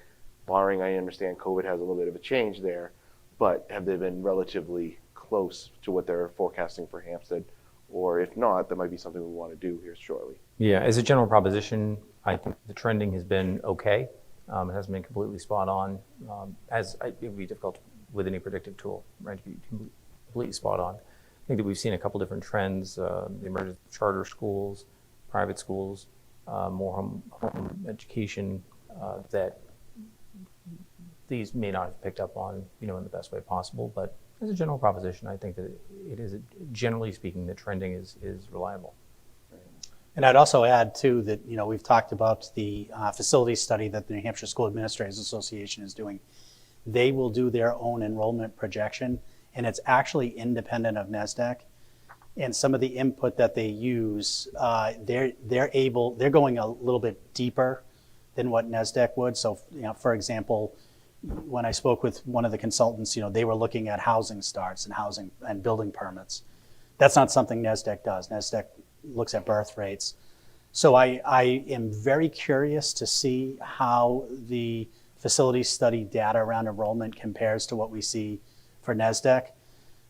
Speaker 1: Barring, I understand COVID has a little bit of a change there, but have they been relatively close to what they're forecasting for Hampstead? Or if not, that might be something we want to do here shortly.
Speaker 2: Yeah, as a general proposition, I think the trending has been okay. It hasn't been completely spot on. It would be difficult with any predictive tool, right, to be completely spot on. I think that we've seen a couple different trends, the emergence of charter schools, private schools, more home education, that these may not have picked up on, in the best way possible. But as a general proposition, I think that it is, generally speaking, the trending is reliable.
Speaker 9: And I'd also add, too, that we've talked about the facility study that the New Hampshire School Administrators Association is doing. They will do their own enrollment projection, and it's actually independent of NSDEC. And some of the input that they use, they're going a little bit deeper than what NSDEC would. So, for example, when I spoke with one of the consultants, they were looking at housing starts and housing and building permits. That's not something NSDEC does. NSDEC looks at birth rates. So I am very curious to see how the facility study data around enrollment compares to what we see for NESDEC.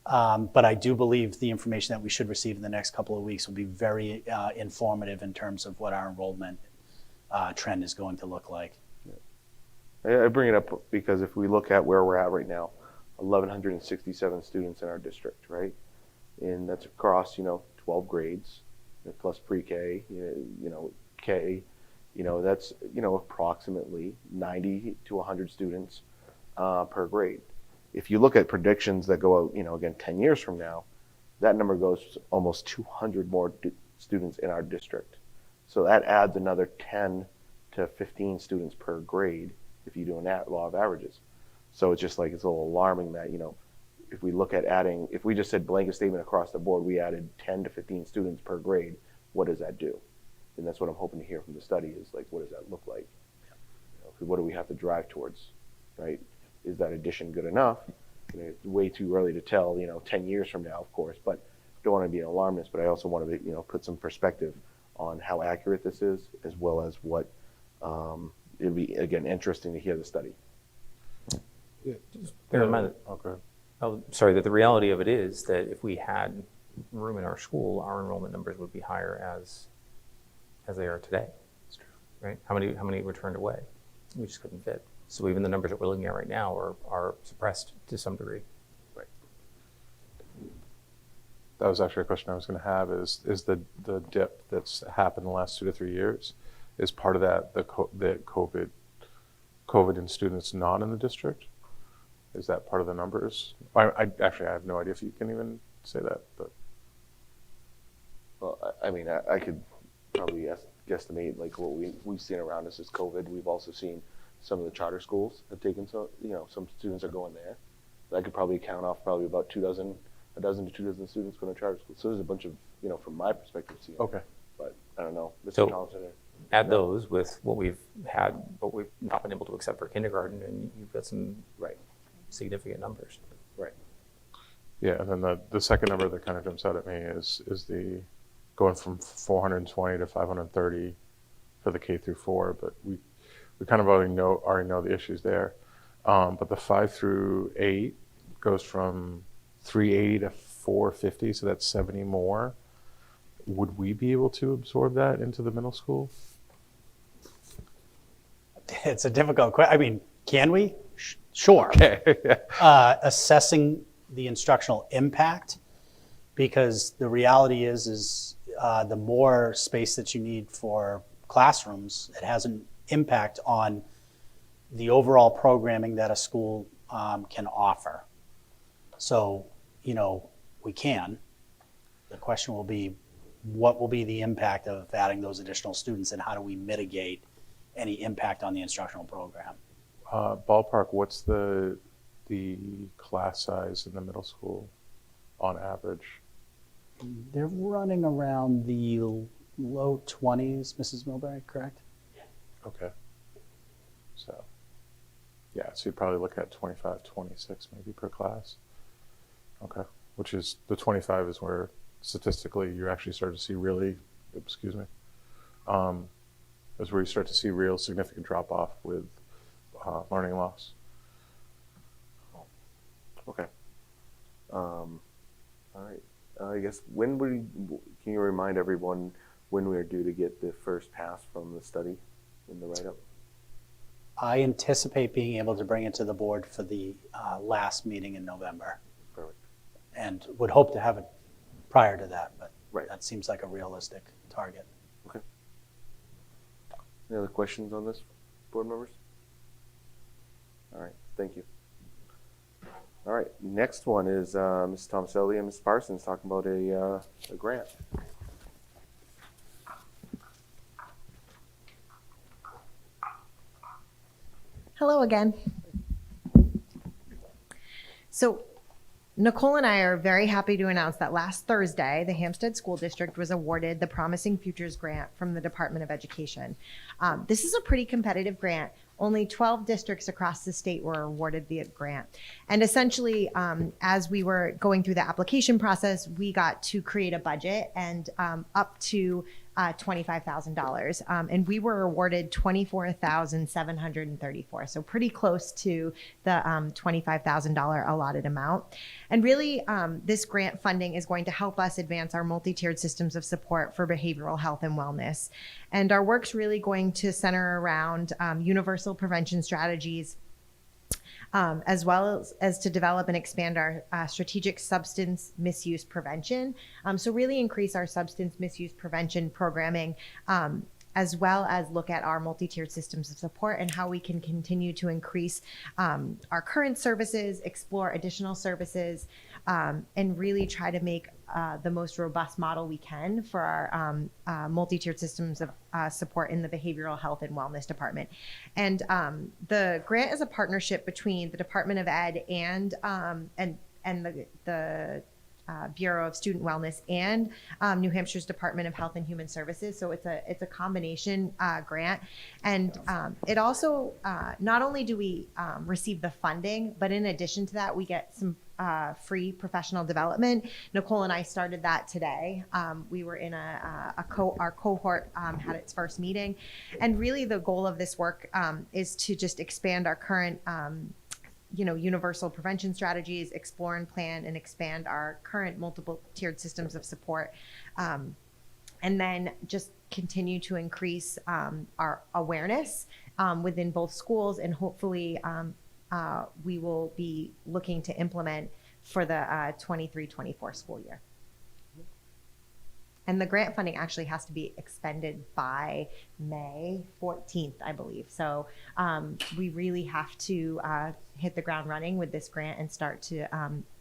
Speaker 9: But I do believe the information that we should receive in the next couple of weeks will be very informative in terms of what our enrollment trend is going to look like.
Speaker 1: I bring it up because if we look at where we're at right now, 1,167 students in our district, right? And that's across, 12 grades, plus pre-K, K, that's, approximately 90 to 100 students per grade. If you look at predictions that go out, again, 10 years from now, that number goes to almost 200 more students in our district. So that adds another 10 to 15 students per grade if you do a law of averages. So it's just like, it's a little alarming that, if we look at adding, if we just said blanket statement across the board, we added 10 to 15 students per grade, what does that do? And that's what I'm hoping to hear from the study is like, what does that look like? What do we have to drive towards, right? Is that addition good enough? It's way too early to tell, 10 years from now, of course, but don't want to be an alarmist, but I also want to, put some perspective on how accurate this is, as well as what, it'd be, again, interesting to hear the study.
Speaker 2: Bear in mind that, that the reality of it is that if we had room in our school, our enrollment numbers would be higher as they are today. That's true. Right? How many were turned away? We just couldn't fit. So even the numbers that we're looking at right now are suppressed to some degree.
Speaker 1: Right.
Speaker 10: That was actually a question I was going to have is the dip that's happened in the last 2 to 3 years, is part of that the COVID in students not in the district? Is that part of the numbers? I have no idea if you can even say that, but.
Speaker 1: Well, I could probably guesstimate like what we've seen around us is COVID. We've also seen some of the charter schools have taken some students are going there. I could probably count off probably about a dozen to 2 dozen students going to charter school. So there's a bunch of, from my perspective, seeing.
Speaker 10: Okay.
Speaker 1: But I don't know, Mr.
Speaker 2: So
Speaker 1: Thompson.
Speaker 2: add those with what we've had, but we've not been able to accept for kindergarten, and you've got some significant numbers.
Speaker 1: Right.
Speaker 10: Yeah, and then the second number that kind of jumps out at me is the going from 420 to 530 for the K through 4, but we kind of already know the issues there. But the 5 through 8 goes from 380 to 450, so that's 70 more. Would we be able to absorb that into the middle school?
Speaker 9: It's a difficult question. Can we? Sure.
Speaker 10: Okay.
Speaker 9: Assessing the instructional impact, because the reality is the more space that you need for classrooms, it has an impact on the overall programming that a school can offer. So, we can. The question will be, what will be the impact of adding those additional students, and how do we mitigate any impact on the instructional program?
Speaker 10: Ballpark, what's the class size in the middle school on average?
Speaker 9: They're running around the low 20s, Mrs. Milbury, correct?
Speaker 10: Okay. So, yeah, so you'd probably look at 25, 26 maybe per class. Okay. Which is, the 25 is where statistically you actually start to see is where you start to see real significant drop off with learning loss.
Speaker 1: Okay. All right. I guess can you remind everyone when we are due to get the first pass from the study in the write-up?
Speaker 9: I anticipate being able to bring it to the board for the last meeting in November.
Speaker 1: Perfect.
Speaker 9: And would hope to have it prior to that, but
Speaker 1: Right.
Speaker 9: that seems like a realistic target.
Speaker 1: Okay. Any other questions on this, board members? All right, thank you. All right, next one is Ms. Tomaselli and Ms. Parsons talking about a grant.
Speaker 13: Hello again. So Nicole and I are very happy to announce that last Thursday, the Hsd School District was awarded the Promising Futures Grant from the Department of Education. This is a pretty competitive grant. only 12 districts across the state were awarded the grant. And essentially, as we were going through the application process, we got to create a budget and up to $25,000. And we were awarded $24,734. So pretty close to the $25,000 allotted amount. And really, this grant funding is going to help us advance our multi-tiered systems of support for behavioral health and wellness. And our work's really going to center around universal prevention strategies, as well as to develop and expand our strategic substance misuse prevention. So really increase our substance misuse prevention programming, as well as look at our multi-tiered systems of support and how we can continue to increase our current services, explore additional services, and really try to make the most robust model we can for our multi-tiered systems of support in the behavioral health and wellness department. And the grant is a partnership between the Department of Ed and the Bureau of Student Wellness and New Hampshire's Department of Health and Human Services. So it's a combination grant. And it also, not only do we receive the funding, but in addition to that, we get some free professional development. Nicole and I started that today. We were in our cohort had its first meeting. And really the goal of this work is to just expand our current universal prevention strategies, explore and plan and expand our current multiple tiered systems of support. And then just continue to increase our awareness within both schools, and hopefully we will be looking to implement for the 23-24 school year. And the grant funding actually has to be expended by May 14th, I believe. So we really have to hit the ground running with this grant and start to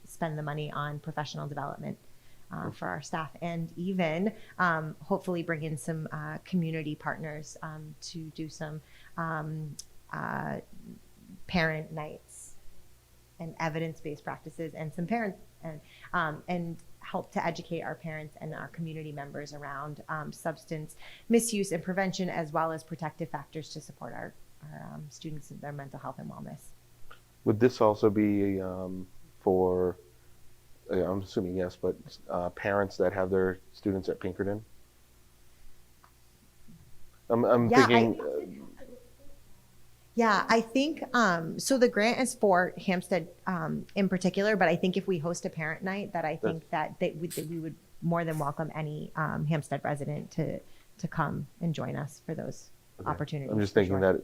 Speaker 13: spend the money on professional development for our staff, and even hopefully bring in some community partners to do some parent nights and evidence-based practices, and some parent and help to educate our parents and our community members around substance misuse and prevention, as well as protective factors to support our students in their mental health and wellness.
Speaker 1: Would this also be for, I'm assuming yes, but parents that have their students at Pinkerton? I'm thinking.
Speaker 13: Yeah, I think, so the grant is for Hampstead in particular, but I think if we host a parent night, that I think that we would more than welcome any Hampstead resident to come and join us for those opportunities.
Speaker 1: I'm just thinking that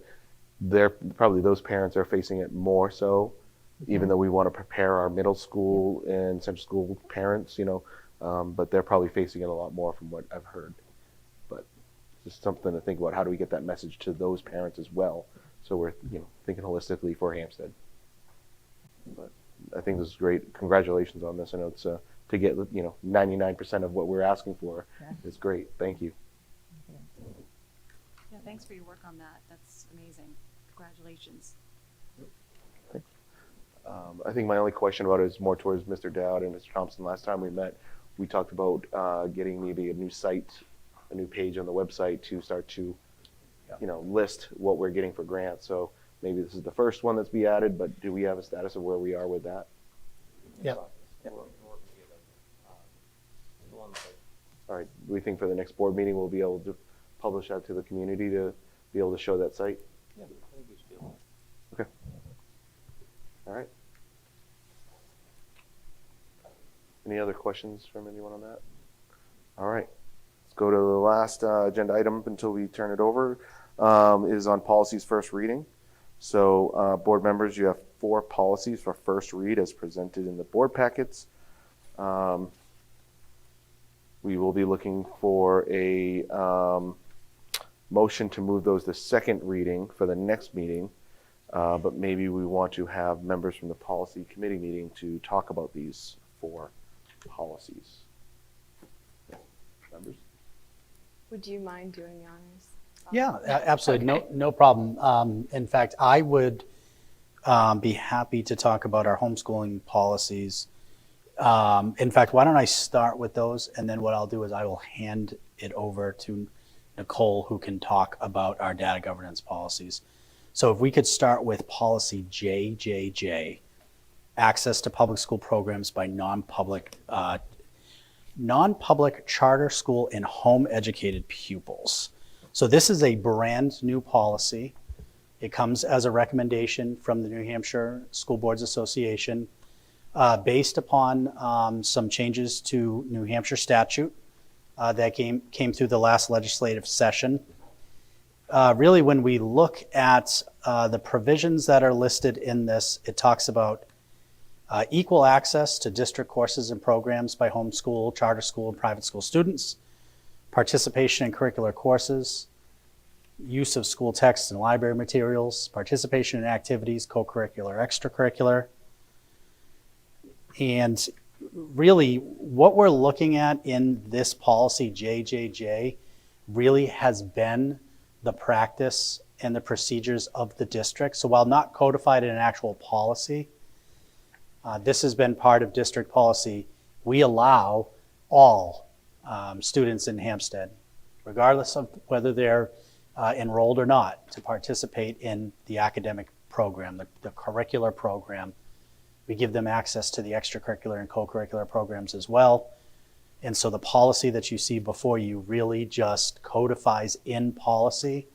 Speaker 1: probably those parents are facing it more so, even though we want to prepare our middle school and central school parents, but they're probably facing it a lot more from what I've heard. But just something to think about. How do we get that message to those parents as well? So we're thinking holistically for Hampstead. But I think this is great. Congratulations on this. I know it's to get 99% of what we're asking for. Yeah. Is great. Thank you.
Speaker 11: Yeah, thanks for your work on that. That's amazing. Congratulations.
Speaker 1: Thanks. I think my only question about it is more towards Mr. Dowd and Mr. Thompson. Last time we met, we talked about getting maybe a new site, a new page on the website to start to list what we're getting for grants. So maybe this is the first one that's be added, but do we have a status of where we are with that?
Speaker 2: Yeah.
Speaker 1: All right. Do we think for the next board meeting we'll be able to publish that to the community to be able to show that site?
Speaker 2: Yeah, I think we should be able
Speaker 1: to. Okay. All right. Any other questions from anyone on that? All right. Let's go to the last agenda item until we turn it over. Is on policies first reading. So board members, you have 4 policies for first read as presented in the board packets. We will be looking for a motion to move those to second reading for the next meeting, but maybe we want to have members from the policy committee meeting to talk about these 4 policies. Members?
Speaker 5: Would you mind doing the honors?
Speaker 9: Yeah, absolutely. No problem. In fact, I would be happy to talk about our homeschooling policies. In fact, why don't I start with those, and then what I'll do is I will hand it over to Nicole, who can talk about our data governance policies. So if we could start with policy JJJ, access to public school programs by non-public charter school and home educated pupils. So this is a brand new policy. It comes as a recommendation from the New Hampshire School Boards Association based upon some changes to New Hampshire statute that came through the last legislative session. Really, when we look at the provisions that are listed in this, it talks about equal access to district courses and programs by homeschool, charter school, and private school students, participation in curricular courses, use of school texts and library materials, participation in activities, co-curricular, extracurricular. And really, what we're looking at in this policy, JJJ, really has been the practice and the procedures of the district. So while not codified in an actual policy, this has been part of district policy. We allow all students in Hempstead, regardless of whether they're enrolled or not, to participate in the academic program, the curricular program. We give them access to the extracurricular and co-curricular programs as well. And so the policy that you see before you really just codifies in policy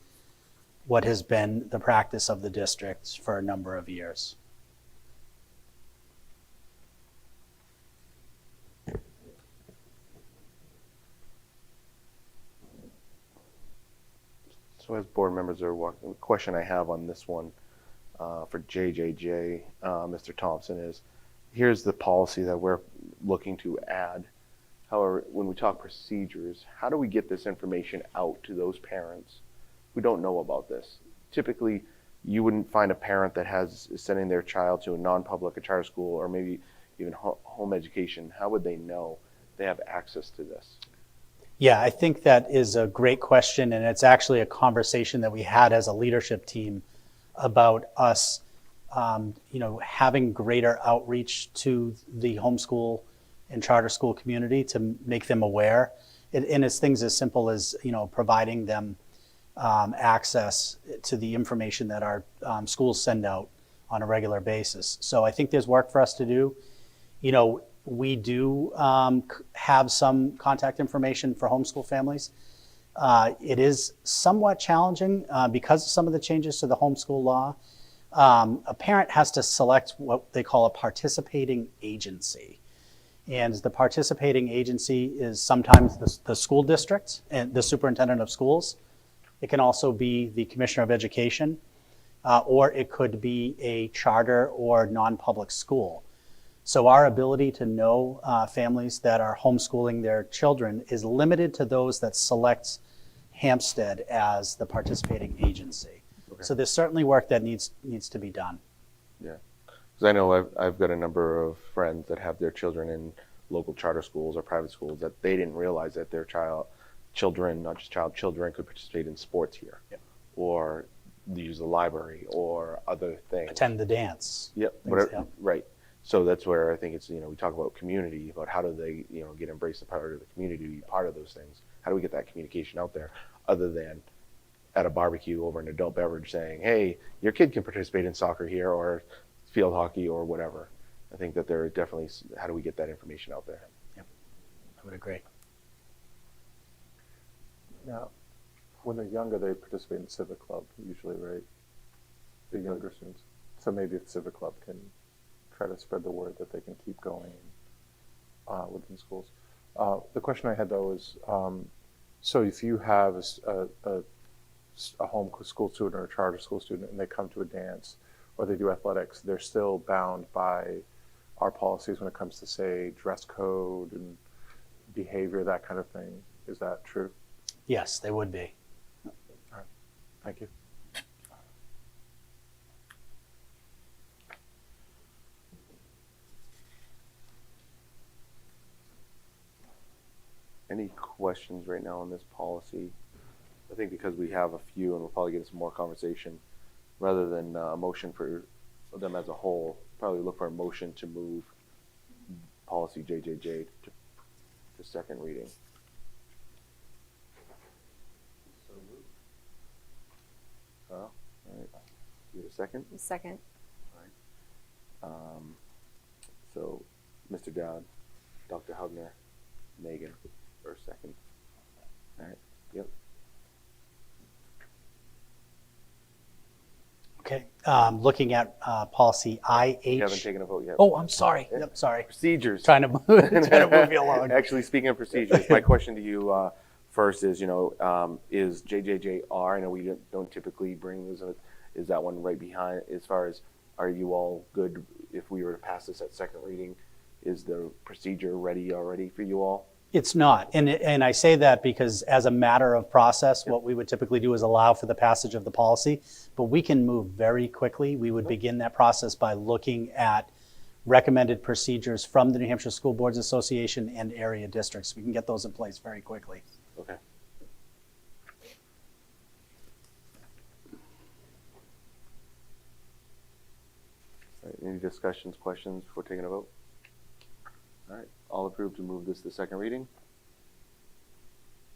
Speaker 9: what has been the practice of the district for a number of years.
Speaker 1: So as board members are walking, the question I have on this one for JJJ, Mr. Thompson, is here's the policy that we're looking to add. However, when we talk procedures, how do we get this information out to those parents who don't know about this? Typically, you wouldn't find a parent that is sending their child to a non-public, a charter school, or maybe even home education. How would they know they have access to this?
Speaker 9: Yeah, I think that is a great question, and it's actually a conversation that we had as a leadership team about us, having greater outreach to the homeschool and charter school community to make them aware. And it's things as simple as providing them access to the information that our schools send out on a regular basis. So I think there's work for us to do. We do have some contact information for homeschool families. It is somewhat challenging because of some of the changes to the homeschool law. A parent has to select what they call a participating agency. And the participating agency is sometimes the school district and the superintendent of schools. It can also be the commissioner of education, or it could be a charter or non-public school. So our ability to know families that are homeschooling their children is limited to those that select Hampstead as the participating agency. Okay. So there's certainly work that needs to be done.
Speaker 1: Yeah, because I know I've got a number of friends that have their children in local charter schools or private schools that they didn't realize that their children could participate in sports here. Yep. Or use the library or other things.
Speaker 9: Attend the dance.
Speaker 1: Yep. Right. So that's where I think it's, we talk about community, about how do they, get embraced as part of the community, be part of those things. How do we get that communication out there other than at a barbecue over an adult beverage saying, hey, your kid can participate in soccer here or field hockey or whatever. I think that there are definitely, how do we get that information out there?
Speaker 9: Yep, I would agree.
Speaker 10: Now, when they're younger, they participate in civic club usually, right? The younger students. So maybe if civic club can try to spread the word that they can keep going within schools. The question I had though is, so if you have a home school student or a charter school student and they come to a dance or they do athletics, they're still bound by our policies when it comes to, say, dress code and behavior, that kind of thing. Is that true?
Speaker 9: Yes, they would be.
Speaker 10: All right, thank you.
Speaker 1: Any questions right now on this policy? I think because we have a few and we'll probably get some more conversation, rather than a motion for them as a whole, probably look for a motion to move policy JJJ to second reading. All right. You have a second?
Speaker 5: Second.
Speaker 1: So, Mr. Dowd, Dr. Hubner, Megan, first, second. All right, yep.
Speaker 9: Okay, looking at policy IH.
Speaker 1: You haven't taken a vote yet.
Speaker 9: Oh, I'm sorry.
Speaker 1: Yeah.
Speaker 9: Yep, sorry.
Speaker 1: Procedures.
Speaker 9: Trying to move you along.
Speaker 1: Actually, speaking of procedures, my question to you first is, is JJJR, I know we don't typically bring those, is that one right behind, as far as, are you all good if we were to pass this at second reading? Is the procedure ready already for you all?
Speaker 9: It's not, and I say that because as a matter of process, what we would typically do is allow for the passage of the policy, but we can move very quickly. We would begin that process by looking at recommended procedures from the New Hampshire School Boards Association and area districts. We can get those in place very quickly.
Speaker 1: Okay. All right, any discussions, questions before taking a vote? All right, all approved to move this to second reading?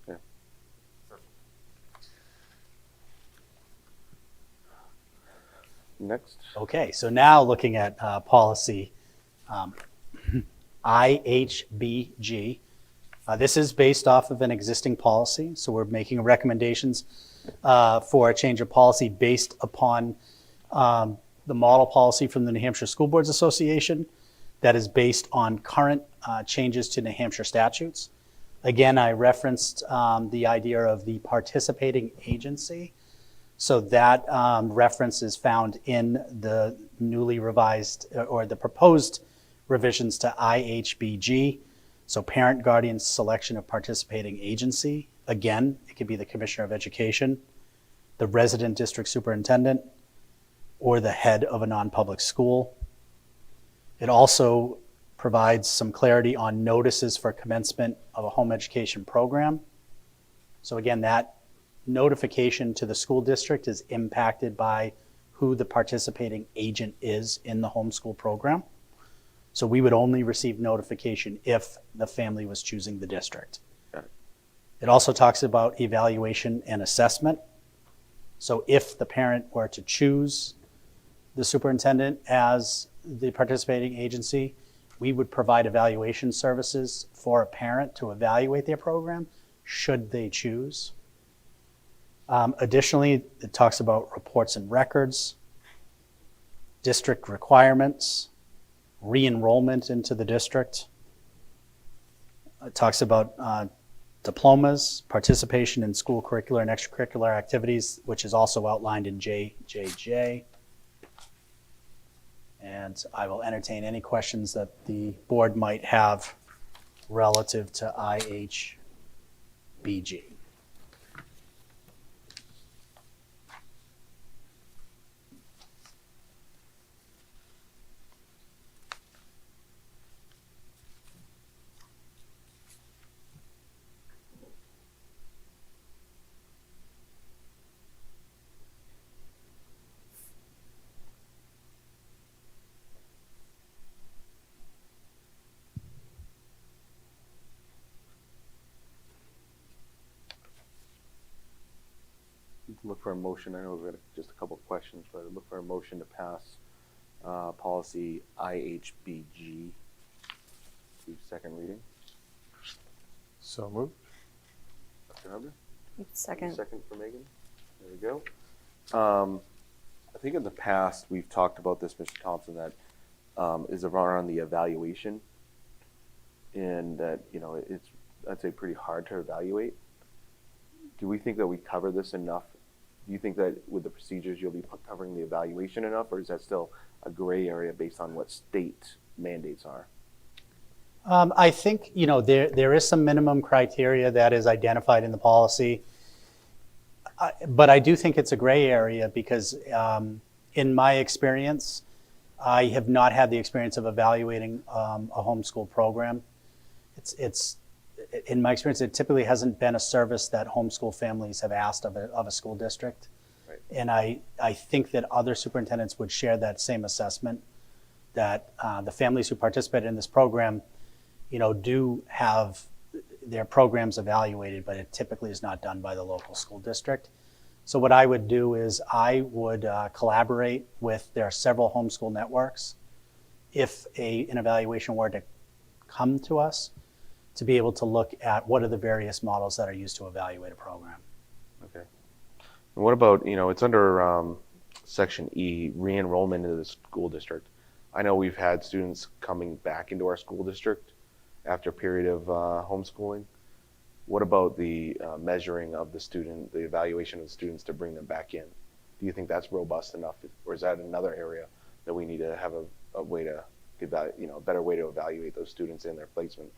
Speaker 1: Okay. Next.
Speaker 9: Okay, so now looking at policy IHBG. This is based off of an existing policy, so we're making recommendations for a change of policy based upon the model policy from the New Hampshire School Boards Association that is based on current changes to New Hampshire statutes. Again, I referenced the idea of the participating agency. So that reference is found in the newly revised or the proposed revisions to IHBG. So parent guardian selection of participating agency. Again, it could be the Commissioner of Education, the resident district superintendent, or the head of a non-public school. It also provides some clarity on notices for commencement of a home education program. So again, that notification to the school district is impacted by who the participating agent is in the homeschool program. So we would only receive notification if the family was choosing the district.
Speaker 1: Got it.
Speaker 9: It also talks about evaluation and assessment. So if the parent were to choose the superintendent as the participating agency, we would provide evaluation services for a parent to evaluate their program, should they choose. Additionally, it talks about reports and records, district requirements, re-enrollment into the district. It talks about diplomas, participation in school curricular and extracurricular activities, which is also outlined in JJJ. And I will entertain any questions that the board might have relative to IHBG.
Speaker 1: Look for a motion. I know we've got just a couple of questions, but look for a motion to pass policy IHBG to second reading.
Speaker 10: So moved.
Speaker 1: Dr. Hubner?
Speaker 5: Second.
Speaker 1: Second for Megan. There we go. I think in the past we've talked about this, Mr. Thompson, that is around the evaluation, and that it's, I'd say, pretty hard to evaluate. Do we think that we cover this enough? Do you think that with the procedures you'll be covering the evaluation enough, or is that still a gray area based on what state mandates are?
Speaker 9: I think there is some minimum criteria that is identified in the policy, but I do think it's a gray area because in my experience, I have not had the experience of evaluating a homeschool program. It's in my experience, it typically hasn't been a service that homeschool families have asked of a school district.
Speaker 1: Right.
Speaker 9: And I think that other superintendents would share that same assessment, that the families who participated in this program, do have their programs evaluated, but it typically is not done by the local school district. So what I would do is I would collaborate with, there are several homeschool networks. If an evaluation were to come to us, to be able to look at what are the various models that are used to evaluate a program.
Speaker 1: Okay. And what about, it's under Section E, re-enrollment into the school district. I know we've had students coming back into our school district after a period of homeschooling. What about the measuring of the student, the evaluation of the students to bring them back in? Do you think that's robust enough, or is that another area that we need to have a way to evaluate, a better way to evaluate those students in their placement?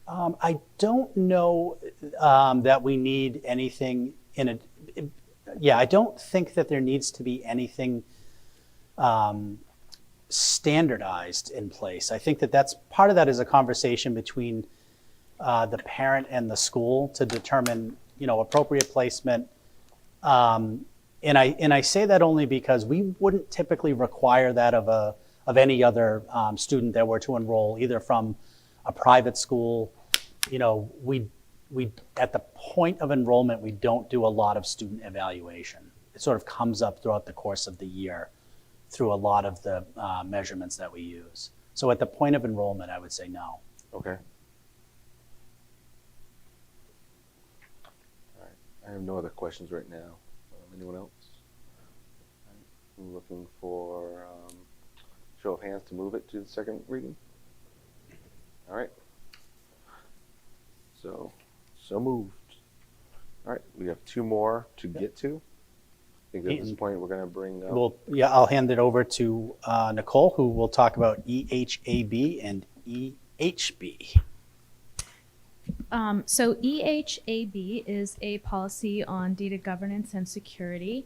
Speaker 9: I don't know that we need anything in it. Yeah, I don't think that there needs to be anything standardized in place. I think that that's part of that is a conversation between the parent and the school to determine, appropriate placement. And I say that only because we wouldn't typically require that of any other student that were to enroll either from a private school. We at the point of enrollment, we don't do a lot of student evaluation. It sort of comes up throughout the course of the year through a lot of the measurements that we use. So at the point of enrollment, I would say no.
Speaker 1: Okay. All right. I have no other questions right now. Anyone else? I'm looking for show of hands to move it to the second reading. All right. So moved. All right, we have two more to get to. I think at this point we're going to bring up.
Speaker 9: I'll hand it over to Nicole, who will talk about EHAB and EHB.
Speaker 16: So EHAB is a policy on data governance and security.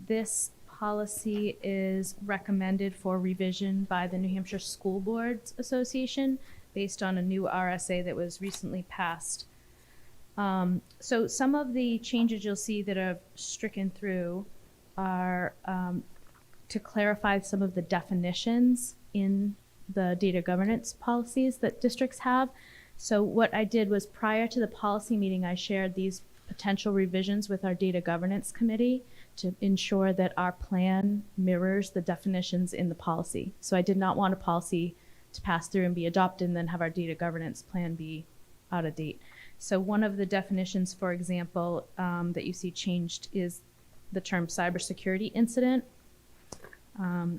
Speaker 16: This policy is recommended for revision by the New Hampshire School Boards Association based on a new RSA that was recently passed. So some of the changes you'll see that are stricken through are to clarify some of the definitions in the data governance policies that districts have. So what I did was prior to the policy meeting, I shared these potential revisions with our data governance committee to ensure that our plan mirrors the definitions in the policy. So I did not want a policy to pass through and be adopted and then have our data governance plan be out of date. So one of the definitions, for example, that you see changed is the term cybersecurity incident.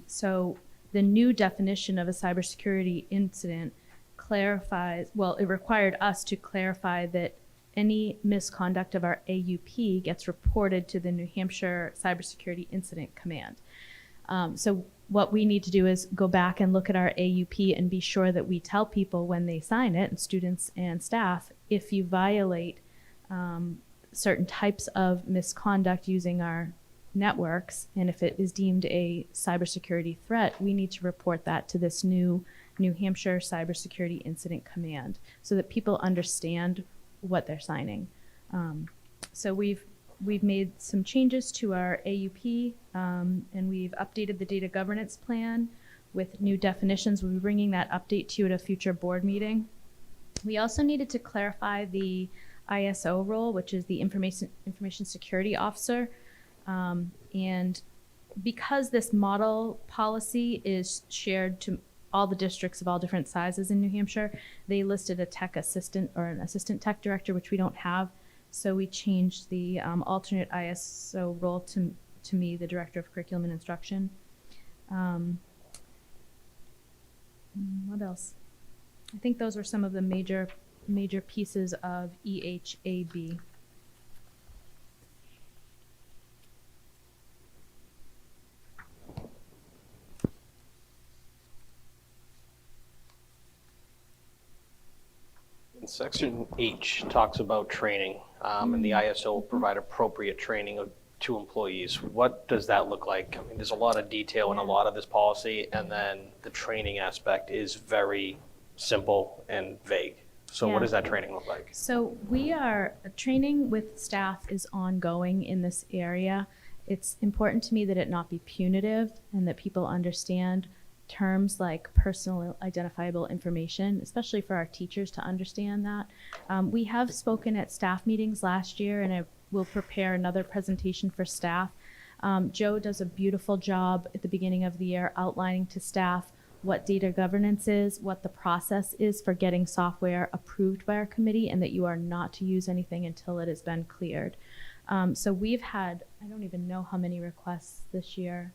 Speaker 16: So the new definition of a cybersecurity incident clarifies, well, it required us to clarify that any misconduct of our AUP gets reported to the New Hampshire Cybersecurity Incident Command. So what we need to do is go back and look at our AUP and be sure that we tell people when they sign it, and students and staff, if you violate certain types of misconduct using our networks, and if it is deemed a cybersecurity threat, we need to report that to this new New Hampshire Cybersecurity Incident Command so that people understand what they're signing. So we've made some changes to our AUP, and we've updated the data governance plan with new definitions. We'll be bringing that update to you at a future board meeting. We also needed to clarify the ISO role, which is the Information Security Officer. And because this model policy is shared to all the districts of all different sizes in New Hampshire, they listed a tech assistant or an assistant tech director, which we don't have. So we changed the alternate ISO role to me, the Director of Curriculum and Instruction. What else? I think those were some of the major pieces of EHAB.
Speaker 3: Section H talks about training, and the ISO will provide appropriate training to employees. What does that look like? I mean, there's a lot of detail in a lot of this policy, and then the training aspect is very simple and vague. So what does that training look like?
Speaker 16: So training with staff is ongoing in this area. It's important to me that it not be punitive and that people understand terms like personal identifiable information, especially for our teachers to understand that. We have spoken at staff meetings last year, and we'll prepare another presentation for staff. Joe does a beautiful job at the beginning of the year outlining to staff what data governance is, what the process is for getting software approved by our committee, and that you are not to use anything until it has been cleared. So we've had, I don't even know how many requests this year.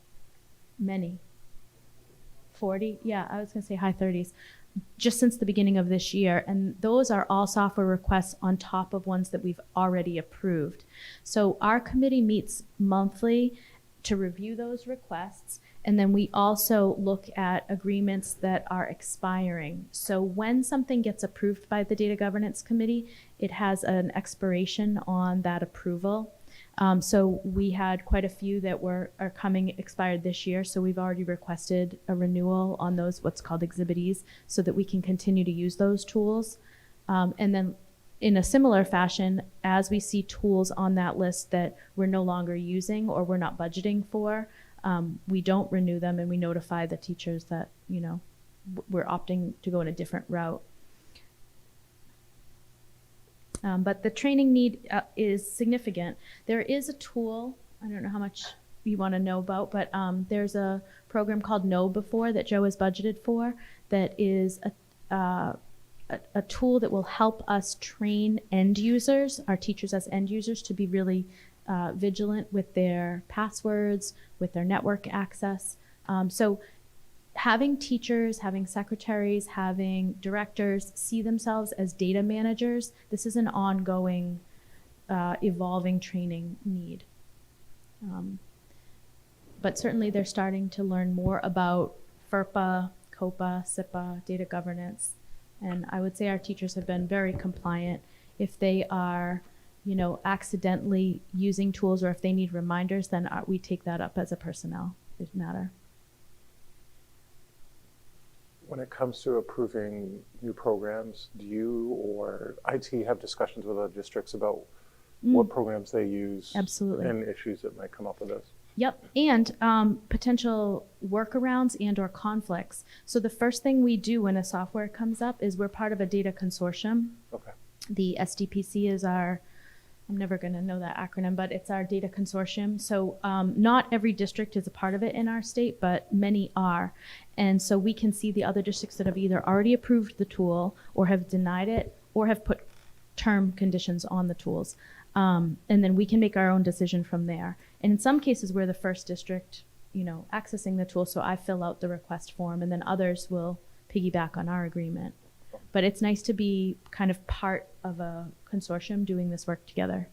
Speaker 16: Many. 40? Yeah, I was gonna say high 30s. Just since the beginning of this year, and those are all software requests on top of ones that we've already approved. So our committee meets monthly to review those requests, and then we also look at agreements that are expiring. So when something gets approved by the Data Governance Committee, it has an expiration on that approval. So we had quite a few that are coming expired this year. So we've already requested a renewal on those, what's called Exhibit Es, so that we can continue to use those tools. And then in a similar fashion, as we see tools on that list that we're no longer using or we're not budgeting for, we don't renew them, and we notify the teachers that, you know, we're opting to go in a different route. But the training need is significant. There is a tool, I don't know how much you want to know about, but there's a program called Know Before that Joe has budgeted for that is a tool that will help us train end users, our teachers as end users, to be really vigilant with their passwords, with their network access. So having teachers, having secretaries, having directors see themselves as data managers, this is an ongoing, evolving training need. But certainly they're starting to learn more about FERPA, COPA, SIPA, data governance. And I would say our teachers have been very compliant. If they are, you know, accidentally using tools, or if they need reminders, then we take that up as a personnel matter.
Speaker 10: When it comes to approving new programs, do you or IT have discussions with other districts about what programs they use?
Speaker 16: Absolutely.
Speaker 10: And issues that might come up with this?
Speaker 16: Yep, and potential workarounds and or conflicts. So the first thing we do when a software comes up is we're part of a data consortium.
Speaker 10: Okay.
Speaker 16: The SDPC is our, I'm never going to know that acronym, but it's our data consortium. So not every district is a part of it in our state, but many are. And so we can see the other districts that have either already approved the tool or have denied it or have put term conditions on the tools. And then we can make our own decision from there. And in some cases, we're the first district, you know, accessing the tool. So I fill out the request form, and then others will piggyback on our agreement. But it's nice to be kind of part of a consortium doing this work together.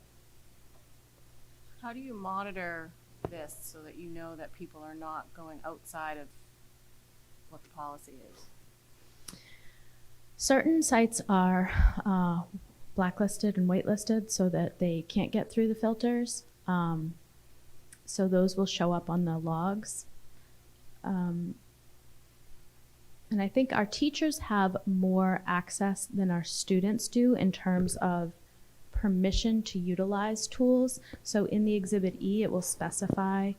Speaker 11: How do you monitor this so that you know that people are not going outside of what the policy is?
Speaker 16: Certain sites are blacklisted and waitlisted so that they can't get through the filters. So those will show up on the logs. And I think our teachers have more access than our students do in terms of permission to utilize tools. So in the Exhibit E, it will specify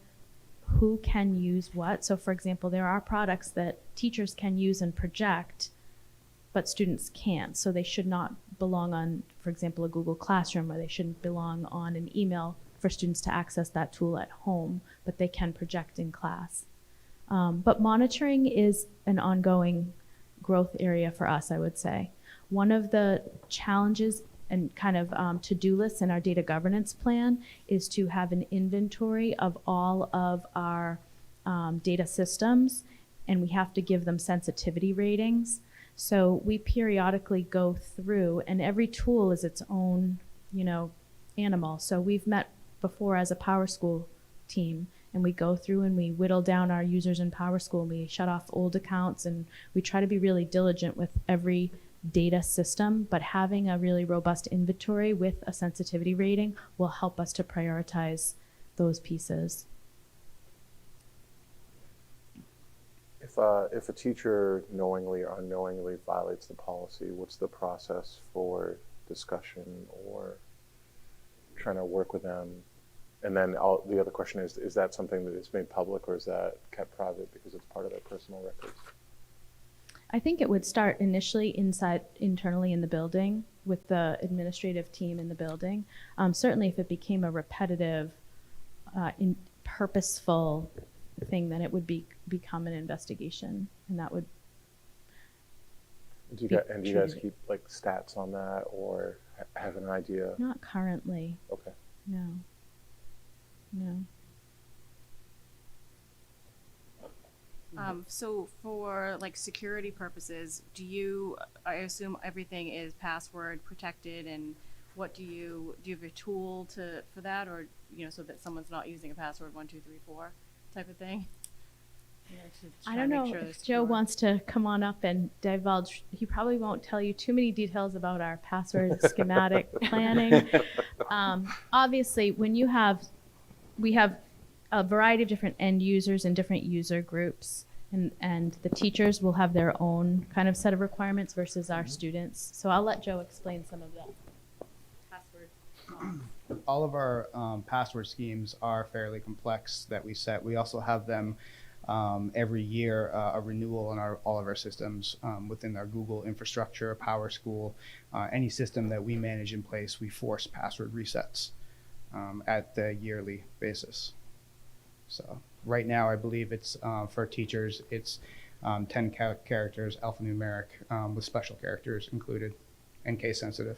Speaker 16: who can use what. So for example, there are products that teachers can use and project, but students can't. So they should not belong on, for example, a Google Classroom, or they shouldn't belong on an email for students to access that tool at home, but they can project in class. But monitoring is an ongoing growth area for us, I would say. One of the challenges and kind of to-do lists in our data governance plan is to have an inventory of all of our data systems, and we have to give them sensitivity ratings. So we periodically go through, and every tool is its own, you know, animal. So we've met before as a PowerSchool team, and we go through and we whittle down our users in PowerSchool, and we shut off old accounts, and we try to be really diligent with every data system, but having a really robust inventory with a sensitivity rating will help us to prioritize pieces.
Speaker 10: If a teacher knowingly or unknowingly violates the policy, what's the process for discussion or trying to work with them? And then the other question is that something that is made public, or is that kept private because it's part of their personal records?
Speaker 16: I think it would start initially internally in the building, with the administrative team in the building. Certainly if it became a repetitive, purposeful thing, then it would become an investigation, and that would.
Speaker 10: Do you guys keep like stats on that, or have an idea?
Speaker 16: Not currently.
Speaker 10: Okay.
Speaker 16: No. No.
Speaker 11: So for like security purposes, I assume everything is password protected, and do you have a tool for that, or, so that someone's not using a password 1234 type of thing?
Speaker 16: I don't know if Joe wants to come on up and divulge. He probably won't tell you too many details about our password schematic planning. Obviously, when we have a variety of different end users and different user groups, and the teachers will have their own kind of set of requirements versus our students. So I'll let Joe explain some of that. Password.
Speaker 14: All of our password schemes are fairly complex that we set. We also have them every year, a renewal on all of our systems within our Google infrastructure, PowerSchool, any system that we manage in place, we force password resets at the yearly basis. So right now, I believe it's for teachers, it's 10 characters, alphanumeric, with special characters included, and case sensitive.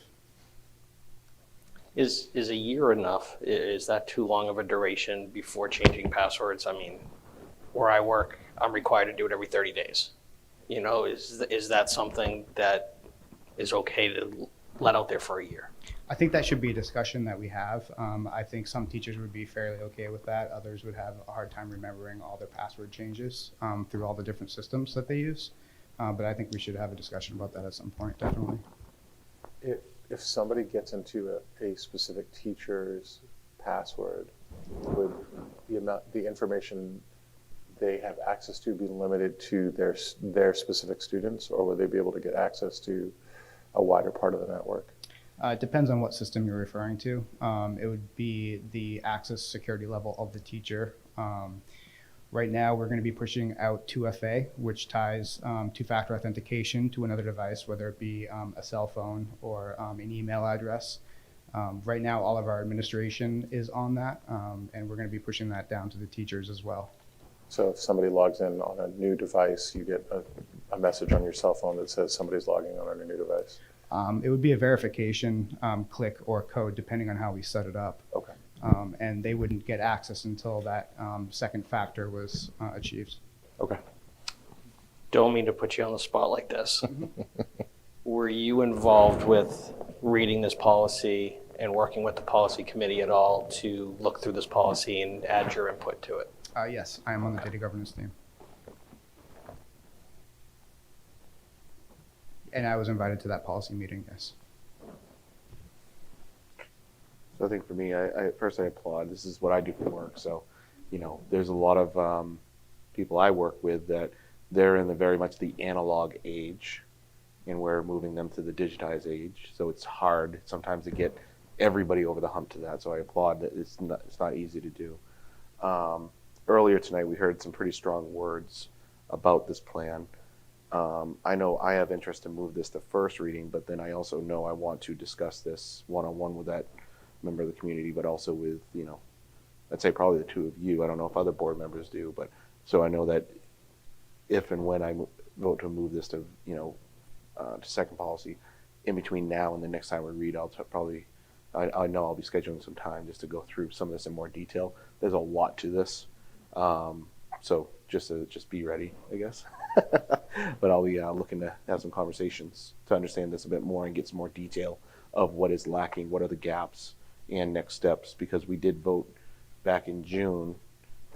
Speaker 3: Is a year enough? Is that too long of a duration before changing passwords? I mean, where I work, I'm required to do it every 30 days. Is that something that is okay to let out there for a year?
Speaker 14: I think that should be a discussion that we have. I think some teachers would be fairly okay with that. Others would have a hard time remembering all their password changes through all the different systems that they use. But I think we should have a discussion about that at some point, definitely.
Speaker 10: If somebody gets into a specific teacher's password, would the information they have access to be limited to their specific students, or would they be able to get access to a wider part of the network?
Speaker 14: It depends on what system you're referring to. It would be the access security level of the teacher. Right now, we're going to be pushing out 2FA, which ties two-factor authentication to another device, whether it be a cell phone or an email address. Right now, all of our administration is on that, and we're going to be pushing that down to the teachers as well.
Speaker 10: So if somebody logs in on a new device, you get a message on your cell phone that says somebody's logging on a new device?
Speaker 14: It would be a verification click or code, depending on how we set it up.
Speaker 10: Okay.
Speaker 14: And they wouldn't get access until that second factor was achieved.
Speaker 10: Okay.
Speaker 3: Don't mean to put you on the spot like this. Were you involved with reading this policy and working with the policy committee at all to look through this policy and add your input to it?
Speaker 14: Yes, I am on the data governance team. And I was invited to that policy meeting, yes.
Speaker 1: So I think for me, first I applaud. This is what I do for work. So, there's a lot of people I work with that they're in very much the analog age, and we're moving them to the digitized age. So it's hard sometimes to get everybody over the hump to that. So I applaud that it's not easy to do. Earlier tonight, we heard some pretty strong words about this plan. I know I have interest to move this to first reading, but then I also know I want to discuss this one-on-one with that member of the community, but also with, I'd say probably the two of you. I don't know if other board members do, but so I know that if and when I vote to move this to, to second policy, in between now and the next time we read, I know I'll be scheduling some time just to go through some of this in more detail. There's a lot to this. So just be ready, I guess. But I'll be looking to have some conversations to understand this a bit more and get some more detail of what is lacking, what are the gaps and next steps, because we did vote back in June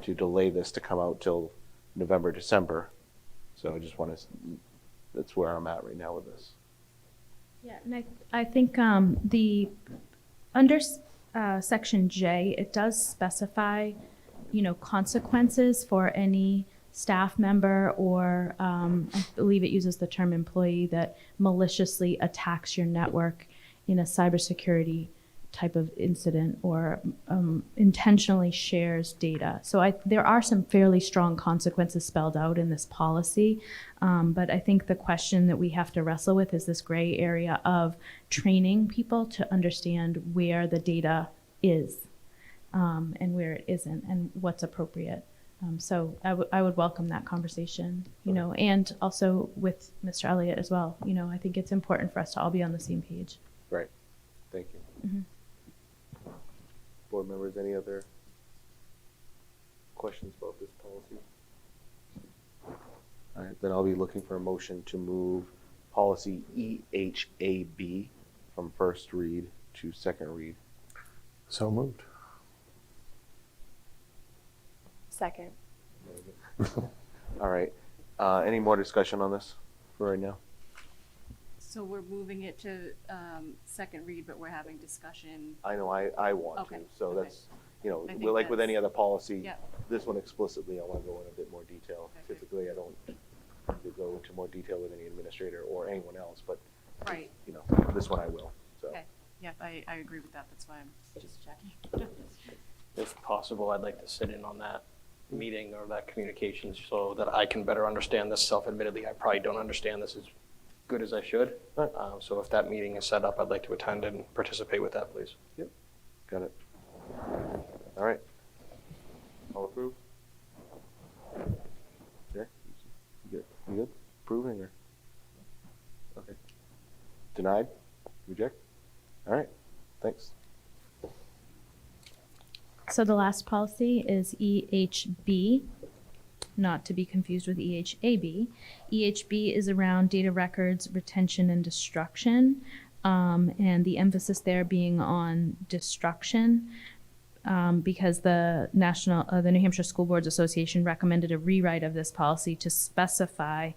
Speaker 1: to delay this to come out till November, December. So I just want to, that's where I'm at right now with this.
Speaker 16: Yeah, and I think under section J, it does specify, consequences for any staff member or I believe it uses the term employee that maliciously attacks your network in a cybersecurity type of incident or intentionally shares data. So there are some fairly strong consequences spelled out in this policy, but I think the question that we have to wrestle with is this gray area of training people to understand where the data is and where it isn't and what's appropriate. So I would welcome that conversation, you know, and also with Mr. Elliott as well. You know, I think it's important for us to all be on the same page.
Speaker 1: Right. Thank you.
Speaker 16: Mhm.
Speaker 1: Board members, any other questions about this policy? All right, then I'll be looking for a motion to move policy EHAB from first read to second read.
Speaker 10: So moved.
Speaker 5: Second.
Speaker 1: All right. Any more discussion on this for right now?
Speaker 11: So we're moving it to second read, but we're having discussion.
Speaker 1: I know I want
Speaker 11: Okay,
Speaker 1: to, so
Speaker 11: okay.
Speaker 1: that's, you know,
Speaker 11: I think
Speaker 1: like with
Speaker 11: that's-
Speaker 1: any other policy,
Speaker 11: yeah.
Speaker 1: this one explicitly, I want to go in a bit more detail.
Speaker 11: Okay.
Speaker 1: Typically, I don't go into more detail with any administrator or anyone else, but,
Speaker 11: Right.
Speaker 1: you know, this one I will, so.
Speaker 11: Okay, yeah, I agree with that, that's why I'm just checking.
Speaker 3: If possible, I'd like to sit in on that meeting or that communication so that I can better understand this. Self-admittedly, I probably don't understand this as good as I should.
Speaker 1: Right.
Speaker 3: So if that meeting is set up, I'd like to attend and participate with that, please.
Speaker 1: Yep, got it. All right. All approved? Okay, you good? Approving or? Okay. Denied? Reject? All right, thanks.
Speaker 16: So the last policy is EHB, not to be confused with EHAB. EHB is around data records, retention, and destruction, and the emphasis there being on destruction, because the New Hampshire School Boards Association recommended a rewrite of this policy to specify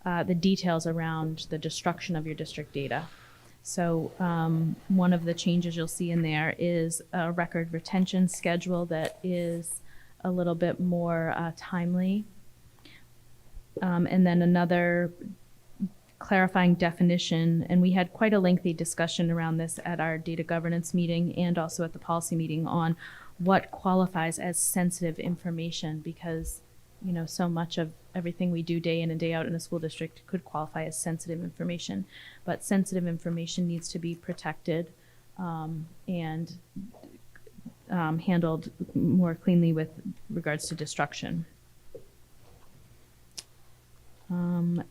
Speaker 16: the details around the destruction of your district data. So one of the changes you'll see in there is a record retention schedule that is a little bit more timely. And then another clarifying definition, and we had quite a lengthy discussion around this at our data governance meeting and also at the policy meeting on what qualifies as sensitive information, because you know, so much of everything we do day in and day out in a school district could qualify as sensitive information, but sensitive information needs to be protected and handled more cleanly with regards to destruction. I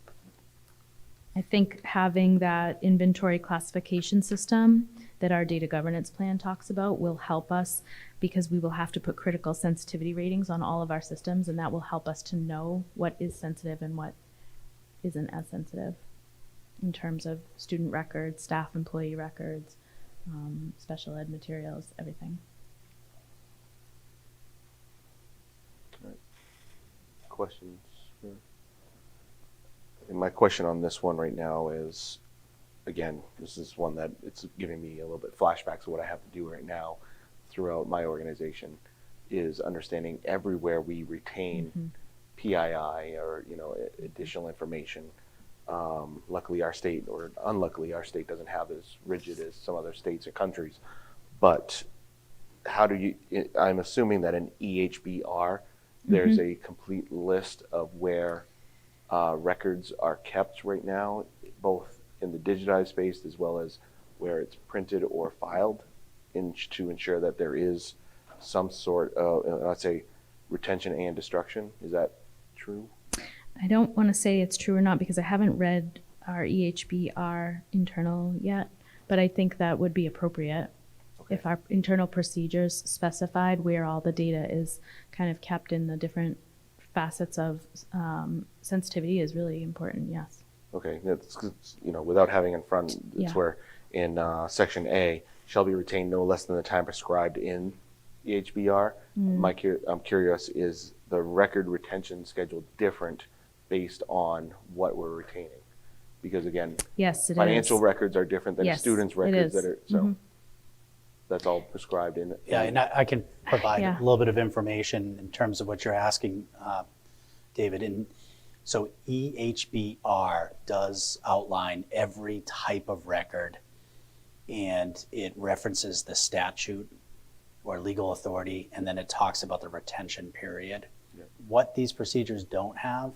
Speaker 16: think having that inventory classification system that our data governance plan talks about will help us, because we will have to put critical sensitivity ratings on all of our systems, and that will help us to know what is sensitive and what isn't as sensitive in terms of student records, staff employee records, special ed materials, everything.
Speaker 1: Questions? And my question on this one right now is, again, this is one that it's giving me a little bit flashbacks of what I have to do right now throughout my organization, is understanding everywhere we retain PII or, you know, additional information. Luckily our state, or unluckily our state, doesn't have as rigid as some other states or countries, but how do you, I'm assuming that in EHBR, there's a complete list of where records are kept right now, both in the digitized space as well as where it's printed or filed, to ensure that there is some sort of, let's say, retention and destruction. Is that true?
Speaker 16: I don't want to say it's true or not because I haven't read our EHBR internal yet, but I think that would be appropriate. Okay. If our internal procedures specified where all the data is kind of kept in the different facets of sensitivity is really important, yes.
Speaker 1: Okay, that's, you know, without having in front, it's where in section A, shall be retained no less than the time prescribed in EHBR. I'm curious, is the record retention schedule different based on what we're retaining? Because again,
Speaker 16: yes,
Speaker 1: financial records are different than students' records that are, so that's all prescribed in it.
Speaker 9: Yeah, and I can provide a little bit of information in terms of what you're asking, David. And so EHBR does outline every type of record and it references the statute or legal authority, and then it talks about the retention period.
Speaker 1: Yep.
Speaker 9: What these procedures don't have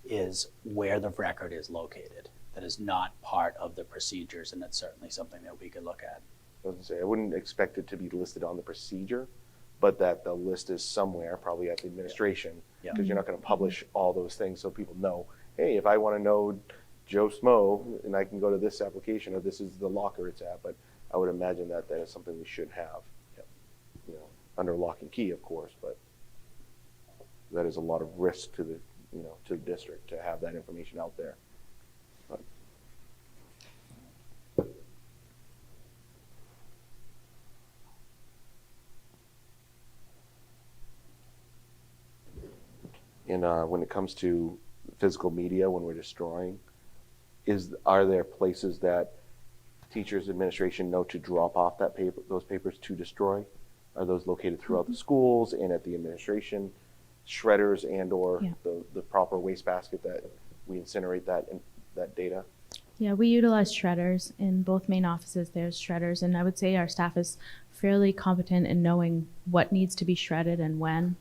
Speaker 9: is where the record is located. That is not part of the procedures, and it's certainly something that we could look at.
Speaker 1: I was gonna say, I wouldn't expect it to be listed on the procedure, but that the list is somewhere, probably at the administration,
Speaker 9: Yeah.
Speaker 1: because you're not gonna publish all those things so people know, hey, if I wanna know Joe Smo, and I can go to this application, or this is the locker it's at, but I would imagine that that is something we should have.
Speaker 9: Yep.
Speaker 1: You know, under lock and key, of course, but that is a lot of risk to the, you know, to the district to have that information out there. But- And when it comes to physical media, when we're destroying, are there places that teachers, administration know to drop off that paper, those papers to destroy? Are those located throughout the schools and at the administration, shredders and or
Speaker 16: Yeah.
Speaker 1: the proper wastebasket that we incinerate that data?
Speaker 16: Yeah, we utilize shredders in both main offices. There's shredders, and I would say our staff is fairly competent in knowing what needs to be shredded and when.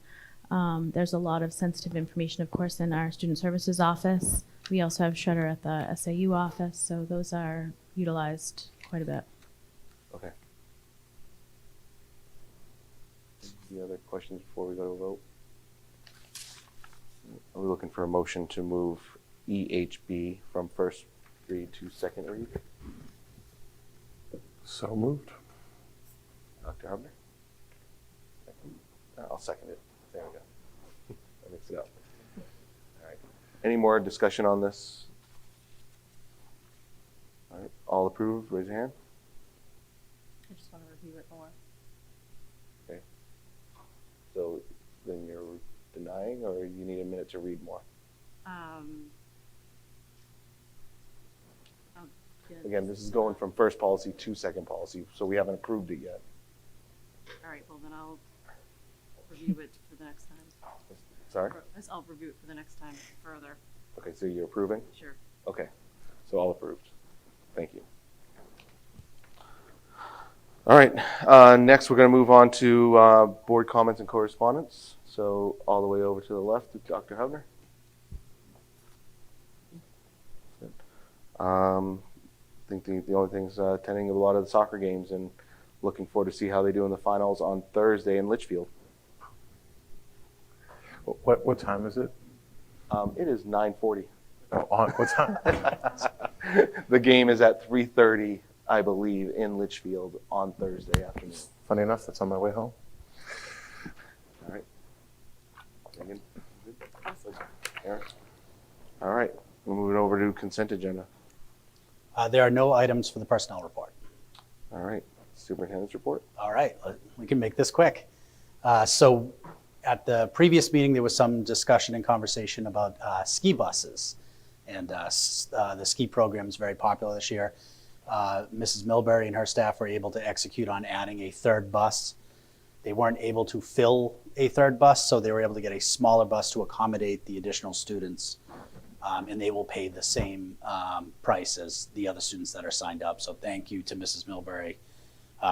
Speaker 16: There's a lot of sensitive information, of course, in our student services office. We also have shredder at the SAU office, so those are utilized quite a bit.
Speaker 1: Okay. Any other questions before we go to a vote? Are we looking for a motion to move EHB from first read to second read?
Speaker 10: So moved.
Speaker 1: Dr. Hubner? I'll second it. There we go. I mixed it up. All right. Any more discussion on this? All right. All approved, raise your hand.
Speaker 11: I just want to review it more.
Speaker 1: Okay. So then you're denying, or you need a minute to read more?
Speaker 11: I'll get
Speaker 1: Again, this is going from first policy to second policy, so we haven't approved it yet.
Speaker 11: All right, well then I'll review it for the next time.
Speaker 1: Sorry?
Speaker 11: I'll review it for the next time further.
Speaker 1: Okay, so you're approving?
Speaker 11: Sure.
Speaker 1: Okay, so all approved. Thank you. All right, next we're going to move on to board comments and correspondence. So all the way over to the left, Dr. Hubner. I think the only thing's attending a lot of the soccer games and looking forward to see how they do in the finals on Thursday in Litchfield.
Speaker 10: What time is it?
Speaker 1: It is 9:40.
Speaker 10: Oh, on what time?
Speaker 1: The game is at 3:30, I believe, in Litchfield on Thursday afternoon.
Speaker 10: Funny enough, that's on my way home.
Speaker 1: All right. Megan? Aaron? All right. We're moving over to consent agenda.
Speaker 9: There are no items for the personnel report.
Speaker 1: All right. Superintendent's report.
Speaker 9: All right, we can make this quick. So at the previous meeting, there was some discussion and conversation about ski buses. And the ski program is very popular this year. Mrs. Milbury and her staff were able to execute on adding a third bus. They weren't able to fill a third bus, so they were able to get a smaller bus to accommodate the additional students. And they will pay the same price as the other students that are signed up. So thank you to Mrs. Milbury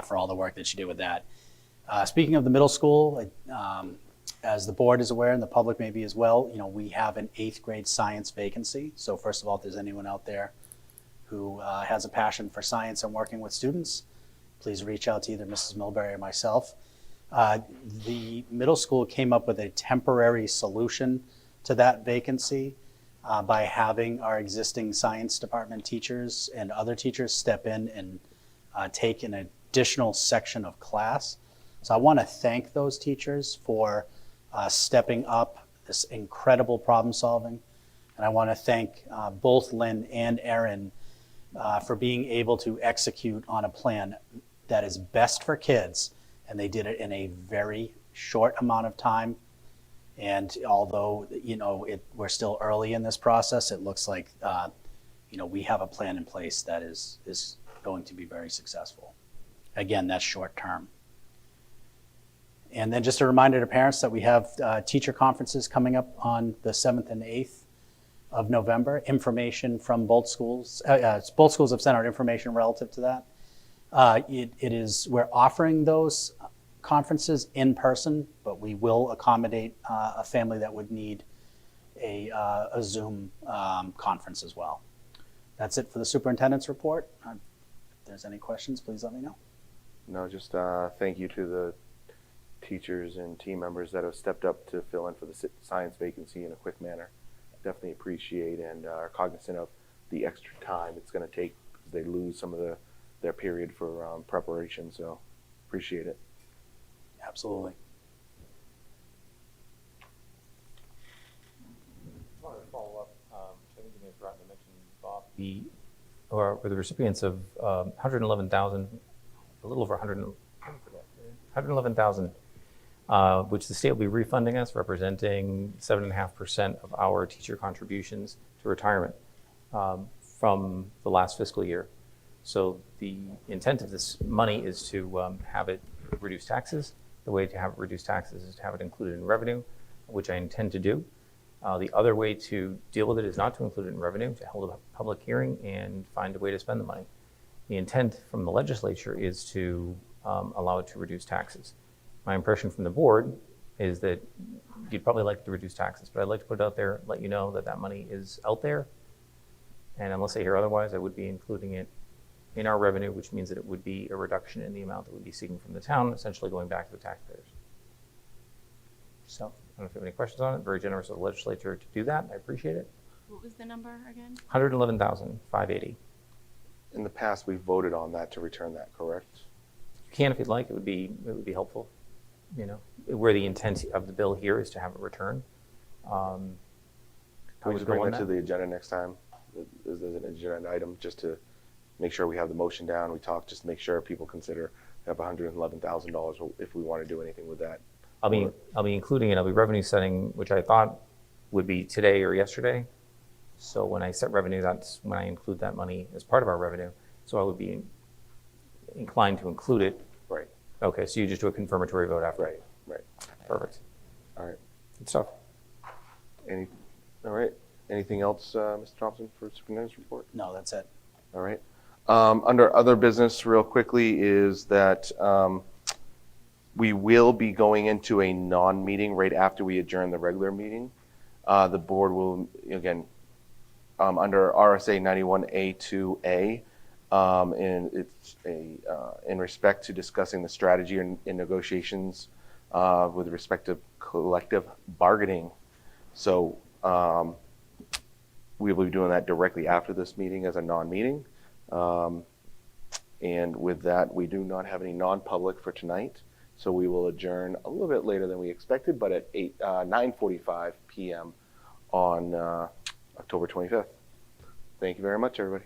Speaker 9: for all the work that she did with that. Speaking of the middle school, as the board is aware and the public may be as well, you know, we have an 8th grade science vacancy. So first of all, if there's anyone out there who has a passion for science and working with students, please reach out to either Mrs. Milbury or myself. The middle school came up with a temporary solution to that vacancy by having our existing science department teachers and other teachers step in and take an additional section of class. So I want to thank those teachers for stepping up this incredible problem solving. And I want to thank both Lynn and Erin for being able to execute on a plan that is best for kids. And they did it in a very short amount of time. And although, you know, we're still early in this process, it looks like, you know, we have a plan in place that is going to be very successful. Again, that's short term. And then just a reminder to parents that we have teacher conferences coming up on the 7th and 8th of November. Information from both schools. Both schools have sent out information relative to that. We're offering those conferences in person, but we will accommodate a family that would need a Zoom conference as well. That's it for the superintendent's report. If there's any questions, please let me know.
Speaker 1: No, just thank you to the teachers and team members that have stepped up to fill in for the science vacancy in a quick manner. Definitely appreciate and are cognizant of the extra time it's going to take because they lose some of their period for preparation. So appreciate it.
Speaker 9: Absolutely.
Speaker 2: I wanted to follow up, I think you may have forgotten to mention, Bob, or the recipients of 111,000, a little over 111,000, which the state will be refunding us, representing 7.5% of our teacher contributions to retirement from the last fiscal year. So the intent of this money is to have it reduce taxes. The way to have it reduce taxes is to have it included in revenue, which I intend to do. The other way to deal with it is not to include it in revenue, to hold a public hearing and find a way to spend the money. The intent from the legislature is to allow it to reduce taxes. My impression from the board is that you'd probably like to reduce taxes, but I'd like to put it out there, let you know that that money is out there. And unless I hear otherwise, I would be including it in our revenue, which means that it would be a reduction in the amount that we'd be seeking from the town, essentially going back to the taxpayers. So I don't know if you have any questions on it. Very generous of the legislature to do that. I appreciate it.
Speaker 11: What was the number again?
Speaker 2: 111,580.
Speaker 1: In the past, we voted on that to return that, correct?
Speaker 2: You can if you'd like. It would be helpful. You know, where the intent of the bill here is to have it return.
Speaker 1: Can we just bring that to the agenda next time? Is an agenda item just to make sure we have the motion down? We talk just to make sure people consider we have $111,000 if we want to do anything with that.
Speaker 2: I'll be including it. I'll be revenue setting, which I thought would be today or yesterday. So when I set revenue, that's when I include that money as part of our revenue. So I would be inclined to include it.
Speaker 1: Right.
Speaker 2: Okay, so you just do a confirmatory vote after.
Speaker 1: Right, right.
Speaker 2: Perfect.
Speaker 1: All right.
Speaker 2: Good stuff.
Speaker 1: All right. Anything else, Mr. Thompson, for superintendent's report?
Speaker 9: No, that's it.
Speaker 1: All right. Under other business, real quickly, is that we will be going into a non-meeting right after we adjourn the regular meeting. The board will, again, under RSA 91A2A, and it's in respect to discussing the strategy in negotiations with respect to collective bargaining. So we will be doing that directly after this meeting as a non-meeting. And with that, we do not have any non-public for tonight. So we will adjourn a little bit later than we expected, but at 9:45 p.m. on October 25th. Thank you very much, everybody.